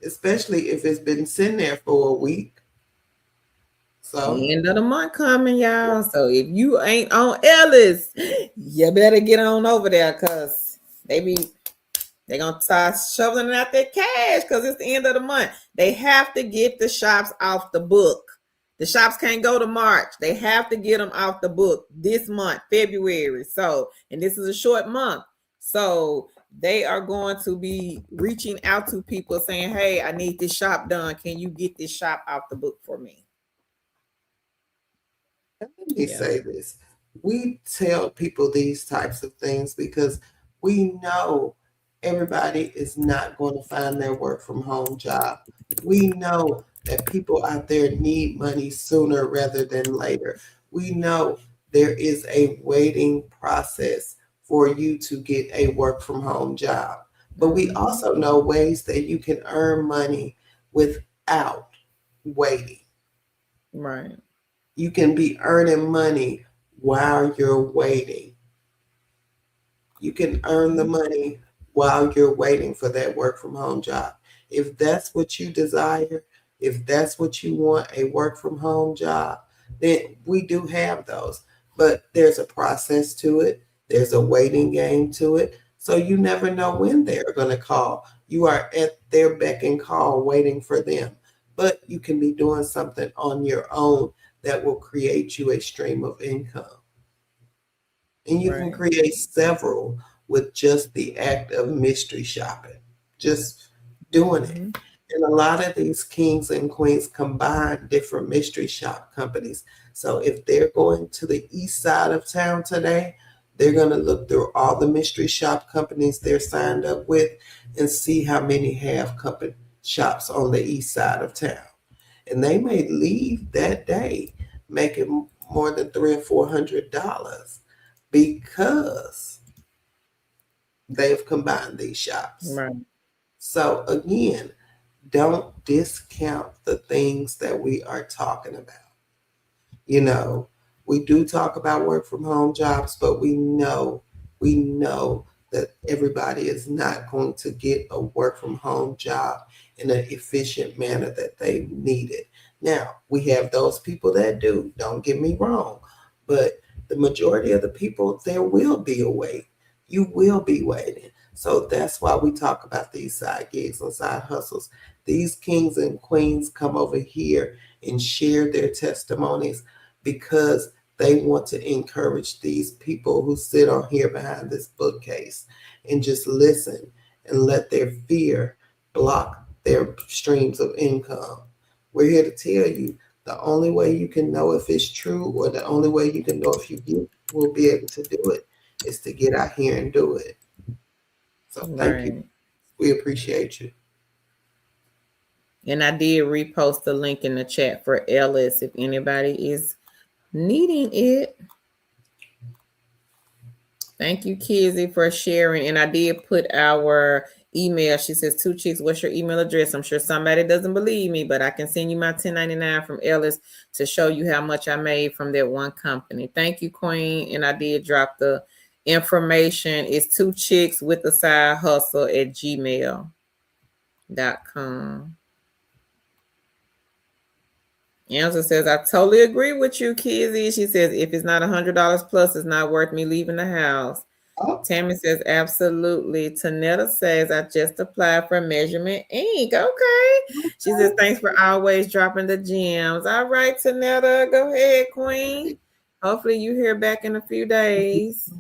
Especially if it's been sitting there for a week. So the end of the month coming, y'all. So if you ain't on Ellis, you better get on over there because they're gonna start shoveling out their cash because it's the end of the month. They have to get the shops off the book. The shops can't go to March. They have to get them off the book this month, February. So, and this is a short month. So they are going to be reaching out to people saying, hey, I need this shop done. Can you get this shop off the book for me? Let me say this. We tell people these types of things because we know everybody is not going to find their work from home job. We know that people out there need money sooner rather than later. We know there is a waiting process for you to get a work from home job. But we also know ways that you can earn money without waiting. Right. You can be earning money while you're waiting. You can earn the money while you're waiting for that work from home job. If that's what you desire, if that's what you want, a work from home job, then we do have those. But there's a process to it. There's a waiting game to it. So you never know when they're going to call. You are at their beck and call waiting for them. But you can be doing something on your own that will create you a stream of income. And you can create several with just the act of mystery shopping, just doing it. And a lot of these kings and queens combine different mystery shop companies. So if they're going to the east side of town today, they're going to look through all the mystery shop companies they're signed up with and see how many have company shops on the east side of town. And they may leave that day making more than $300 or $400 because they've combined these shops. Right. So again, don't discount the things that we are talking about. You know, we do talk about work from home jobs, but we know that everybody is not going to get a work from home job in an efficient manner that they need it. Now, we have those people that do, don't get me wrong, but the majority of the people, there will be a wait. You will be waiting. So that's why we talk about these side gigs and side hustles. These kings and queens come over here and share their testimonies because they want to encourage these people who sit on here behind this bookcase and just listen and let their fear block their streams of income. We're here to tell you the only way you can know if it's true, or the only way you can know if you will be able to do it, is to get out here and do it. So thank you. We appreciate you. And I did repost the link in the chat for Ellis if anybody is needing it. Thank you, Kizzy, for sharing. And I did put our email. She says, Two Chicks, what's your email address? I'm sure somebody doesn't believe me, but I can send you my 1099 from Ellis to show you how much I made from that one company. Thank you, Queen. And I did drop the information. It's Two Chicks with a Side Hustle at gmail.com. Angela says, I totally agree with you, Kizzy. She says, if it's not $100 plus, it's not worth me leaving the house. Oh. Tammy says, absolutely. Tanetta says, I just applied for measurement ink. Okay. She says, thanks for always dropping the gems. All right, Tanetta, go ahead, Queen. Hopefully you hear back in a few days.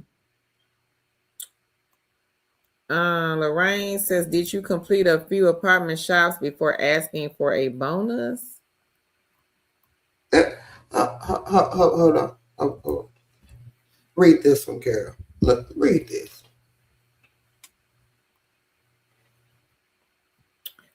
Lorraine says, did you complete a few apartment shops before asking for a bonus? Hold on. Oh. Read this one, Carol. Look, read this.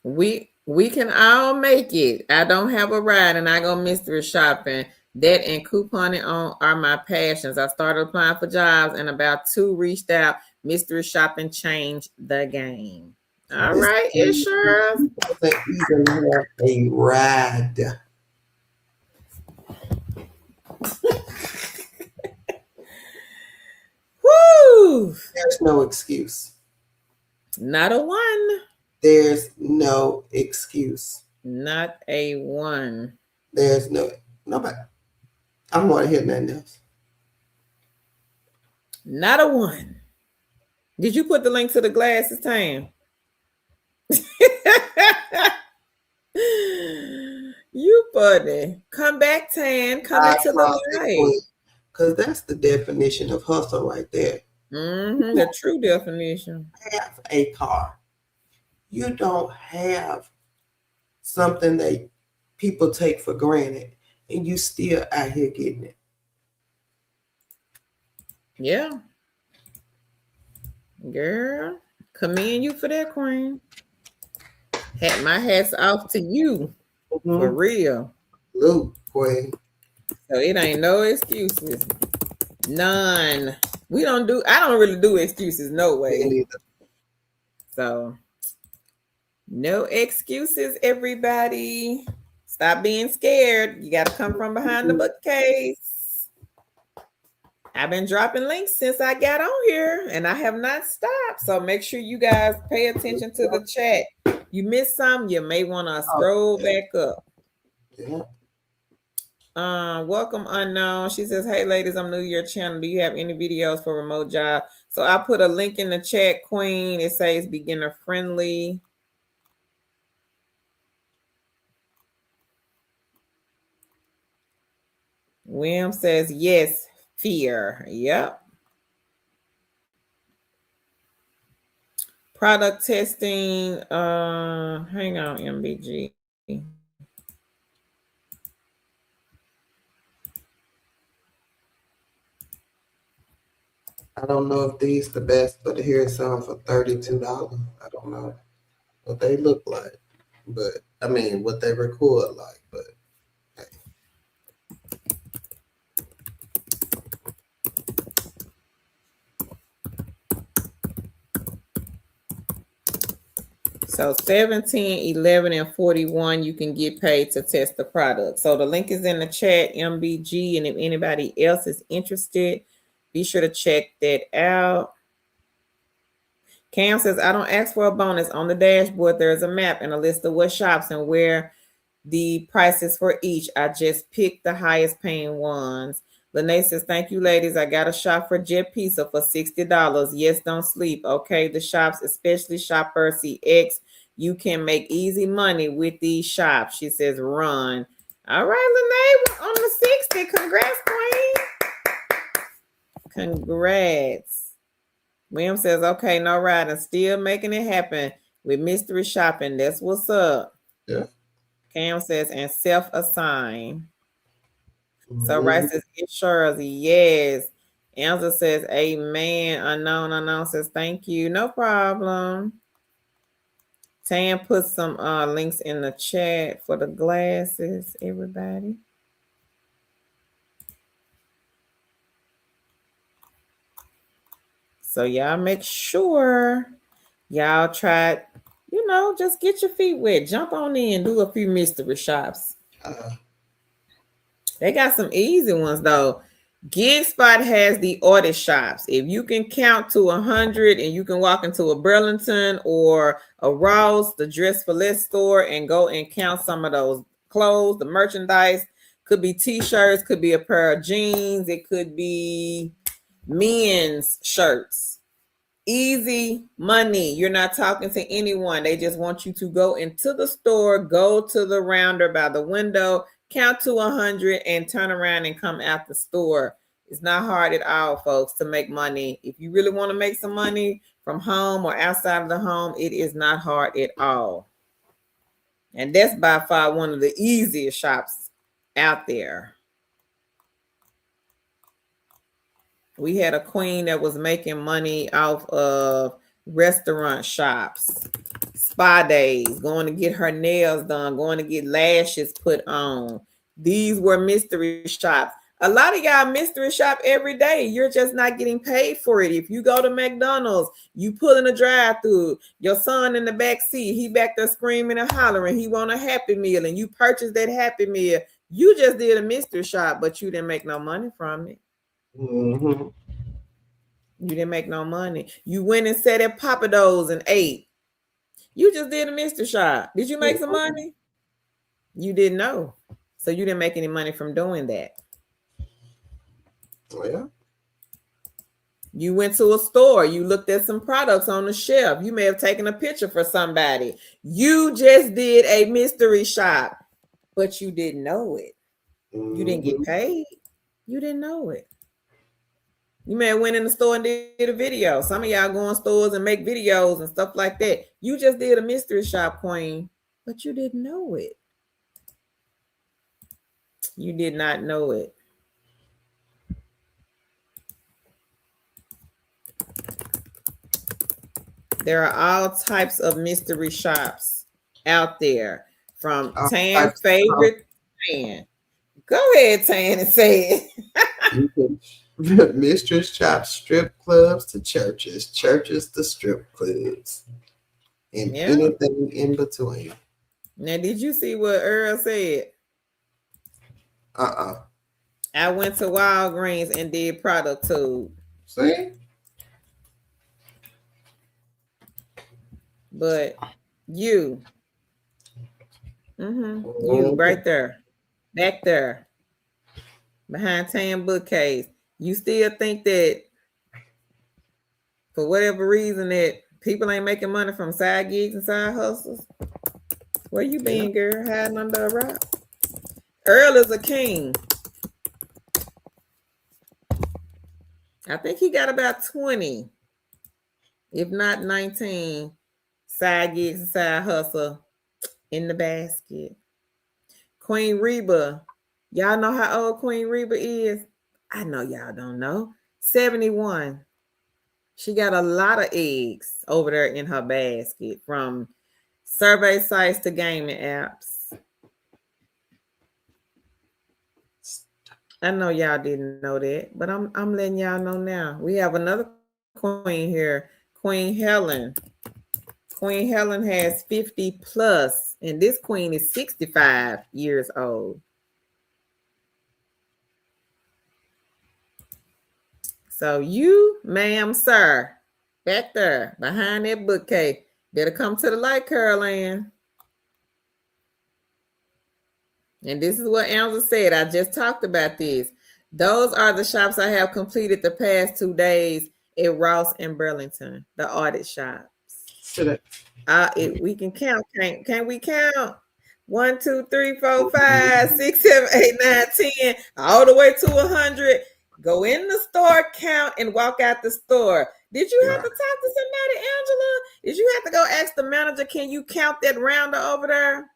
We can all make it. I don't have a ride and I go mystery shopping. That and couponing on are my passions. I started applying for jobs and about 2 reached out. Mystery shopping changed the game. All right, Insurance. Doesn't even have a ride. Woo! There's no excuse. Not a one. There's no excuse. Not a one. There's nobody. I don't want to hear nothing else. Not a one. Did you put the link to the glasses, Tam? You funny. Come back, Tan. Come into the light. Because that's the definition of hustle right there. The true definition. Have a car. You don't have something that people take for granted, and you still out here getting it. Yeah. Girl, commend you for that, Queen. My hat's off to you. For real. Luke, Queen. So it ain't no excuses. None. I don't really do excuses, no way. So no excuses, everybody. Stop being scared. You got to come from behind the bookcase. I've been dropping links since I got on here and I have not stopped. So make sure you guys pay attention to the chat. You missed some, you may want to scroll back up. Yeah. Welcome Unknown. She says, hey ladies, I'm new to your channel. Do you have any videos for remote job? So I put a link in the chat, Queen. It says beginner friendly. William says, yes, fear. Yep. Product testing. Hang on, MBG. I don't know if these the best, but here's some for $32. I don't know what they look like, but I mean what they record like, but hey. So 17, 11, and 41, you can get paid to test the product. So the link is in the chat, MBG, and if anybody else is interested, be sure to check that out. Cam says, I don't ask for a bonus. On the dashboard, there's a map and a list of what shops and where the prices for each. I just picked the highest paying ones. Lene says, thank you, ladies. I got a shop for Jet Pizza for $60. Yes, don't sleep. Okay, the shops, especially Shopper CX, you can make easy money with these shops. She says, run. All right, Lene, we're on the 60. Congrats, Queen. Congrats. William says, okay, no riding. Still making it happen with mystery shopping. That's what's up. Yeah. Cam says, and self-assign. So Rice says, insurance, yes. Answer says, amen. Unknown says, thank you. No problem. Tam put some links in the chat for the glasses, everybody. So y'all make sure y'all try, just get your feet wet. Jump on in, do a few mystery shops. They got some easy ones though. GigSpot has the audit shops. If you can count to 100 and you can walk into a Burlington or a Ross, the Dress for Less store, and go and count some of those clothes, the merchandise, could be t-shirts, could be a pair of jeans, it could be men's shirts. Easy money. You're not talking to anyone. They just want you to go into the store, go to the rounder by the window, count to 100, and turn around and come out the store. It's not hard at all, folks, to make money. If you really want to make some money from home or outside of the home, it is not hard at all. And that's by far one of the easiest shops out there. We had a queen that was making money off of restaurant shops, spa days, going to get her nails done, going to get lashes put on. These were mystery shops. A lot of y'all mystery shop every day. You're just not getting paid for it. If you go to McDonald's, you pull in a drive-through, your son in the back seat, he back there screaming and hollering, he want a Happy Meal, and you purchase that Happy Meal. You just did a mystery shop, but you didn't make no money from it. Mm-hmm. You didn't make no money. You went and sat at Papa Do's and ate. You just did a mystery shop. Did you make some money? You didn't know. So you didn't make any money from doing that. Oh, yeah. You went to a store. You looked at some products on the shelf. You may have taken a picture for somebody. You just did a mystery shop, but you didn't know it. Mm-hmm. You didn't get paid. You didn't know it. You may have went in the store and did a video. Some of y'all go in stores and make videos and stuff like that. You just did a mystery shop, queen, but you didn't know it. You did not know it. There are all types of mystery shops out there, from Tan's favorite Tan. Go ahead, Tan, and say it. Mystery shops, strip clubs to churches, churches to strip clubs, and anything in between. Now, did you see what Earl said? I went to Walgreens and did product tube. See? But you right there, back there, behind Tan bookcase, you still think that for whatever reason that people ain't making money from side gigs and side hustles? Where you been, girl? Hiding under a rock? Earl is a king. I think he got about 20. If not 19, side gigs and side hustle in the basket. Queen Reba. Y'all know how old Queen Reba is? I know y'all don't know. 71. She got a lot of eggs over there in her basket, from survey sites to gaming apps. I know y'all didn't know that, but I'm letting y'all know now. We have another queen here, Queen Helen. Queen Helen has 50 plus, and this queen is 65 years old. So you, ma'am, sir, back there behind that bookcase, better come to the light, Caroline. And this is what Angela said. I just talked about this. Those are the shops I have completed the past 2 days at Ross and Burlington, the audit shops. We can count. Can we count? 1, 2, 3, 4, 5, 6, 7, 8, 9, 10, all the way to 100. Go in the store, count, and walk out the store. Did you have to talk to somebody, Angela? Did you have to go ask the manager, can you count that rounder over there?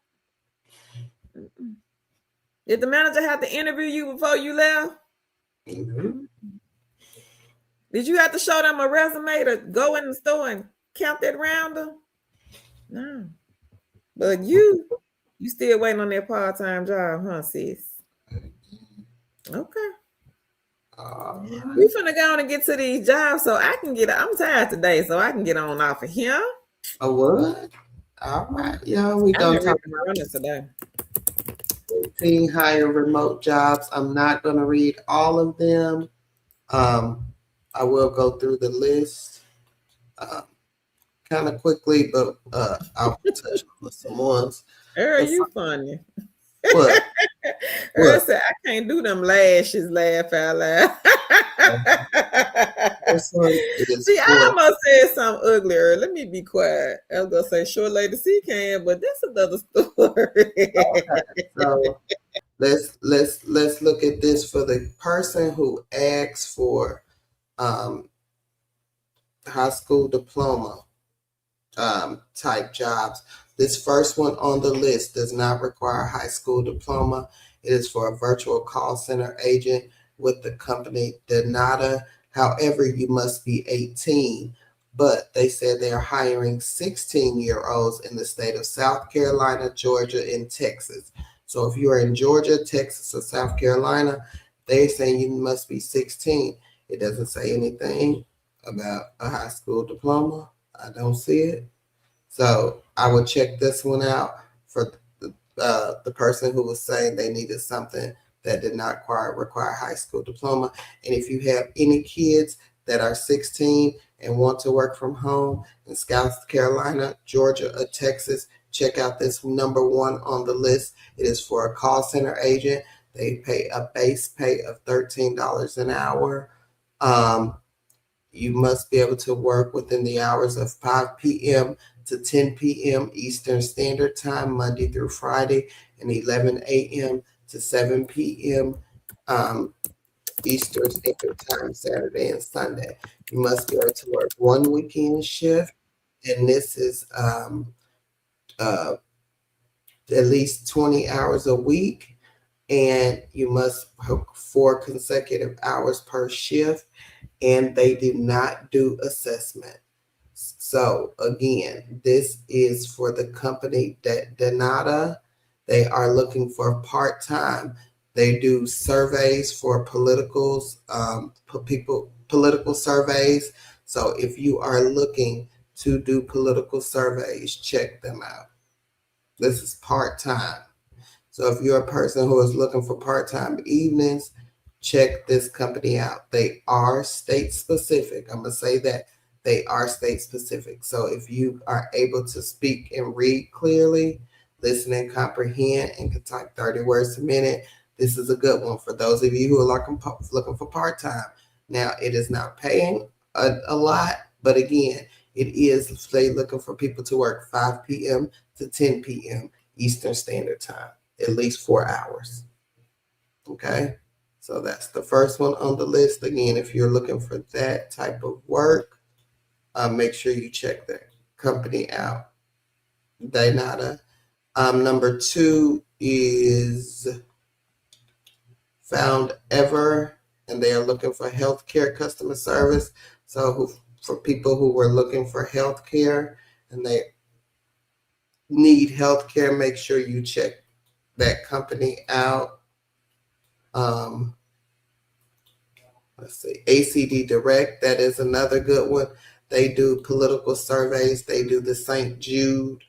Did the manager have to interview you before you left? Mm-hmm. Did you have to show them a resume to go in the store and count that rounder? No. But you still waiting on that part-time job, huh, sis? Okay. We finna go on and get to these jobs so I can get. I'm tired today, so I can get on off of here. Oh, what? All right, y'all. We don't talk about this today. Hire remote jobs. I'm not going to read all of them. I will go through the list kind of quickly, but I'll touch on some ones. You funny. What? Earl said, I can't do them lashes, laugh out loud. See, I almost said something ugly, Earl. Let me be quiet. I was going to say short lady C can, but that's another story. Okay, so let's look at this for the person who asks for high school diploma type jobs. This first one on the list does not require a high school diploma. It is for a virtual call center agent with the company Donata. However, you must be 18. But they said they are hiring 16-year-olds in the state of South Carolina, Georgia, and Texas. So if you are in Georgia, Texas, or South Carolina, they're saying you must be 16. It doesn't say anything about a high school diploma. I don't see it. So I would check this one out for the person who was saying they needed something that did not require high school diploma. And if you have any kids that are 16 and want to work from home in South Carolina, Georgia, or Texas, check out this number one on the list. It is for a call center agent. They pay a base pay of $13 an hour. You must be able to work within the hours of 5 p.m. to 10 p.m. Eastern Standard Time, Monday through Friday, and 11 a.m. to 7 p.m. Eastern Standard Time, Saturday and Sunday. You must be able to work one weekend shift, and this is at least 20 hours a week, and you must work 4 consecutive hours per shift, and they do not do assessment. So again, this is for the company that Donata. They are looking for part-time. They do surveys for political surveys. So if you are looking to do political surveys, check them out. This is part-time. So if you're a person who is looking for part-time evenings, check this company out. They are state specific. I'm going to say that they are state specific. So if you are able to speak and read clearly, listen and comprehend, and can type 30 words a minute, this is a good one for those of you who are looking for part-time. Now, it is not paying a lot, but again, it is they looking for people to work 5 p.m. to 10 p.m. Eastern Standard Time, at least 4 hours. Okay, so that's the first one on the list. Again, if you're looking for that type of work, Make sure you check that company out. They not a number 2 is Found Ever, and they are looking for healthcare customer service. So for people who were looking for healthcare and they need healthcare, make sure you check that company out. Let's see, ACD Direct, that is another good one. They do political surveys. They do the St. Jude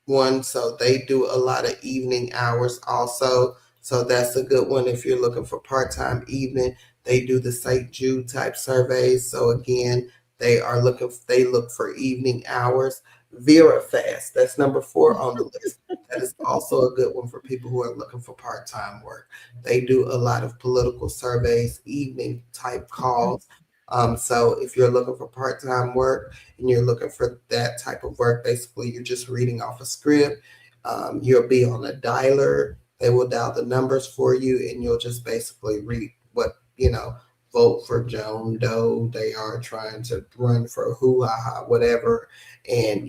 one, so they do a lot of evening hours also. So that's a good one if you're looking for part-time evening. They do the St. Jude type surveys. So again, they look for evening hours. VeraFast, that's number 4 on the list. That is also a good one for people who are looking for part-time work. They do a lot of political surveys, evening type calls. So if you're looking for part-time work and you're looking for that type of work, basically you're just reading off a script. You'll be on a dialer. They will dial the numbers for you, and you'll just basically read what, vote for Joan Doe. They are trying to run for hoo-ha-ha, whatever, and,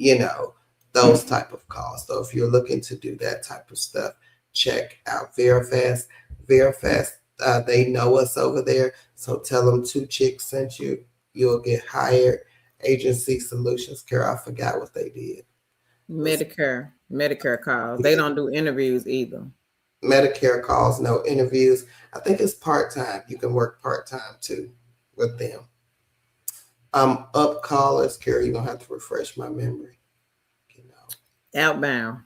those type of calls. So if you're looking to do that type of stuff, check out VeraFast. VeraFast, they know us over there, so tell them 2 Chicks sent you. You'll get hired. Agency Solutions Care, I forgot what they did. Medicare calls. They don't do interviews either. Medicare calls, no interviews. I think it's part-time. You can work part-time too with them. Up callers, Carrie, you're gonna have to refresh my memory. Outbound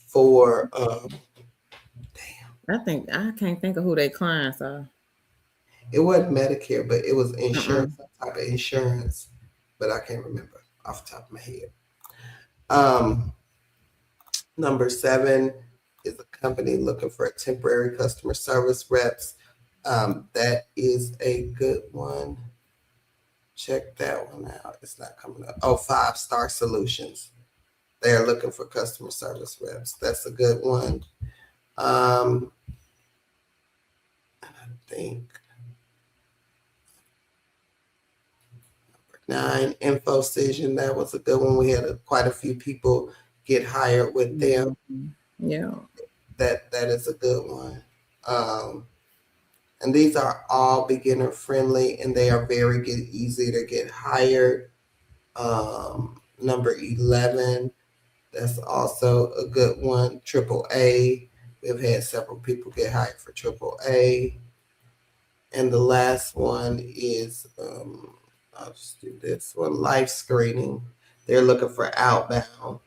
for I can't think of who their clients are. It wasn't Medicare, but it was insurance, some type of insurance, but I can't remember off the top of my head. Number 7 is a company looking for a temporary customer service reps. That is a good one. Check that one out. It's not coming up. Oh, 5 Star Solutions. They are looking for customer service reps. That's a good one. I think 9 Infocision. That was a good one. We had quite a few people get hired with them. Yeah, that is a good one. And these are all beginner friendly, and they are very easy to get hired. Number 11, that's also a good one. AAA. We've had several people get hired for AAA. And the last one is, I'll just do this one, Life Screening. They're looking for outbound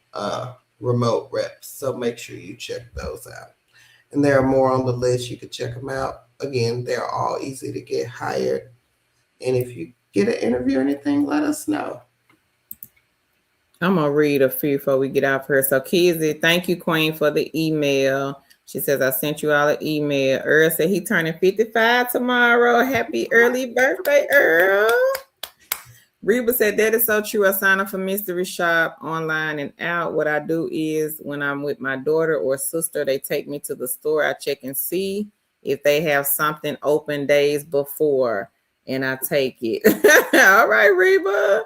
remote reps. So make sure you check those out. And there are more on the list. You can check them out. Again, they're all easy to get hired. And if you get an interview or anything, let us know. I'm going to read a few before we get out of here. So Kizzy, thank you, Queen, for the email. She says, I sent you all an email. Earl said he turning 55 tomorrow. Happy early birthday, Earl. Reba said, that is so true. I sign up for mystery shop online and out. What I do is when I'm with my daughter or sister, they take me to the store. I check and see if they have something open days before, and I take it. All right, Reba.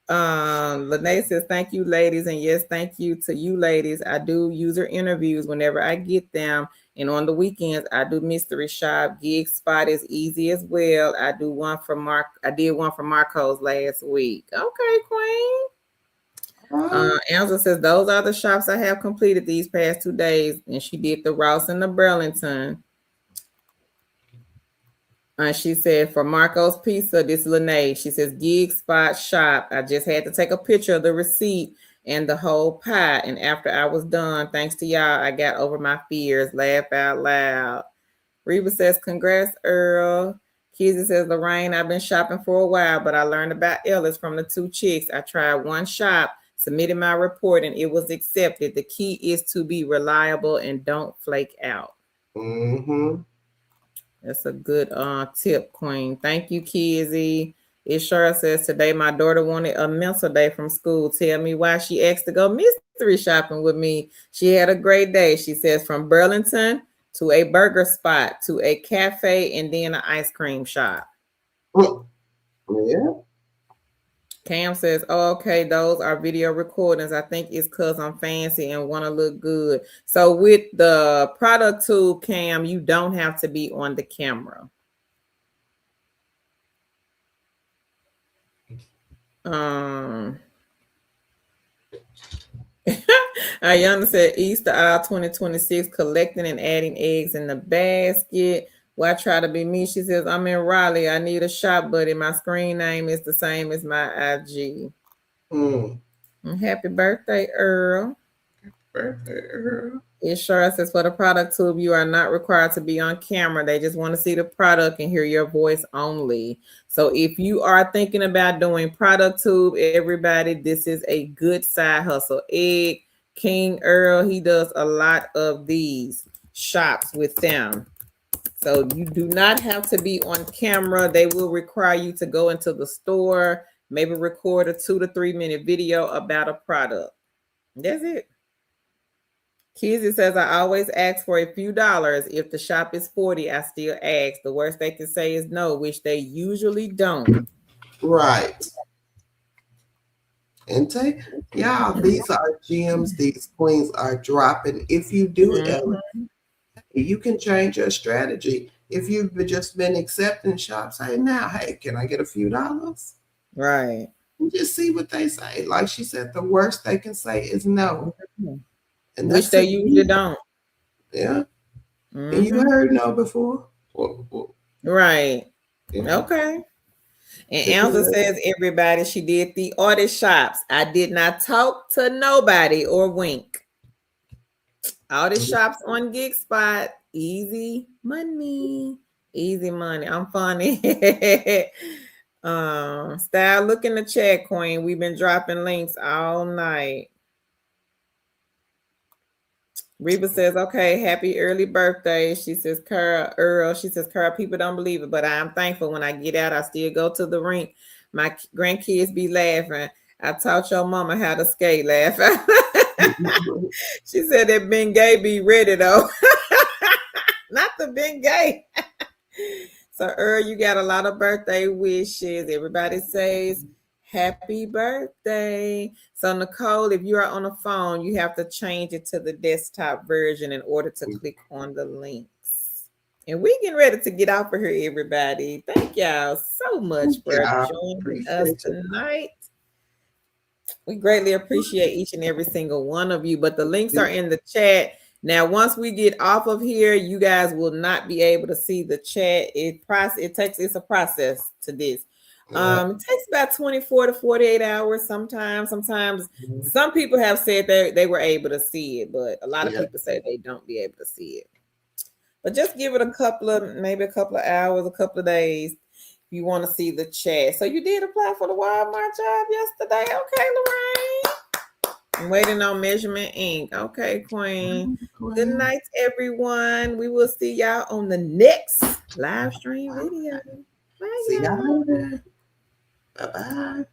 Lene says, thank you, ladies. And yes, thank you to you, ladies. I do user interviews whenever I get them. And on the weekends, I do mystery shop. Gig spot is easy as well. I did one for Marco's last week. Okay, Queen. Angela says, those are the shops I have completed these past 2 days. And she did the Rouse and the Burlington. She said, for Marco's Pizza, this is Lene. She says, gig spot shop. I just had to take a picture of the receipt and the whole pie. And after I was done, thanks to y'all, I got over my fears. Laugh out loud. Reba says, congrats, Earl. Kizzy says, Lorraine, I've been shopping for a while, but I learned about Ellis from the 2 Chicks. I tried one shop, submitted my report, and it was accepted. The key is to be reliable and don't flake out. Mm-hmm. That's a good tip, Queen. Thank you, Kizzy. It sure says, today my daughter wanted a mental day from school. Tell me why she asked to go mystery shopping with me. She had a great day. She says, from Burlington to a burger spot to a cafe and then an ice cream shop. Yeah. Cam says, oh, okay, those are video recordings. I think it's because I'm fancy and want to look good. So with the product tool, Cam, you don't have to be on the camera. Ayana said Easter aisle 2026, collecting and adding eggs in the basket. Well, I try to be me. She says, I'm in Raleigh. I need a shop buddy. My screen name is the same as my IG. Happy birthday, Earl. Birthday, Earl. It sure says for the product tube, you are not required to be on camera. They just want to see the product and hear your voice only. So if you are thinking about doing product tube, everybody, this is a good side hustle. Egg King Earl, he does a lot of these shops with them. So you do not have to be on camera. They will require you to go into the store, maybe record a 2 to 3 minute video about a product. That's it. Kizzy says, I always ask for a few dollars. If the shop is 40, I still ask. The worst they can say is no, which they usually don't. Right. And y'all, these are gems. These queens are dropping. If you do it, you can change your strategy. If you've just been accepting shops, say now, hey, can I get a few dollars? Right. And just see what they say. Like she said, the worst they can say is no. And which they usually don't. Yeah. And you heard no before. Right. Yeah. Okay. And Elsa says, everybody, she did the audit shops. I did not talk to nobody or wink. Audit shops on Gig Spot. Easy money. Easy money. I'm funny. Style, look in the chat, Queen. We've been dropping links all night. Reba says, okay, happy early birthday. She says, Earl. She says, people don't believe it, but I'm thankful when I get out. I still go to the rink. My grandkids be laughing. I taught your mama how to skate, laugh. She said that Ben Gay be ready, though. Not the Ben Gay. So, Earl, you got a lot of birthday wishes. Everybody says, happy birthday. So, Nicole, if you are on a phone, you have to change it to the desktop version in order to click on the links. And we're getting ready to get off of here, everybody. Thank y'all so much for joining us tonight. We greatly appreciate each and every single one of you. But the links are in the chat. Now, once we get off of here, you guys will not be able to see the chat. It's a process to this. It takes about 24 to 48 hours sometimes. Some people have said they were able to see it, but a lot of people say they don't be able to see it. But just give it maybe a couple of hours, a couple of days if you want to see the chat. So you did apply for the Walmart job yesterday. Okay, Lorraine. I'm waiting on Measurement Inc. Okay, Queen. Good night, everyone. We will see y'all on the next live stream video. Bye, see y'all later. Bye-bye.